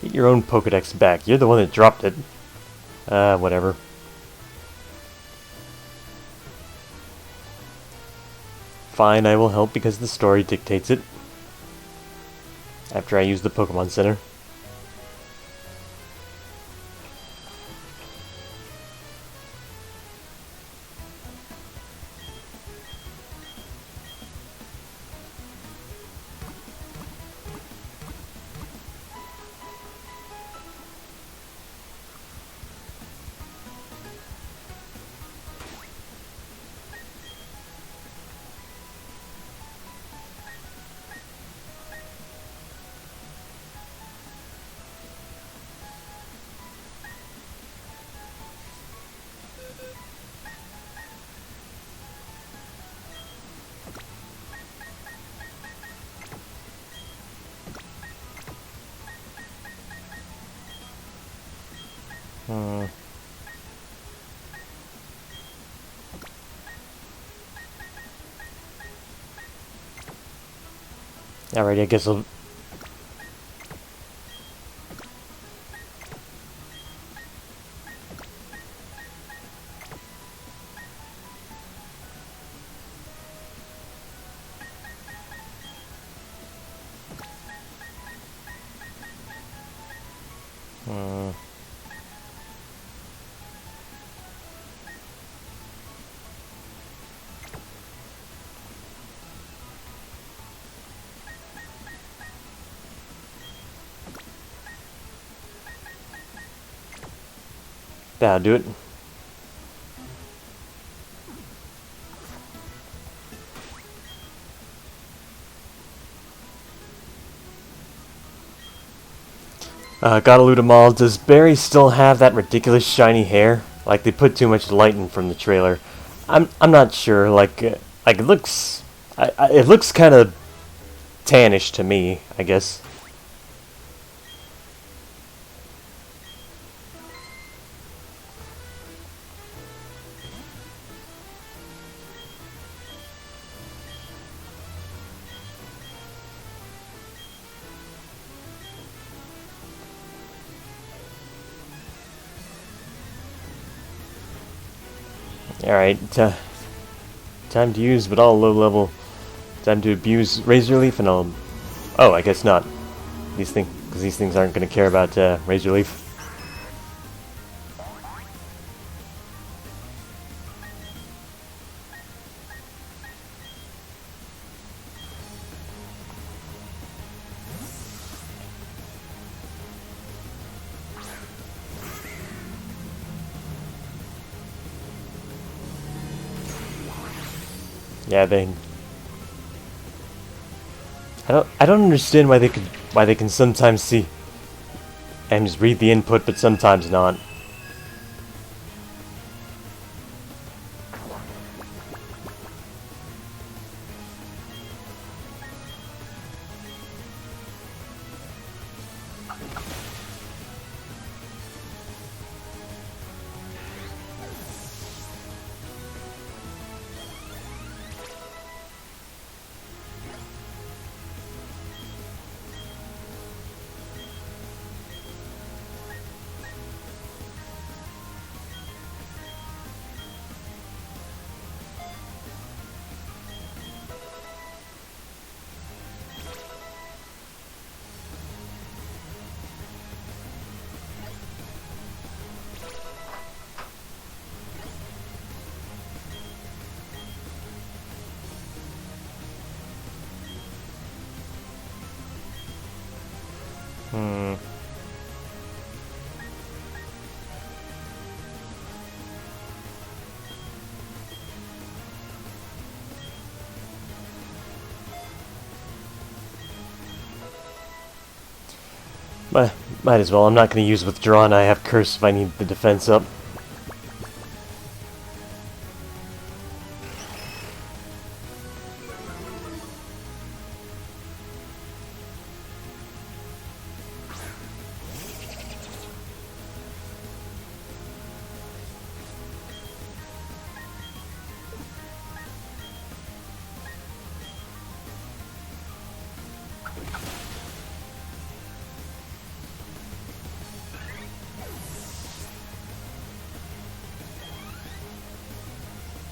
Get your own Pokedex back. You're the one that dropped it. Whatever. Fine, I will help because the story dictates it. After I use the Pokemon Center. Alright, I guess I'll... That'll do it. Gotta loot 'em all. Does Barry still have that ridiculous shiny hair? Like, they put too much light in from the trailer. I'm not sure. Like it looks... it looks kind of tannish to me, I guess. Alright, time to use, but all low level. Time to abuse Razor Leaf, and I'll... Oh, I guess not. Because these things aren't going to care about Razor Leaf. Yeah, I don't understand why they can sometimes see and just read the input, but sometimes not. Might as well. I'm not going to use Withdraw, and I have Curse if I need the defense up.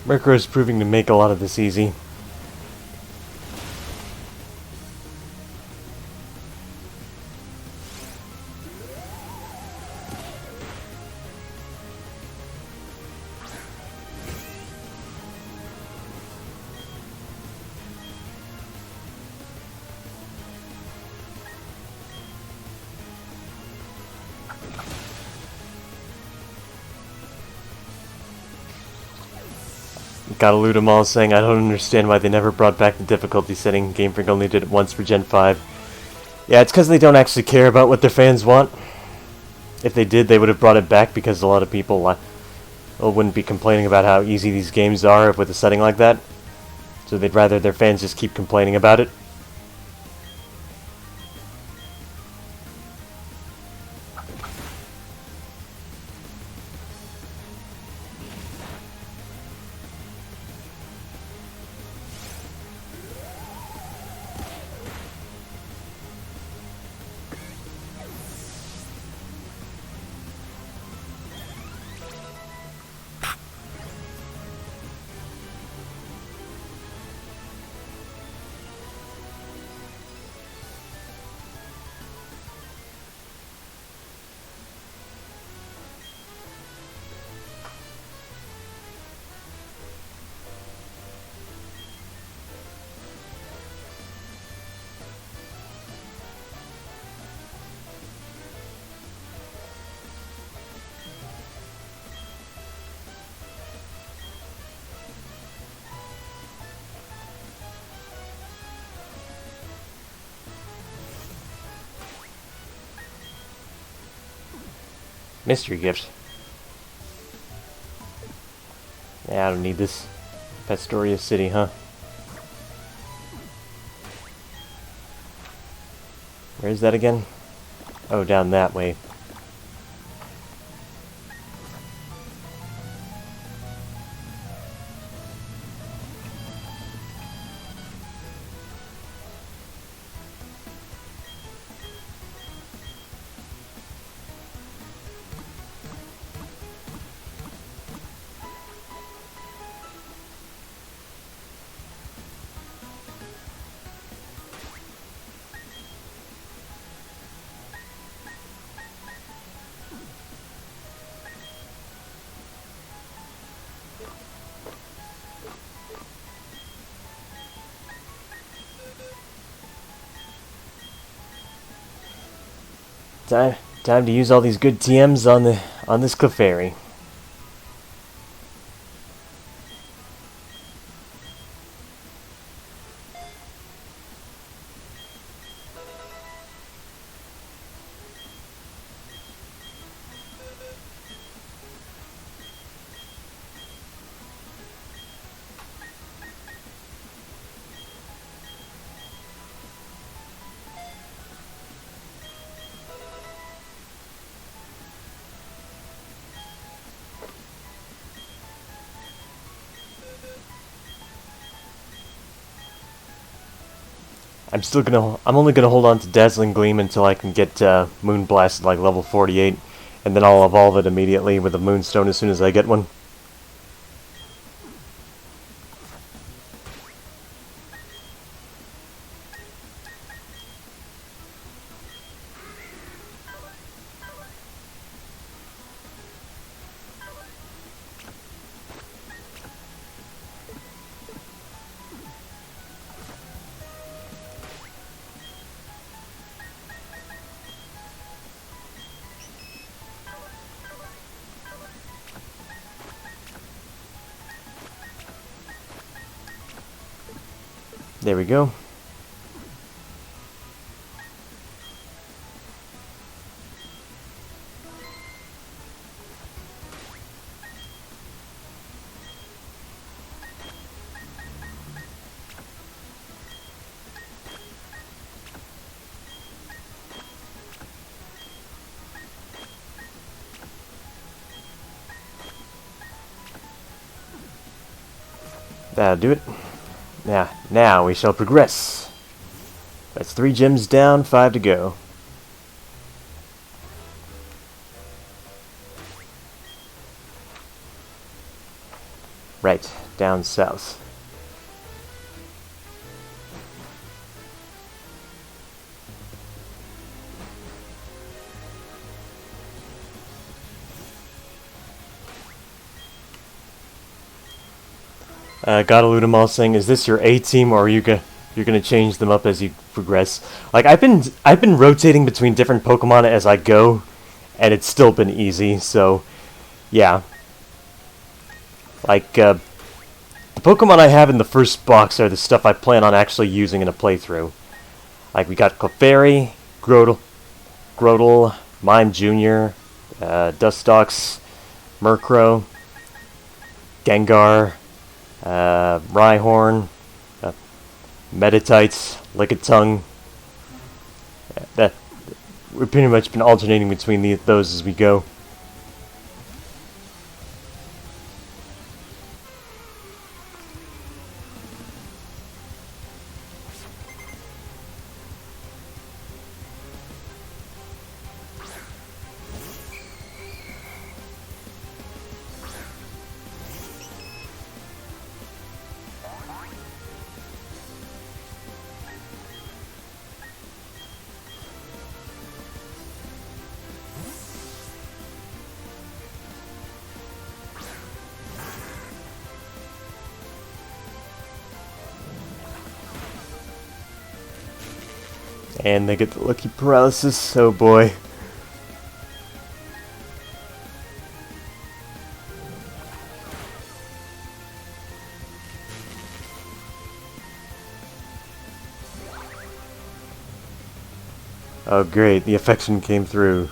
Murkrow is proving to make a lot of this easy. Gotta loot them all, saying I don't understand why they never brought back the difficulty setting. Game Freak only did it once for Gen 5. Yeah, it's because they don't actually care about what their fans want. If they did, they would have brought it back, because a lot of people wouldn't be complaining about how easy these games are with a setting like that. So they'd rather their fans just keep complaining about it. Mystery gift. Yeah, I don't need this. Pastoria City, huh? Where's that again? Oh, down that way. Time to use all these good TMs on this Clefairy. I'm only gonna hold on to Dazzling Gleam until I can get Moon Blasted like level 48, and then I'll evolve it immediately with a Moonstone as soon as I get one. There we go. That'll do it. Now we shall progress. That's 3 gems down, 5 to go. Right, down south. Gotta loot 'em all saying, is this your A team, or are you're gonna change them up as you progress? Like, I've been rotating between different Pokemon as I go, and it's still been easy, so yeah. Like, the Pokemon I have in the first box are the stuff I plan on actually using in a playthrough. Like, we got Clefairy, Grotle, Mime Jr., Dustox, Murkrow, Gengar, Rhyhorn, Meditite, Lickitung. We've pretty much been alternating between those as we go. And they get the lucky paralysis, oh boy. Oh great, the affection came through.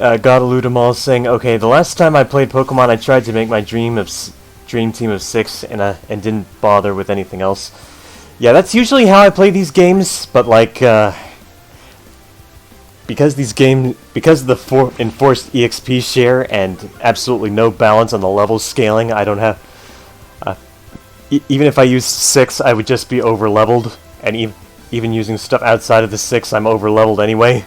Gotta loot 'em all saying, okay, the last time I played Pokemon I tried to make my dream team of 6 and didn't bother with anything else. Yeah, that's usually how I play these games, but like, because of the enforced EXP share and absolutely no balance on the level scaling, I don't have, even if I used 6, I would just be over-leveled, and even using stuff outside of the 6, I'm over-leveled anyway.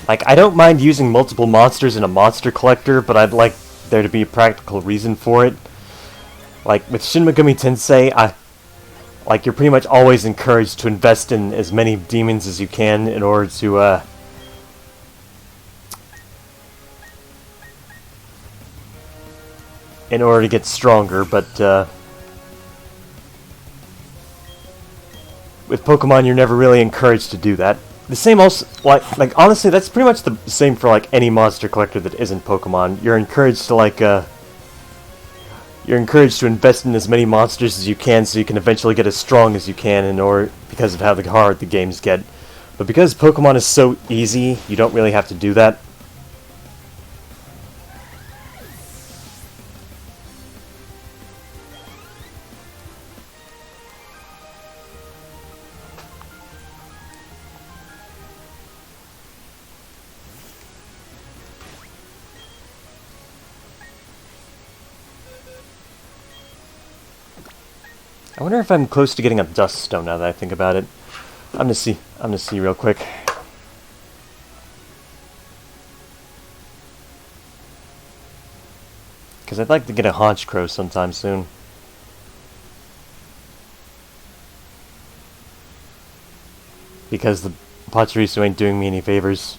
Like, I don't mind using multiple monsters in a monster collector, but I'd like there to be a practical reason for it. Like, with Shin Megami Tensei, you're pretty much always encouraged to invest in as many demons as you can in order to, get stronger, but, with Pokemon, you're never really encouraged to do that. The same also, like honestly, that's pretty much the same for like any monster collector that isn't Pokemon. You're encouraged to you're encouraged to invest in as many monsters as you can, so you can eventually get as strong as you can, because of how hard the games get. But because Pokemon is so easy, you don't really have to do that. I wonder if I'm close to getting a Dust Stone now that I think about it. I'm gonna see real quick. Because I'd like to get a Honchkrow sometime soon. Because the Pachirisu ain't doing me any favors.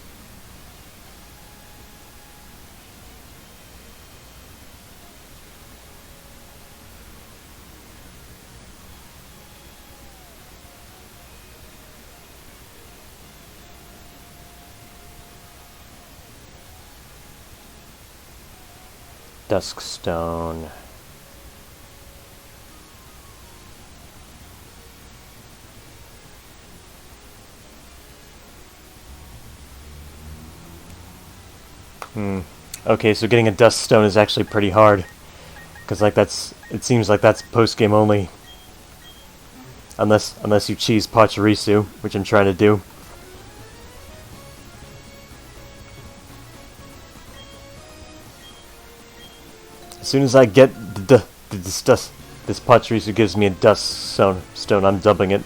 Duskstone. Okay, so getting a Duskstone is actually pretty hard. Because like it seems like that's post-game only. Unless you cheese Pachirisu, which I'm trying to do. As soon as I get this Pachirisu gives me a Duskstone, I'm dumping it.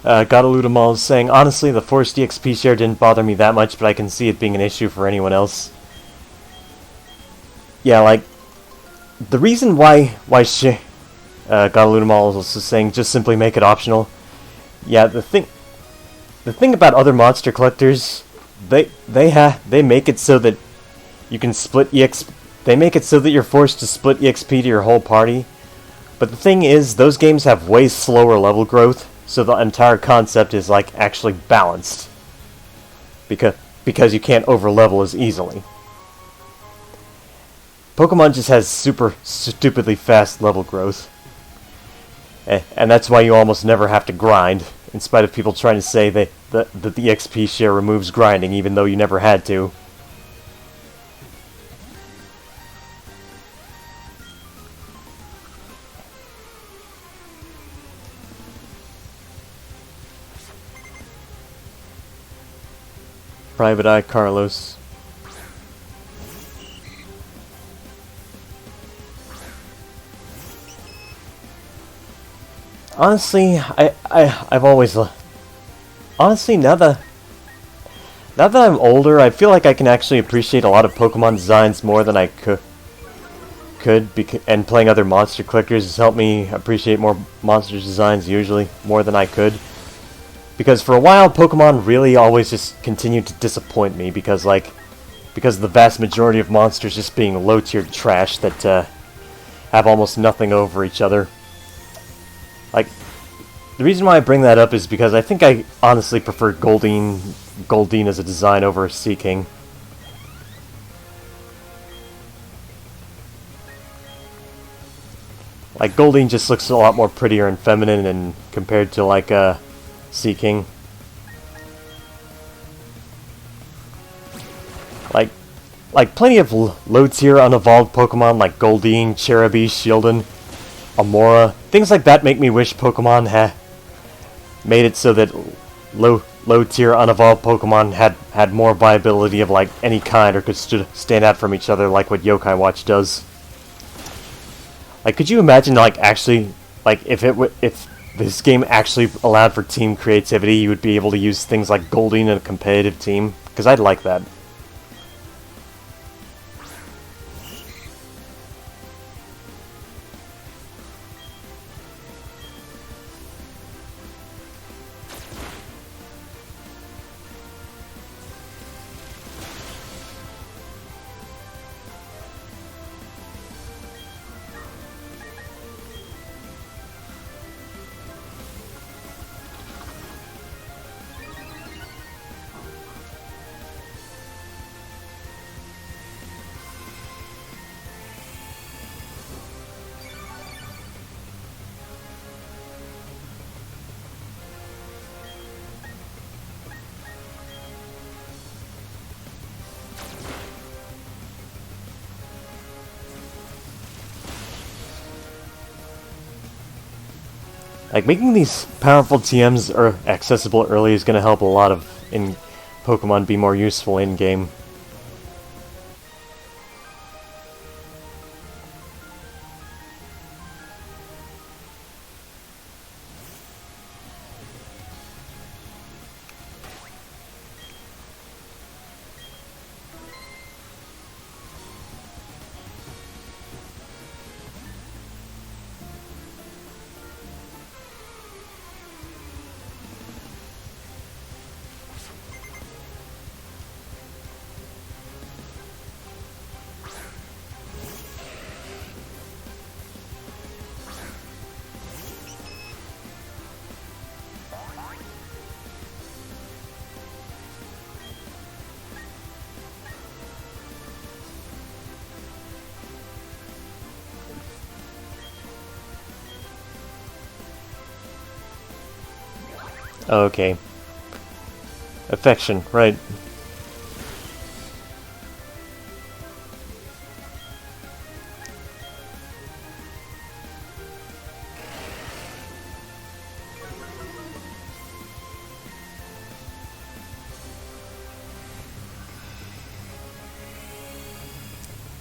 Godaludamal is saying, honestly, the forced EXP share didn't bother me that much, but I can see it being an issue for anyone else. Yeah, like, the reason why Godaludamal is also saying just simply make it optional. Yeah, the thing about other monster collectors, they make it so that you can split EXP. They make it so that you're forced to split EXP to your whole party. But the thing is, those games have way slower level growth. So the entire concept is like actually balanced, because you can't overlevel as easily. Pokemon just has super stupidly fast level growth, and that's why you almost never have to grind. In spite of people trying to say that the XP share removes grinding, even though you never had to. Private Eye Carlos. Honestly, I've always honestly now that I'm older, I feel like I can actually appreciate a lot of Pokemon designs more than I could, and playing other monster collectors has helped me appreciate more monster designs usually more than I could. Because for a while, Pokemon really always just continued to disappoint me because of the vast majority of monsters just being low-tiered trash that have almost nothing over each other. Like, the reason why I bring that up is because I think I honestly prefer Goldeen as a design over Seaking. Like, Goldeen just looks a lot more prettier and feminine and compared to like Seaking. Like plenty of low-tier unevolved Pokemon like Goldeen, Cherubi, Shieldon, Amora, things like that make me wish Pokemon made it so that low-tier unevolved Pokemon had more viability of like any kind or could stand out from each other like what Yokai Watch does. Like, could you imagine like actually like if this game actually allowed for team creativity, you would be able to use things like Goldeen in a competitive team? Because I'd like that. Like, making these powerful TMs accessible early is going to help a lot of Pokemon be more useful in-game. Okay. Affection, right.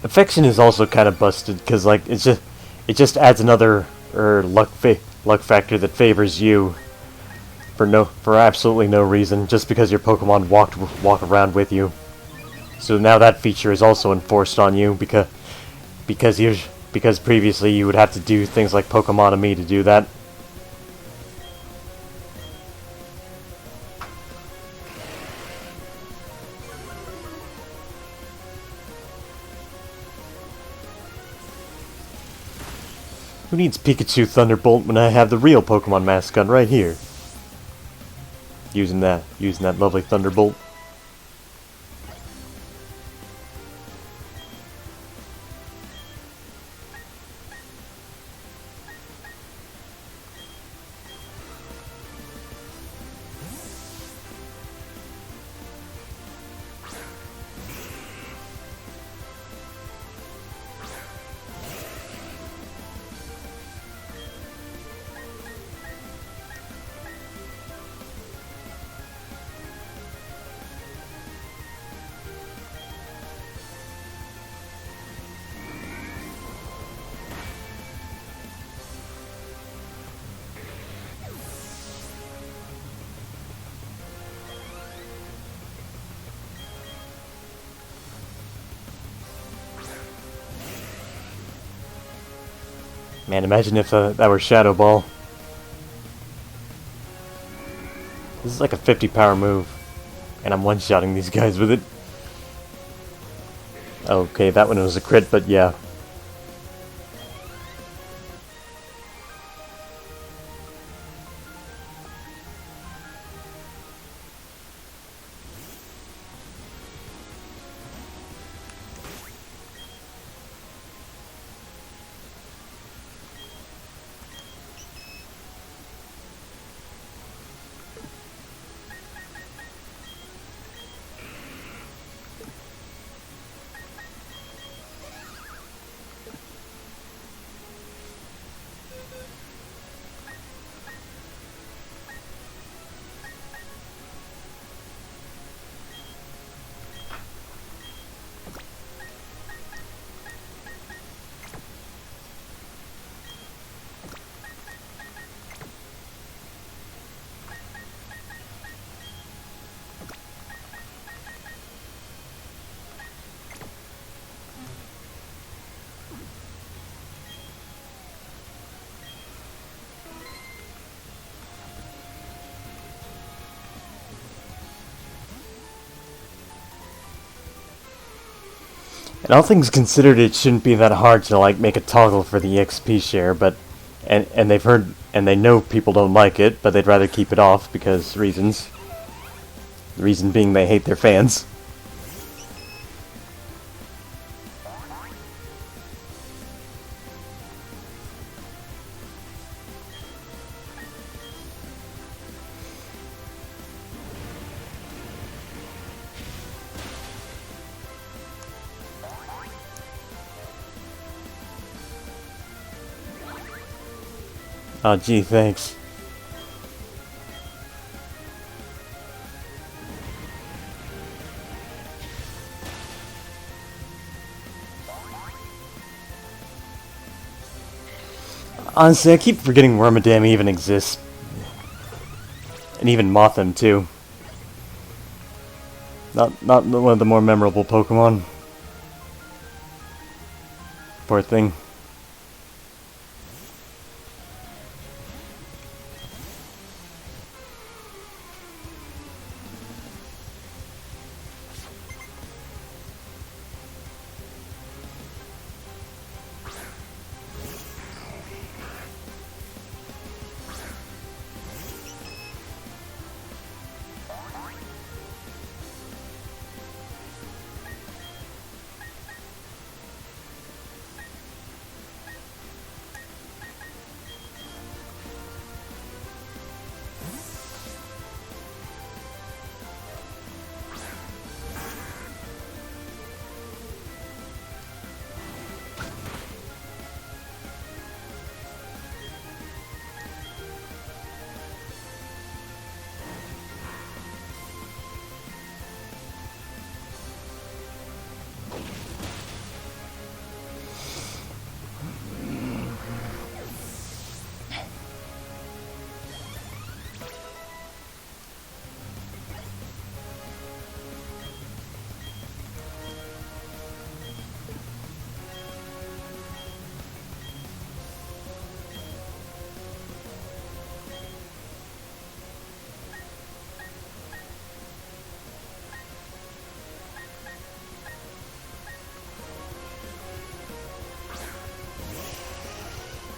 Affection is also kind of busted because like it just adds another luck factor that favors you for absolutely no reason, just because your Pokemon walk around with you. So now that feature is also enforced on you because previously you would have to do things like Pokemonomy to do that. Who needs Pikachu Thunderbolt when I have the real Pokemon mascot right here? Using that lovely Thunderbolt. Man, imagine if that were Shadow Ball. This is like a 50 power move, and I'm one-shotting these guys with it. Okay, that one was a crit, but yeah. And all things considered, it shouldn't be that hard to like make a toggle for the XP share, but and they've heard and they know people don't like it, but they'd rather keep it off because reasons. The reason being they hate their fans. Oh, gee, thanks. Honestly, I keep forgetting Wormadam even exists. And even Mothim, too. Not one of the more memorable Pokemon. Poor thing.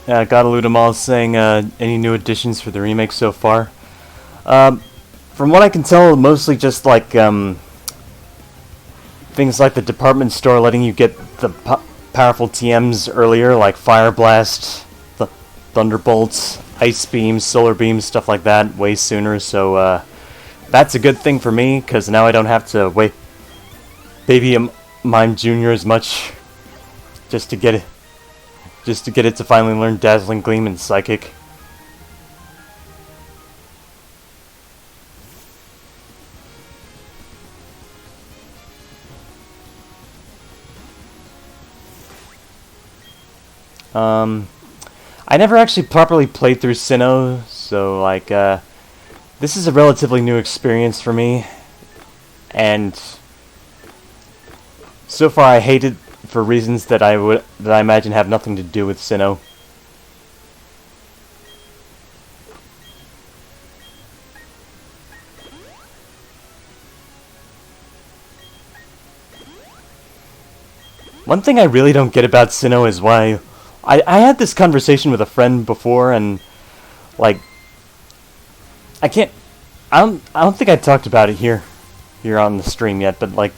Gotta loot 'em all saying, any new additions for the remake so far? Um, from what I can tell, mostly just like, things like the department store letting you get the powerful TMs earlier, like Fire Blast, Thunderbolts, Ice Beams, Solar Beams, stuff like that, way sooner, so, that's a good thing for me, because now I don't have to wait Baby Mime Jr. as much just to get it. Just to get it to finally learn Dazzling Gleam and Psychic. I never actually properly played through Sinnoh, so like, this is a relatively new experience for me, and so far I hate it for reasons that I imagine have nothing to do with Sinnoh. One thing I really don't get about Sinnoh is why I had this conversation with a friend before, and like I don't think I talked about it here on the stream yet, but like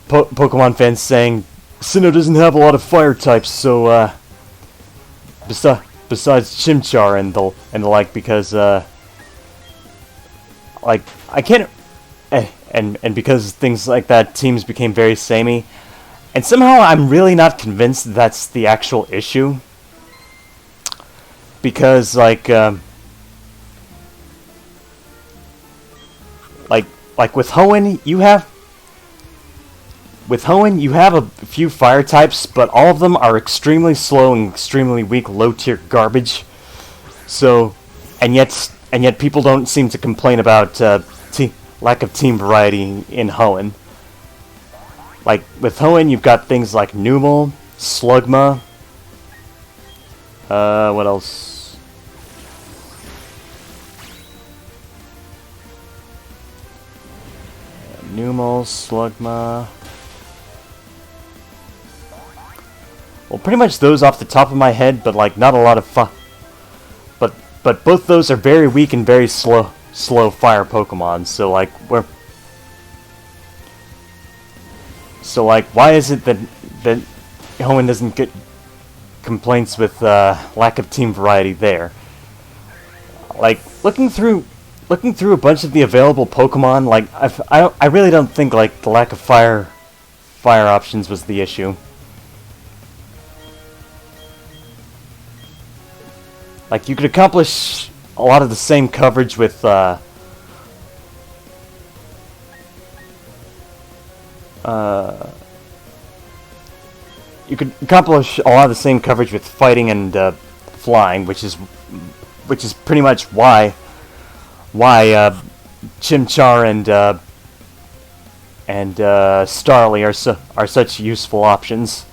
Pokemon fans saying Sinnoh doesn't have a lot of fire types, so besides Chimchar and the like, because like I can't and because things like that, teams became very samey, and somehow I'm really not convinced that's the actual issue, because like with Hoenn you have a few fire types, but all of them are extremely slow and extremely weak low-tier garbage. So, and yet people don't seem to complain about lack of team variety in Hoenn. Like with Hoenn, you've got things like Numel, Slugma. What else? Numel, Slugma. Well, pretty much those off the top of my head, but like not a lot of fun. But both those are very weak and very slow fire Pokemon. So like why is it that Hoenn doesn't get complaints with lack of team variety there? Like looking through a bunch of the available Pokemon, like I really don't think like the lack of fire options was the issue. Like, you could accomplish a lot of the same coverage with, you could accomplish a lot of the same coverage with fighting and, flying, which is pretty much why Chimchar and Starly are such useful options.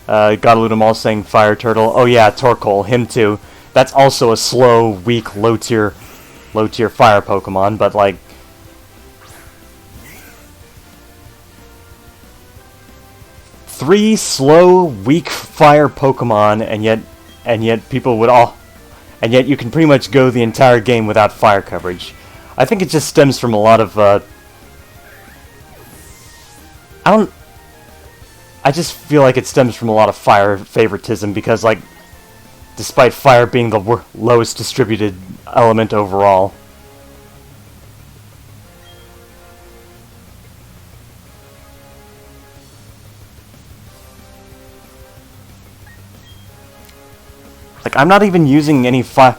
Gotta loot 'em all saying Fire Turtle. Oh yeah, Torkoal, him too. That's also a slow, weak, low tier fire Pokemon, but like three slow, weak fire Pokemon, and yet people would all, and yet you can pretty much go the entire game without fire coverage. I think it just stems from a lot of I just feel like it stems from a lot of fire favoritism, because, like, despite fire being the lowest distributed element overall. Like, I'm not even using any fire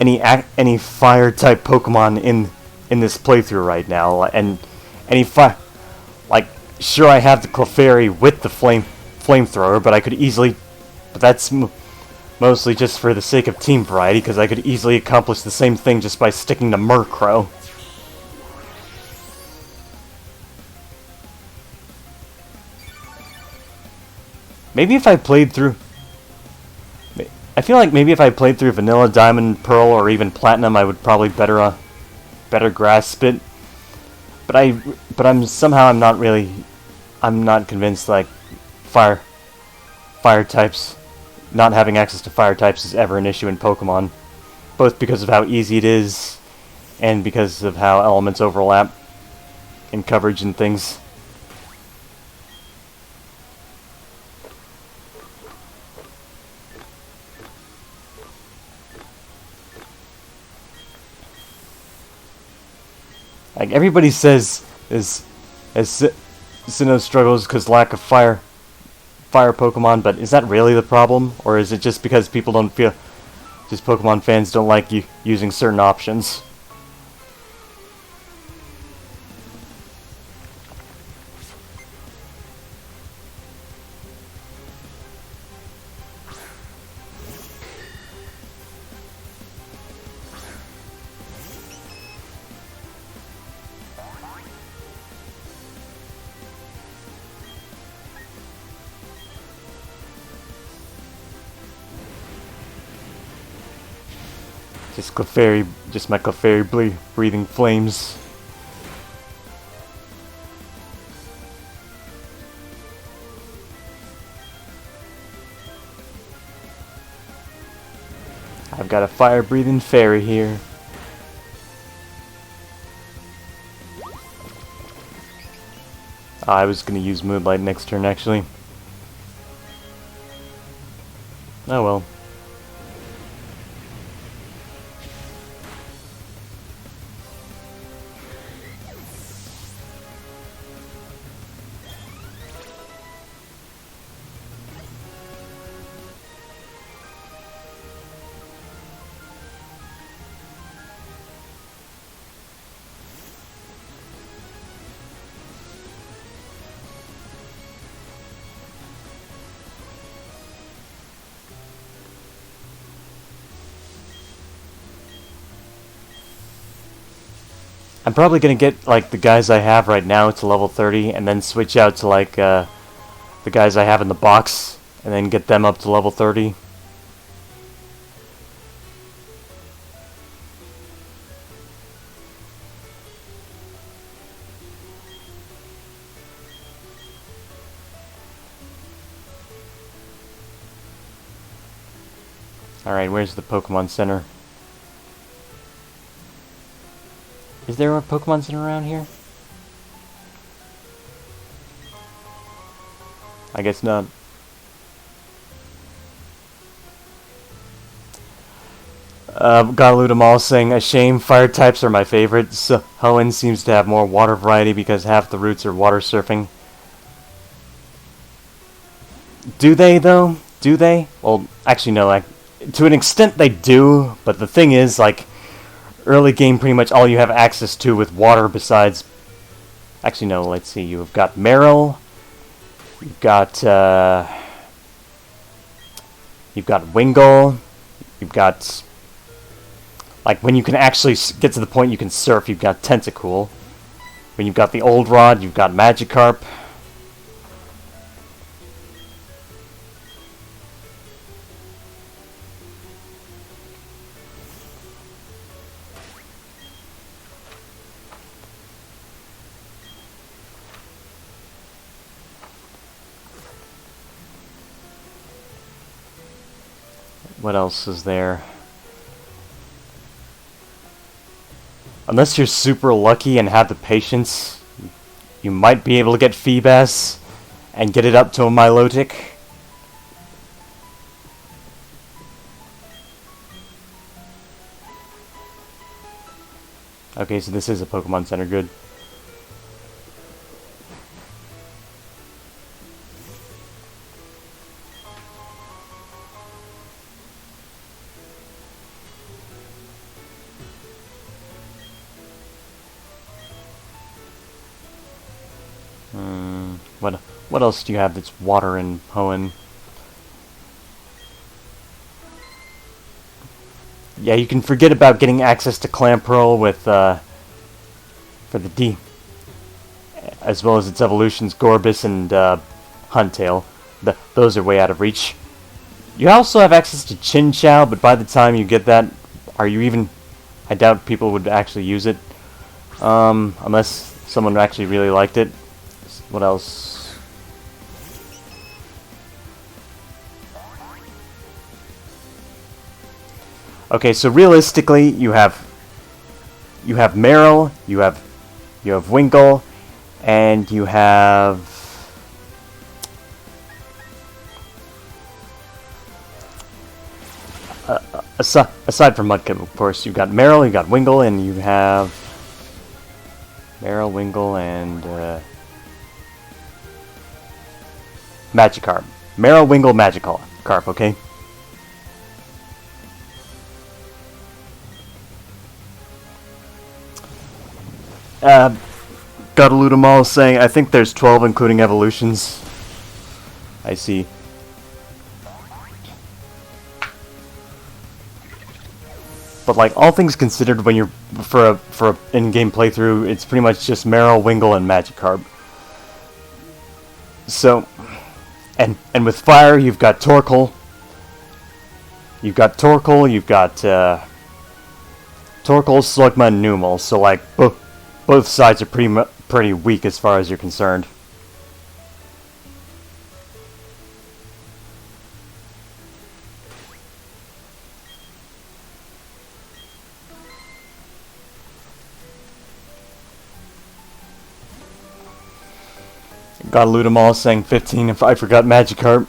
type Pokemon in this playthrough right now, and any fire, like, sure, I have the Clefairy with the flamethrower, but I could easily, but that's mostly just for the sake of team variety, because I could easily accomplish the same thing just by sticking to Murkrow. Maybe if I played through, I feel like maybe if I played through Vanilla, Diamond, Pearl, or even Platinum, I would probably better grasp it. But I But I'm not convinced, like, fire types, not having access to fire types is ever an issue in Pokemon. Both because of how easy it is, and because of how elements overlap in coverage and things. Like, everybody says Sinnoh struggles because lack of fire Pokemon, but is that really the problem? Or is it just because people don't feel... just Pokemon fans don't like using certain options? Just my Clefairy breathing flames. I've got a fire-breathing fairy here. I was gonna use Moonlight next turn, actually. Oh well. I'm probably gonna get, like, the guys I have right now to level 30, and then switch out to, like, the guys I have in the box, and then get them up to level 30. Alright, where's the Pokemon Center? Is there a Pokemon Center around here? I guess not. Galudamal saying, a shame, fire types are my favorite. So Hoenn seems to have more water variety because half the routes are water surfing. Do they, though? Do they? Well, actually, no. Like, to an extent, they do. But the thing is, like, early game, pretty much all you have access to with water besides... Actually, no, let's see. You've got Marill. You've got Wingull. You've got... Like, when you can actually get to the point you can surf, you've got Tentacool. When you've got the Old Rod, you've got Magikarp. What else is there? Unless you're super lucky and have the patience, you might be able to get Feebas and get it up to a Milotic. Okay, so this is a Pokemon Center, good. What else do you have that's water in Hoenn? Yeah, you can forget about getting access to Clamperl with, for the D. As well as its evolutions, Gorbis and, Huntail. Those are way out of reach. You also have access to Chinchou, but by the time you get that, are you even... I doubt people would actually use it. Unless Someone actually really liked it. What else? Okay, so realistically, you have Meryl, you have Winkle, and you have aside from Mudkip, of course, you've got Meryl, you got Winkle, and you have Meryl, Winkle, and Magikarp. Meryl, Winkle, Magikarp, okay? Gotaludamal is saying, I think there's 12 including evolutions. I see. But like, all things considered, when you're for a in-game playthrough, it's pretty much just Meryl, Wingull, and Magikarp. So, and with fire, you've got Torkoal. You've got Torkoal, Slugma, and Numel. So like, both sides are pretty weak as far as you're concerned. Gotta loot them all, saying 15 if I forgot Magikarp.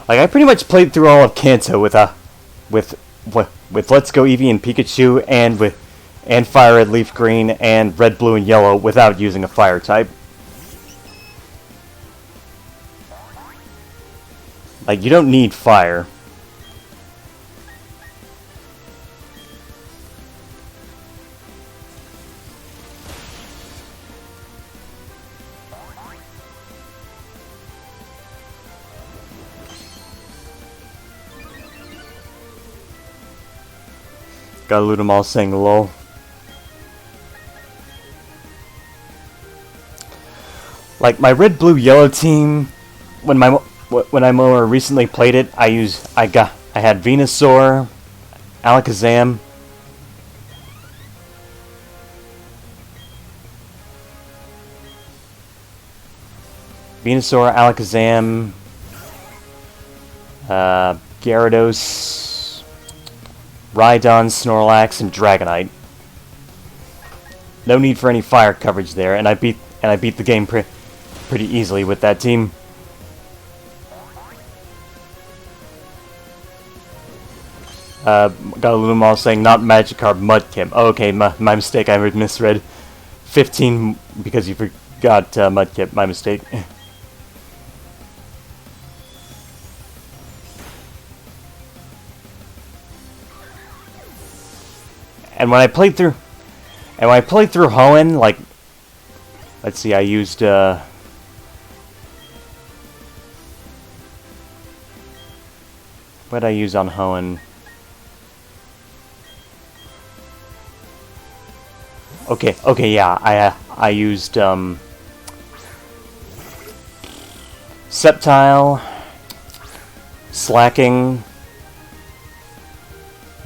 Like, I pretty much played through all of Kanto with Let's Go Eevee and Pikachu, and Fire Red, Leaf Green, and Red, Blue, and Yellow without using a fire type. Like, you don't need fire. Gotta loot them all, saying lol. Like my red, blue, yellow team, when I more recently played it, I had Venusaur, Alakazam, Gyarados, Rhydon, Snorlax, and Dragonite. No need for any fire coverage there, and I beat the game pretty easily with that team. Got a Lumal saying not Magikarp, Mudkip. Oh, okay, my mistake. I misread 15 because you forgot Mudkip. My mistake. And when I played through Hoenn, like, let's see, I used what did I use on Hoenn? Okay, yeah, I used Sceptile, Slacking,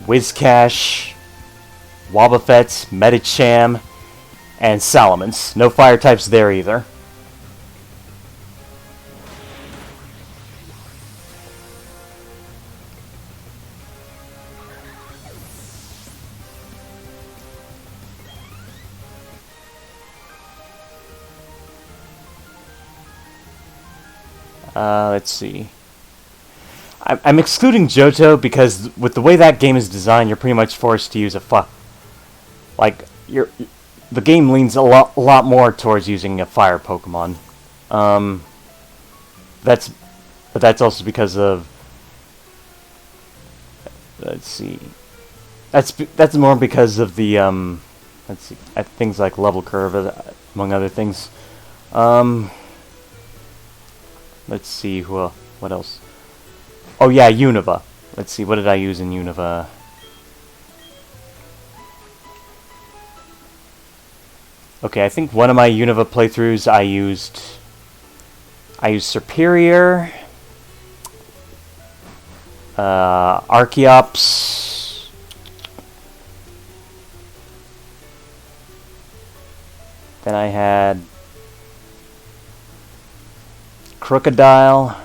Whiscash, Wobbuffet, Medicham, and Salamence. No fire types there either. Let's see. I'm excluding Johto because with the way that game is designed, you're pretty much forced to use a like the game leans a lot more towards using a fire Pokemon. That's also because of, let's see. That's more because of the let's see, things like level curve, among other things. Let's see what else. Oh yeah, Unova. Let's see, what did I use in Unova? Okay, I think one of my Unova playthroughs I used Serperior, Archeops, Then I had Crocodile,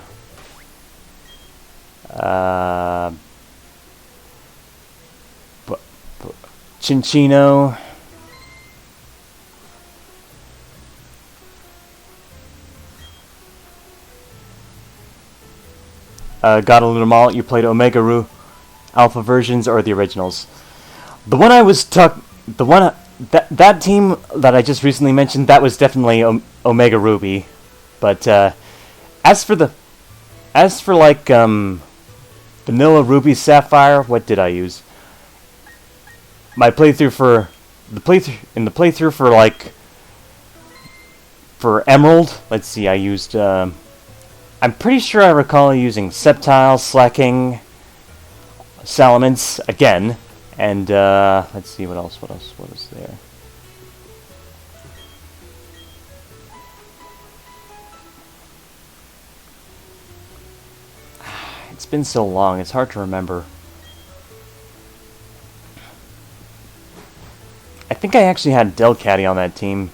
Chinchino, Gotta Loot 'em All. You played Omega Ru alpha versions or the originals. The one I was that team that I just recently mentioned, that was definitely Omega Ruby. But as for like Vanilla Ruby Sapphire, what did I use? My playthrough for for Emerald, let's see, I used I'm pretty sure I recall using Sceptile, Slacking, Salamence again, and let's see what else is there. It's been so long, it's hard to remember. I think I actually had Delcatty on that team.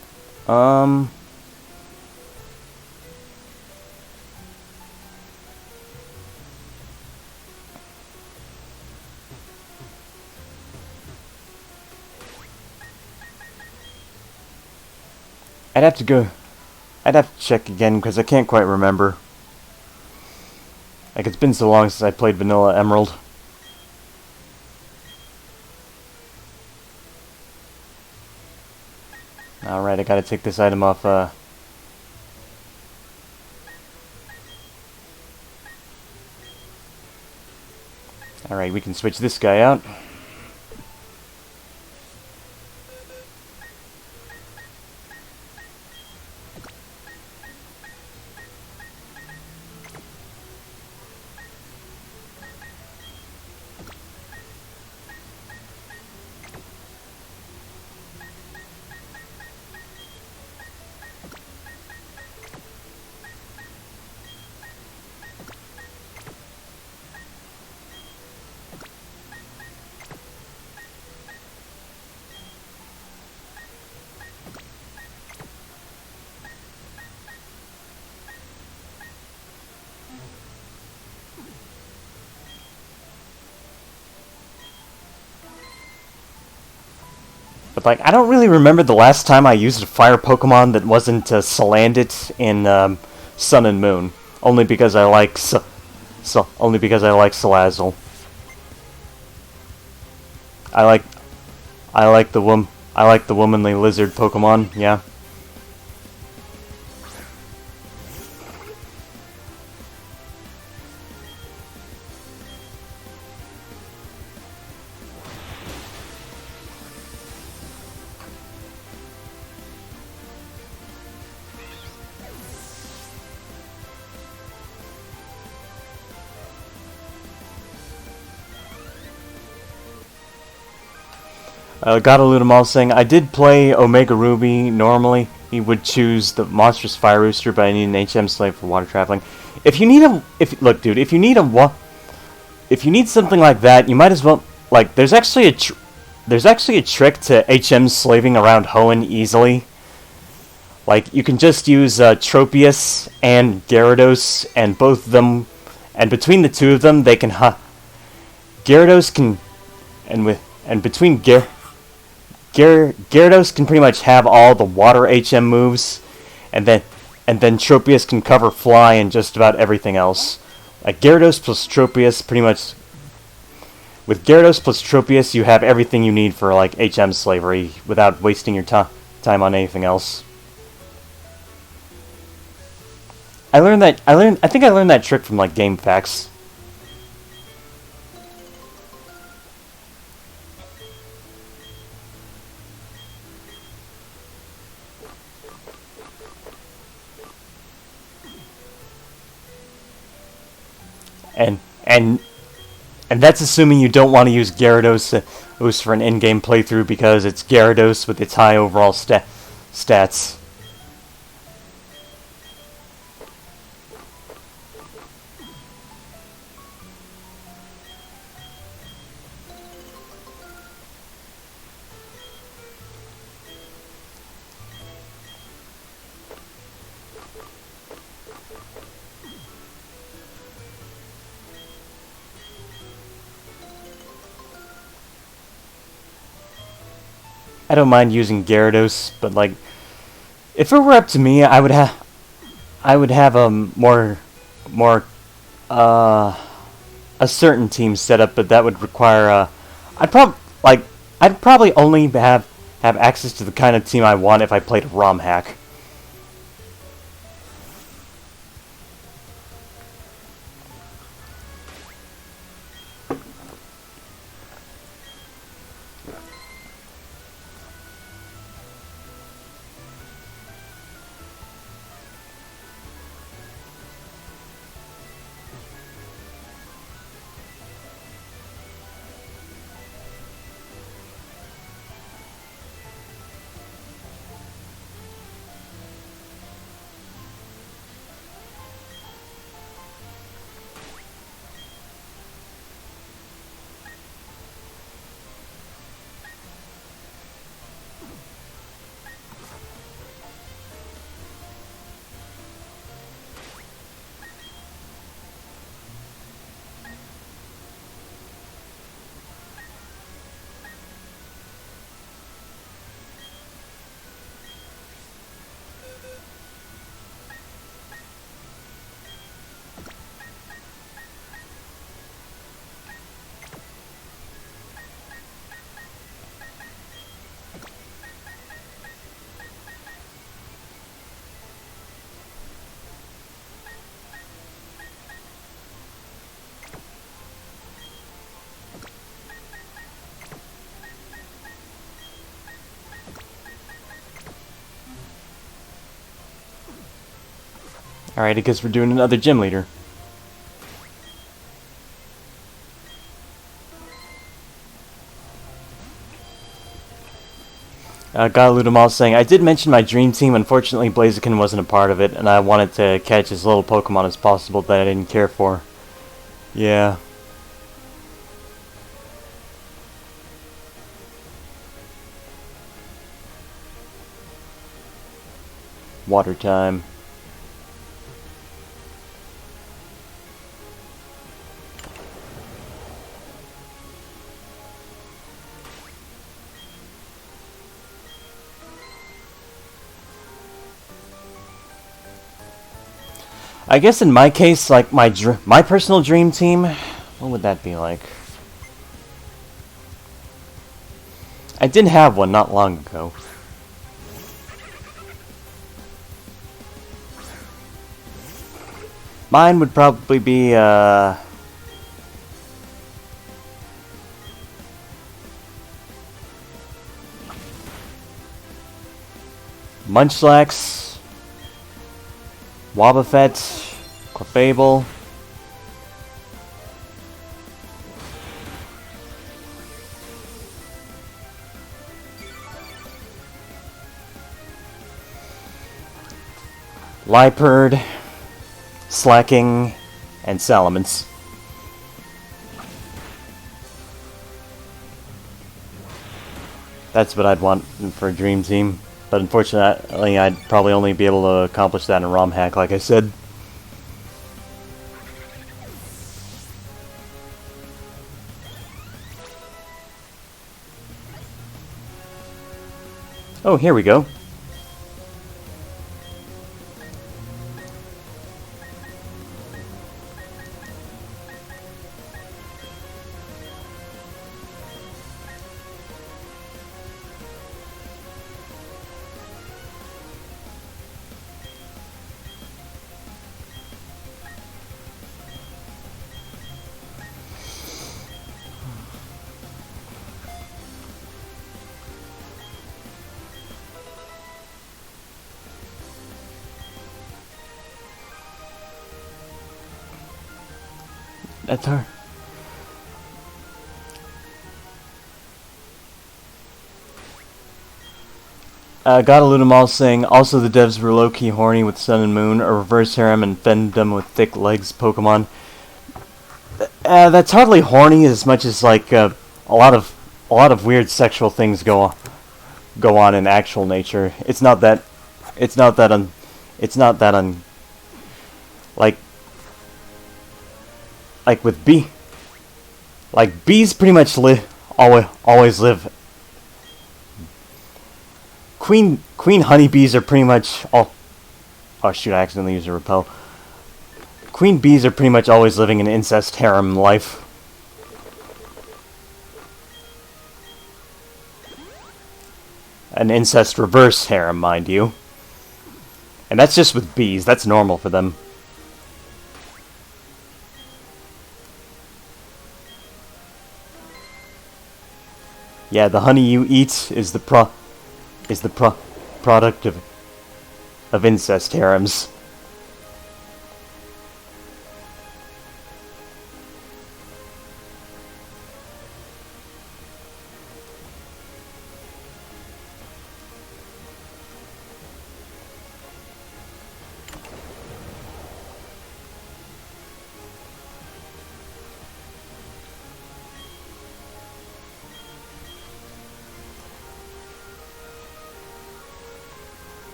I'd have to check again because I can't quite remember. Like, it's been so long since I played Vanilla Emerald. Alright, I gotta take this item off, Alright, we can switch this guy out. But, like, I don't really remember the last time I used a fire Pokemon that wasn't Salandit in Sun and Moon. Only because I like Salazzle. I like the womanly lizard Pokemon, yeah. Gotta Loot 'em All saying, I did play Omega Ruby normally. He would choose the monstrous fire rooster, but I need an HM slave for water traveling. If you need if you need something like that, you might as well, like, there's actually a trick to HM slaving around Hoenn easily. Like, you can just use Tropius and Gyarados, and both of them, and between the two of them, they can Gyarados can, and between Gyarados can pretty much have all the water HM moves, and then Tropius can cover Fly and just about everything else. Like, Gyarados plus Tropius, pretty much... With Gyarados plus Tropius, you have everything you need for, like, HM slavery, without wasting your time on anything else. I think I learned that trick from, like, GameFAQs. And that's assuming you don't want to use Gyarados for an in-game playthrough because it's Gyarados with its high overall stats. I don't mind using Gyarados, but like, if it were up to me, I would have a more a certain team set up, but that would require I'd probably only have access to the kind of team I want if I played ROM hack. Alright, I guess we're doing another gym leader. Galudamal saying, I did mention my dream team, unfortunately Blaziken wasn't a part of it, and I wanted to catch as little Pokemon as possible that I didn't care for. Yeah. Water time. I guess in my case, like my personal dream team, what would that be like? I did have one not long ago. Mine would probably be Munchlax, Wobbuffet, Clefable, Liepard, Slacking, and Salamence. That's what I'd want for a dream team. But unfortunately, I'd probably only be able to accomplish that in ROM hack, like I said. Oh, here we go. That's her. Galudamal saying, also the devs were low-key horny with Sun and Moon, a reverse harem and fendom with thick legs Pokemon. That's hardly horny as much as like a lot of weird sexual things go on in actual nature. It's not that like with B. Like bees pretty much always live queen honeybees are pretty much all. Oh shoot! I accidentally used a repel. Queen bees are pretty much always living an incest harem life. An incest reverse harem, mind you. And that's just with bees. That's normal for them. Yeah, the honey you eat is the product of incest harems.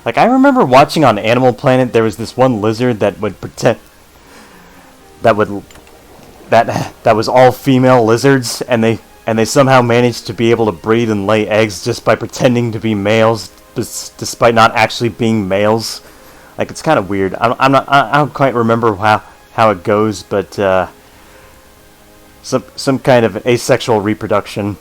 Like, I remember watching on Animal Planet, there was this one lizard that would pretend... That was all female lizards, and they somehow managed to be able to breed and lay eggs just by pretending to be males, despite not actually being males. Like, it's kind of weird. I don't quite remember how it goes, but some kind of asexual reproduction.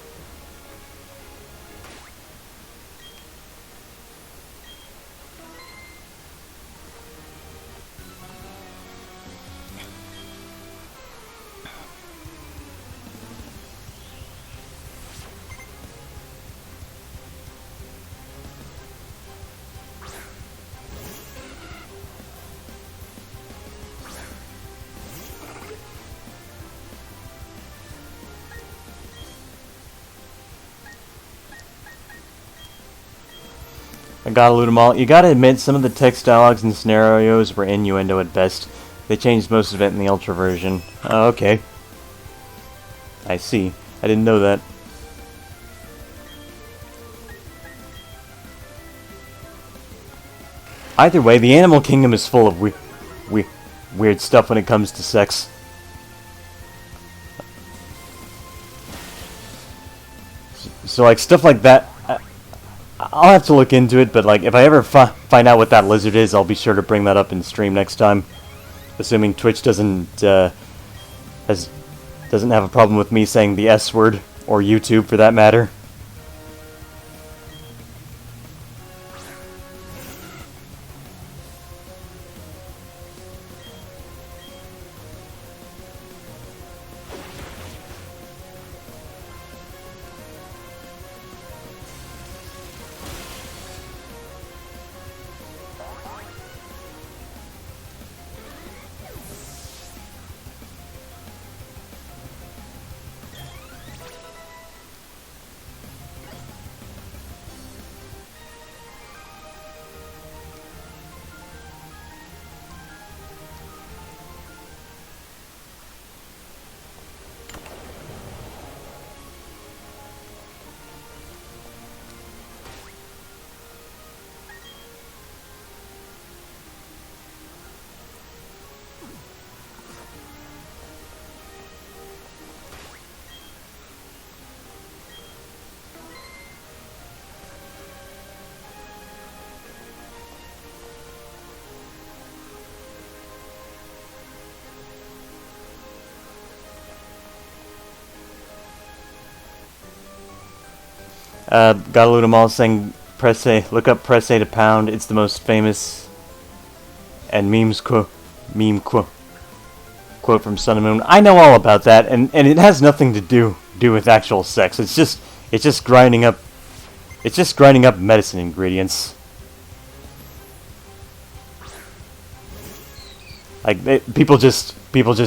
I gotta loot them all. You gotta admit, some of the text dialogues and scenarios were innuendo at best. They changed most of it in the Ultra version. Oh, okay. I see. I didn't know that. Either way, the animal kingdom is full of weird stuff when it comes to sex. So, like, stuff like that... I'll have to look into it, but like if I ever find out what that lizard is, I'll be sure to bring that up in stream next time. Assuming Twitch doesn't have a problem with me saying the S word, or YouTube for that matter. Gotta loot them all, saying press A, look up press A to pound. It's the most famous and meme quote from Sun and Moon. I know all about that, and it has nothing to do with actual sex. It's just grinding up medicine ingredients. Like people just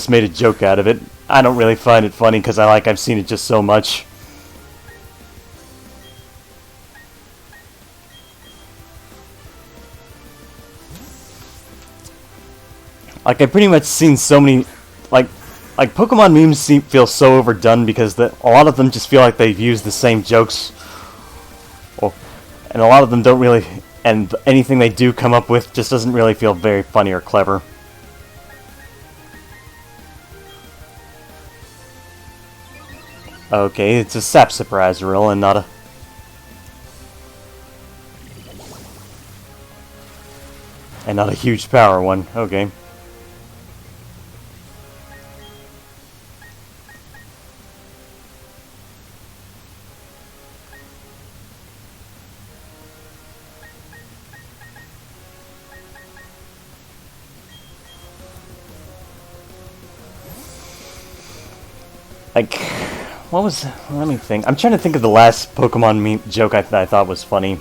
made a joke out of it. I don't really find it funny because I've seen it just so much. Like, I've pretty much seen so many, like Pokemon memes feel so overdone because a lot of them just feel like they've used the same jokes, and a lot of them don't really, and anything they do come up with just doesn't really feel very funny or clever. Okay, it's a Sapsipper Azurill and not a... And not a huge power one. Okay. Like, what was... Let me think. I'm trying to think of the last Pokemon meme joke I thought was funny.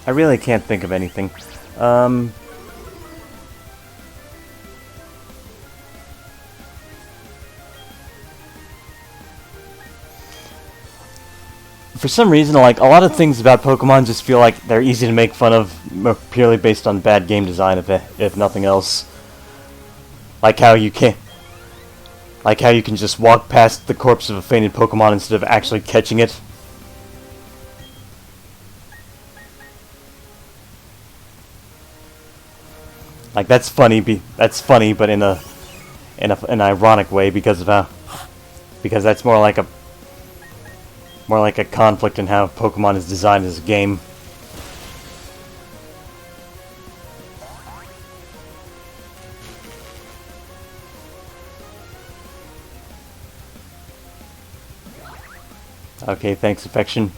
I really can't think of anything. For some reason, like, a lot of things about Pokemon just feel like they're easy to make fun of purely based on bad game design, if nothing else. Like how you can just walk past the corpse of a fainted Pokemon instead of actually catching it. Like, that's funny, but in an ironic way because that's more like a conflict in how Pokemon is designed as a game. Okay, thanks, Affection.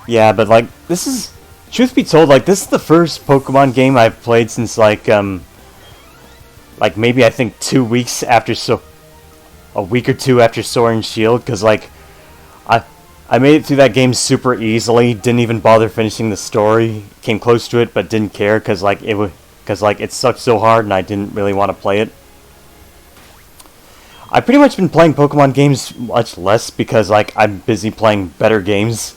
Yeah, but like, this is, truth be told, like, this is the first Pokemon game I've played since like maybe I think 2 weeks after a week or two after Sword and Shield, because like, I made it through that game super easily, didn't even bother finishing the story, came close to it, but didn't care, because it sucked so hard and I didn't really want to play it. I've pretty much been playing Pokemon games much less because like I'm busy playing better games.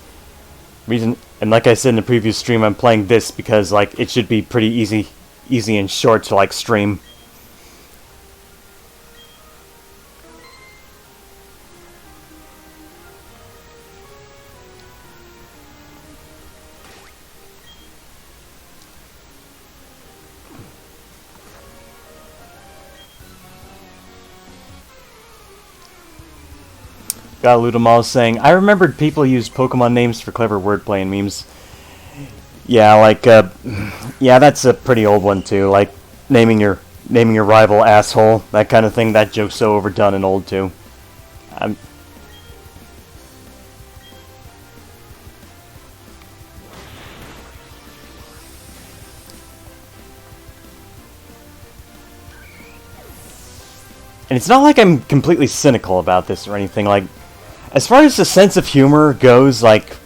And like I said in the previous stream, I'm playing this because like it should be pretty easy and short to like stream. Got Ludomal saying, I remembered people used Pokemon names for clever wordplay and memes. Yeah, like, yeah, that's a pretty old one too. Like, naming your rival asshole, that kind of thing. That joke's so overdone and old too. And it's not like I'm completely cynical about this or anything. Like, as far as the sense of humor goes, like,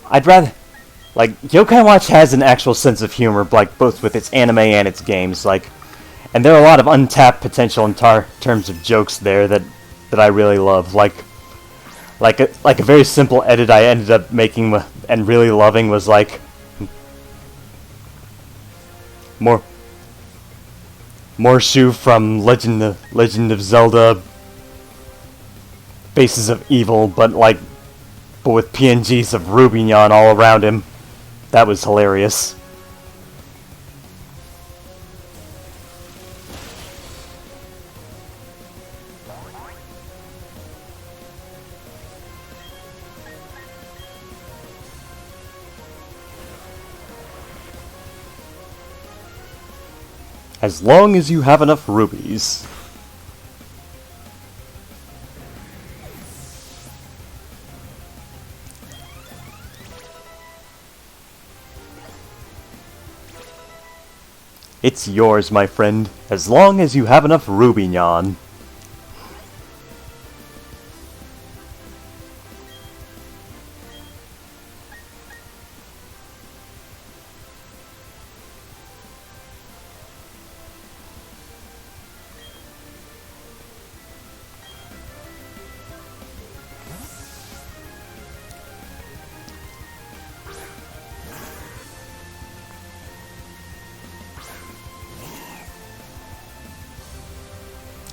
I'd rather... Like, Yokai Watch has an actual sense of humor, like, both with its anime and its games, like... And there are a lot of untapped potential in terms of jokes there that I really love. Like a very simple edit I ended up making and really loving was, like... Morshu from Legend of Zelda... Faces of Evil, but with PNGs of Rubignon all around him. That was hilarious. As long as you have enough rubies. It's yours, my friend, as long as you have enough Rubignon.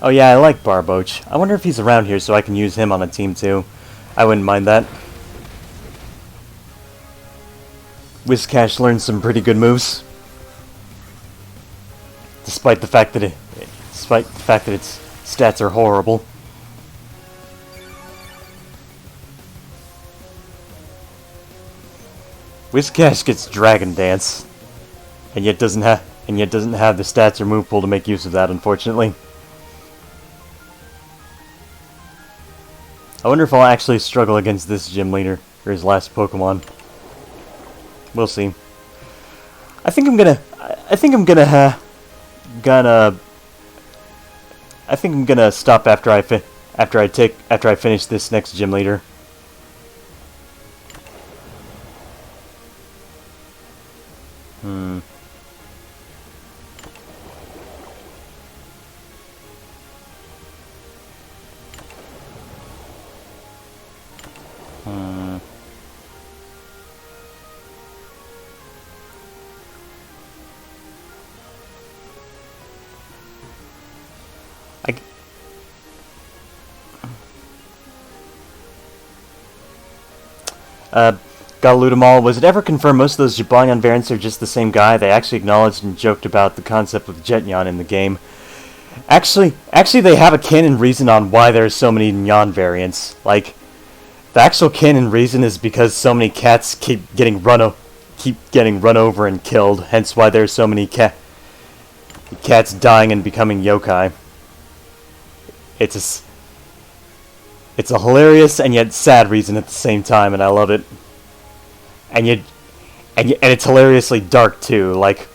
Oh yeah, I like Barboach. I wonder if he's around here so I can use him on a team too. I wouldn't mind that. Whiscash learned some pretty good moves. Despite the fact that its stats are horrible. Whiscash gets Dragon Dance, and yet doesn't have the stats or move pool to make use of that, unfortunately. I wonder if I'll actually struggle against this gym leader or his last Pokemon. We'll see. I think I'm gonna stop after I finish this next gym leader. Gotta loot 'em all. Was it ever confirmed most of those Jibanyan variants are just the same guy? They actually acknowledged and joked about the concept with Jetnyan in the game. Actually, they have a canon reason on why there's so many Nyan variants. Like, the actual canon reason is because so many cats keep getting run over and killed. Hence why there's so many cats dying and becoming yokai. It's a hilarious and yet sad reason at the same time, and I love it. And it's hilariously dark too. Like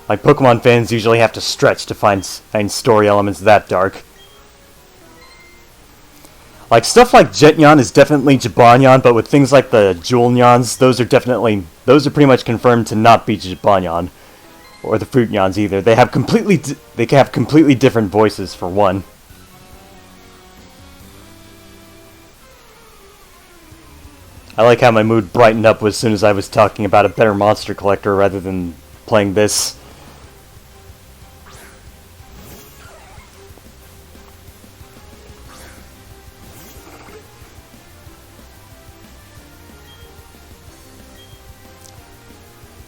Pokemon fans usually have to stretch to find story elements that dark. Like stuff like Jetnyan is definitely Jibanyan, but with things like the Jewelnyans, those are pretty much confirmed to not be Jibanyan or the Fruitnyans either. They have completely different voices for one. I like how my mood brightened up as soon as I was talking about a better monster collector rather than playing this.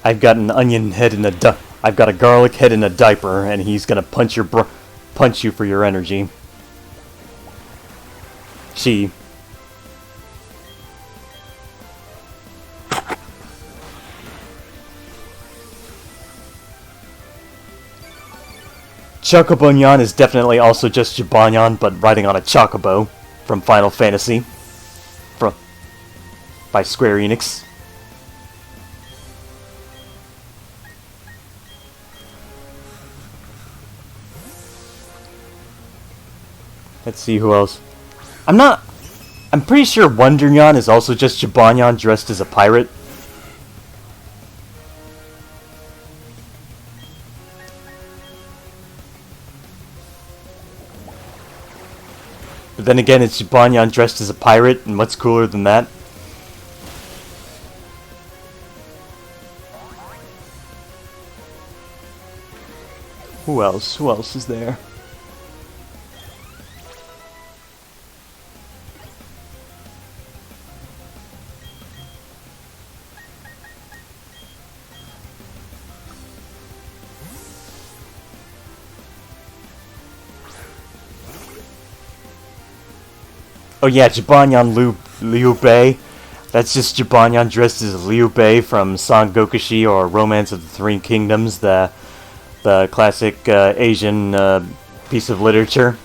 I've got an onion head in I've got a garlic head in a diaper, and he's gonna punch you for your energy. She. Chocobonyan is definitely also just Jibanyan, but riding on a Chocobo from Final Fantasy. By Square Enix. Let's see who else. I'm pretty sure Wondernyan is also just Jibanyan dressed as a pirate. But then again, it's Jibanyan dressed as a pirate, and what's cooler than that? Who else? Who else is there? Oh yeah, Jibanyan Liu Bei. That's just Jibanyan dressed as Liu Bei from Son Gokushi or Romance of the Three Kingdoms, the classic Asian piece of literature.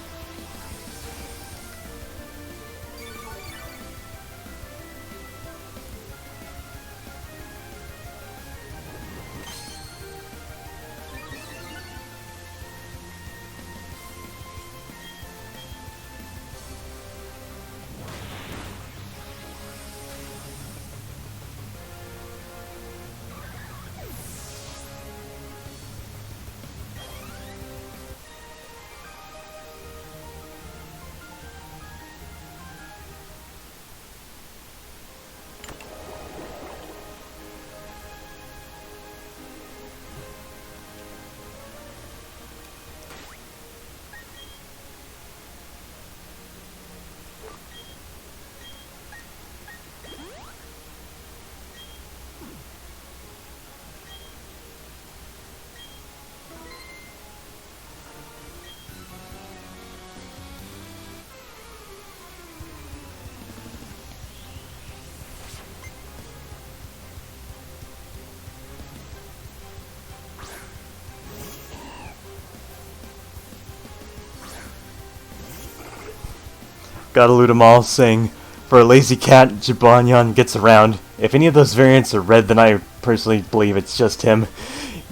Gotta loot 'em all, saying, for a lazy cat, Jibanyan gets around. If any of those variants are red, then I personally believe it's just him.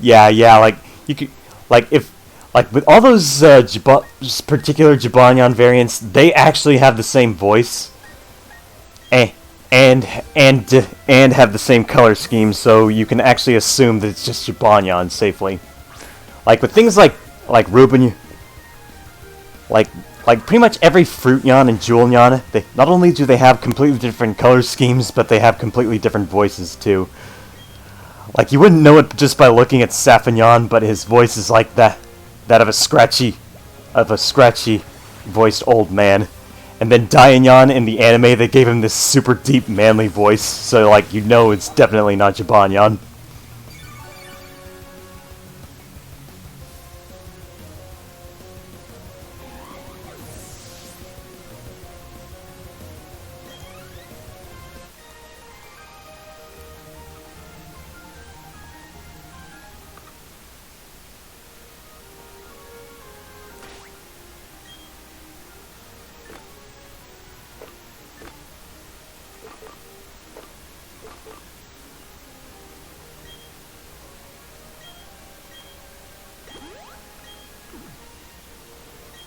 Yeah, like, you could, like, with all those, particular Jibanyan variants, they actually have the same voice. And have the same color scheme, so you can actually assume that it's just Jibanyan safely. Like, with things like Ruben, like pretty much every Fruityan and Julian, they not only do they have completely different color schemes, but they have completely different voices too. Like, you wouldn't know it just by looking at Safinyan, but his voice is like that of a scratchy voiced old man. And then Dainyan in the anime, they gave him this super deep manly voice, so like you know it's definitely not Jibanyan.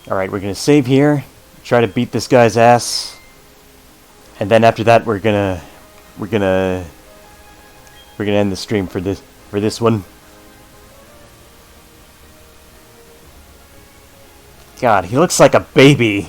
Alright, we're gonna save here, try to beat this guy's ass, and then after that we're gonna end the stream for this one. God, he looks like a baby.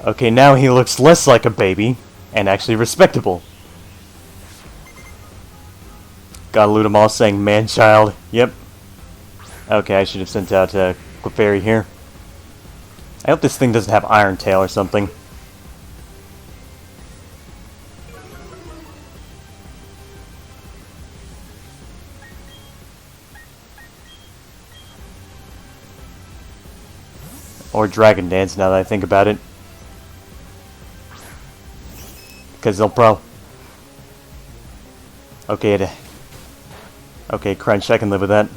Okay, now he looks less like a baby, and actually respectable. Gotta loot them all, saying man-child. Yep. Okay, I should have sent out Clefairy here. I hope this thing doesn't have Iron Tail or something. Or Dragon Dance, now that I think about it. Because they'll Okay, Crunch, I can live with that.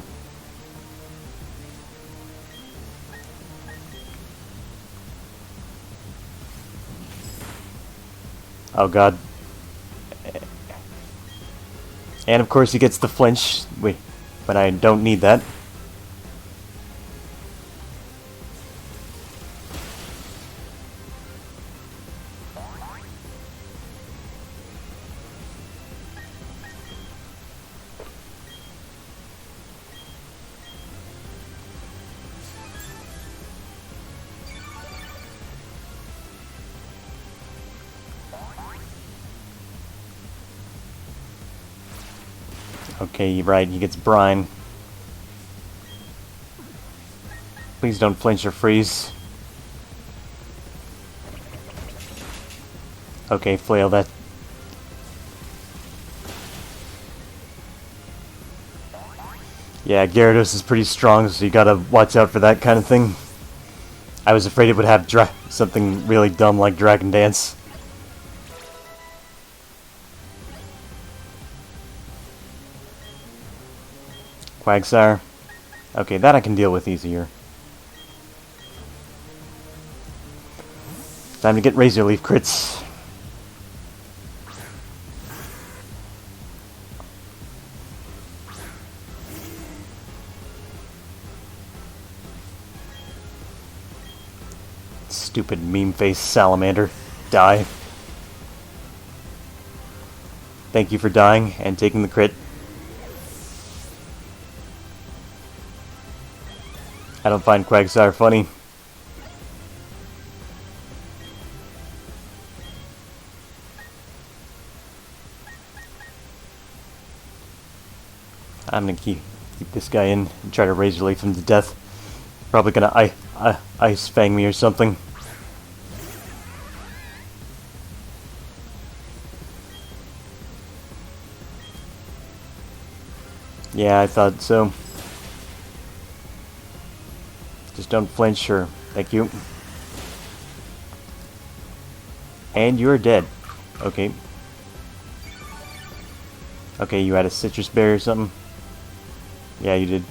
Oh god. And of course he gets the flinch, when I don't need that. Okay, right, he gets Brine. Please don't flinch or freeze. Okay, Flail, that... Yeah, Gyarados is pretty strong, so you gotta watch out for that kind of thing. I was afraid it would have something really dumb like Dragon Dance. Quagsire. Okay, that I can deal with easier. Time to get Razor Leaf crits. Stupid meme face salamander. Die. Thank you for dying and taking the crit. I don't find Quagsire funny. I'm gonna keep this guy in and try to Razor Leaf him to death. Probably gonna Ice Fang me or something. Yeah, I thought so. Just don't flinch, sure. Thank you. And you're dead. Okay. Okay, you had a citrus berry or something? Yeah, you did.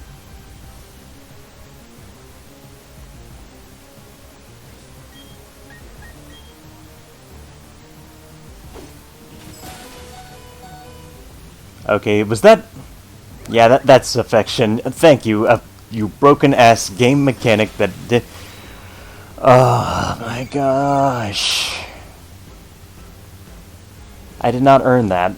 Okay, was that... Yeah, that's affection. Thank you, you broken-ass game mechanic that did... Oh my gosh. I did not earn that.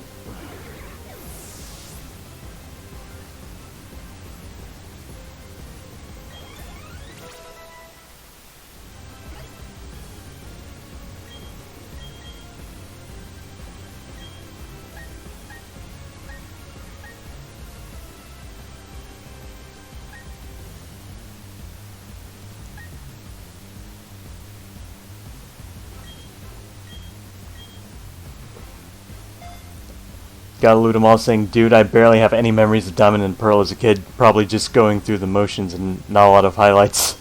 Gotta loot them all, saying, dude, I barely have any memories of Diamond and Pearl as a kid. Probably just going through the motions and not a lot of highlights.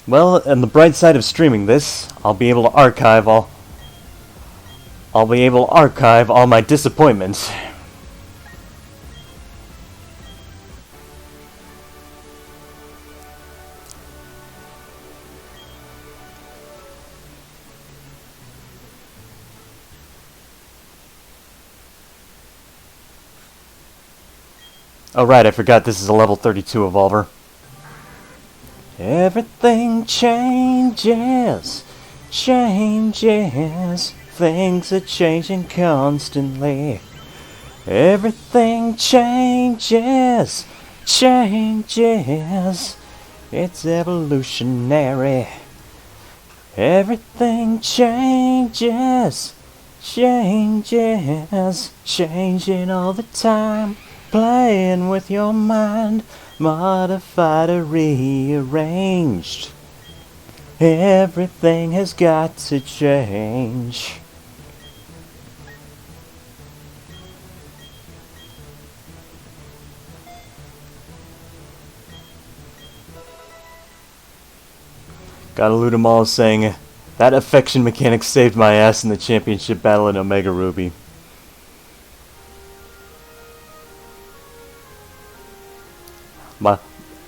Well, on the bright side of streaming this, I'll be able to archive all my disappointments. Oh right, I forgot this is a level 32 evolver. Everything changes, things are changing constantly. Everything changes, it's evolutionary. Everything changes, changing all the time. Playing with your mind, modified or rearranged. Everything has got to change. Gotta loot 'em all, saying, that affection mechanic saved my ass in the championship battle in Omega Ruby.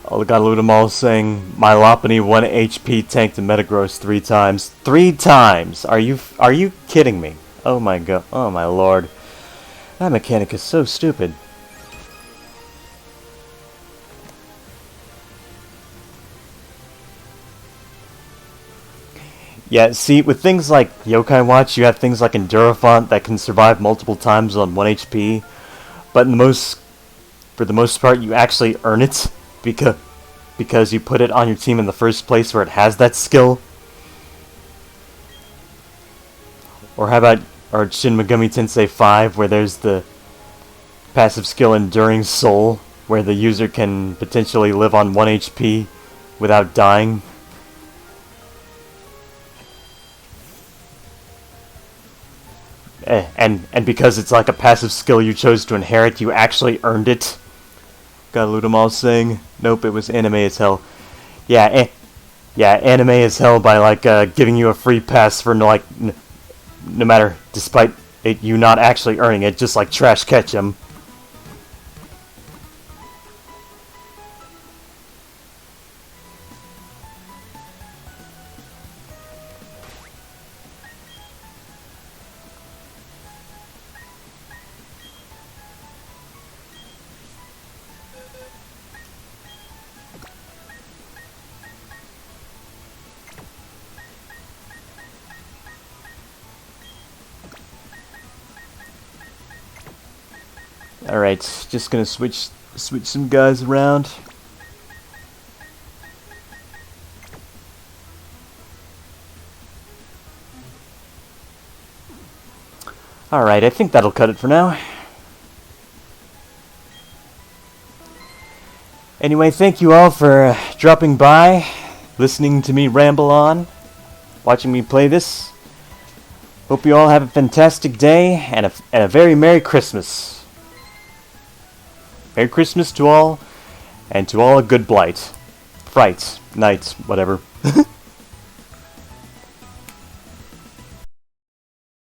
Gotta loot 'em all, saying my Lopunny 1 HP tanked the Metagross 3 times. 3 times! Are you kidding me? Oh my god, oh my lord. That mechanic is so stupid. Yeah, see, with things like Yokai Watch, you have things like Endurofont that can survive multiple times on 1 HP, but for the most part, you actually earn it because you put it on your team in the first place where it has that skill. Or how about Shin Megami Tensei 5, where there's the passive skill Enduring Soul, where the user can potentially live on 1 HP without dying. And because it's like a passive skill you chose to inherit, you actually earned it. Gotta loot 'em all, saying, nope, it was anime as hell. Yeah, anime as hell by like giving you a free pass for no matter, despite you not actually earning it, just like Trash Ketchum. Alright, just gonna switch some guys around. Alright, I think that'll cut it for now. Anyway, thank you all for dropping by, listening to me ramble on, watching me play this. Hope you all have a fantastic day and a very Merry Christmas. Merry Christmas to all, and to all a good blight. Fright, night, whatever.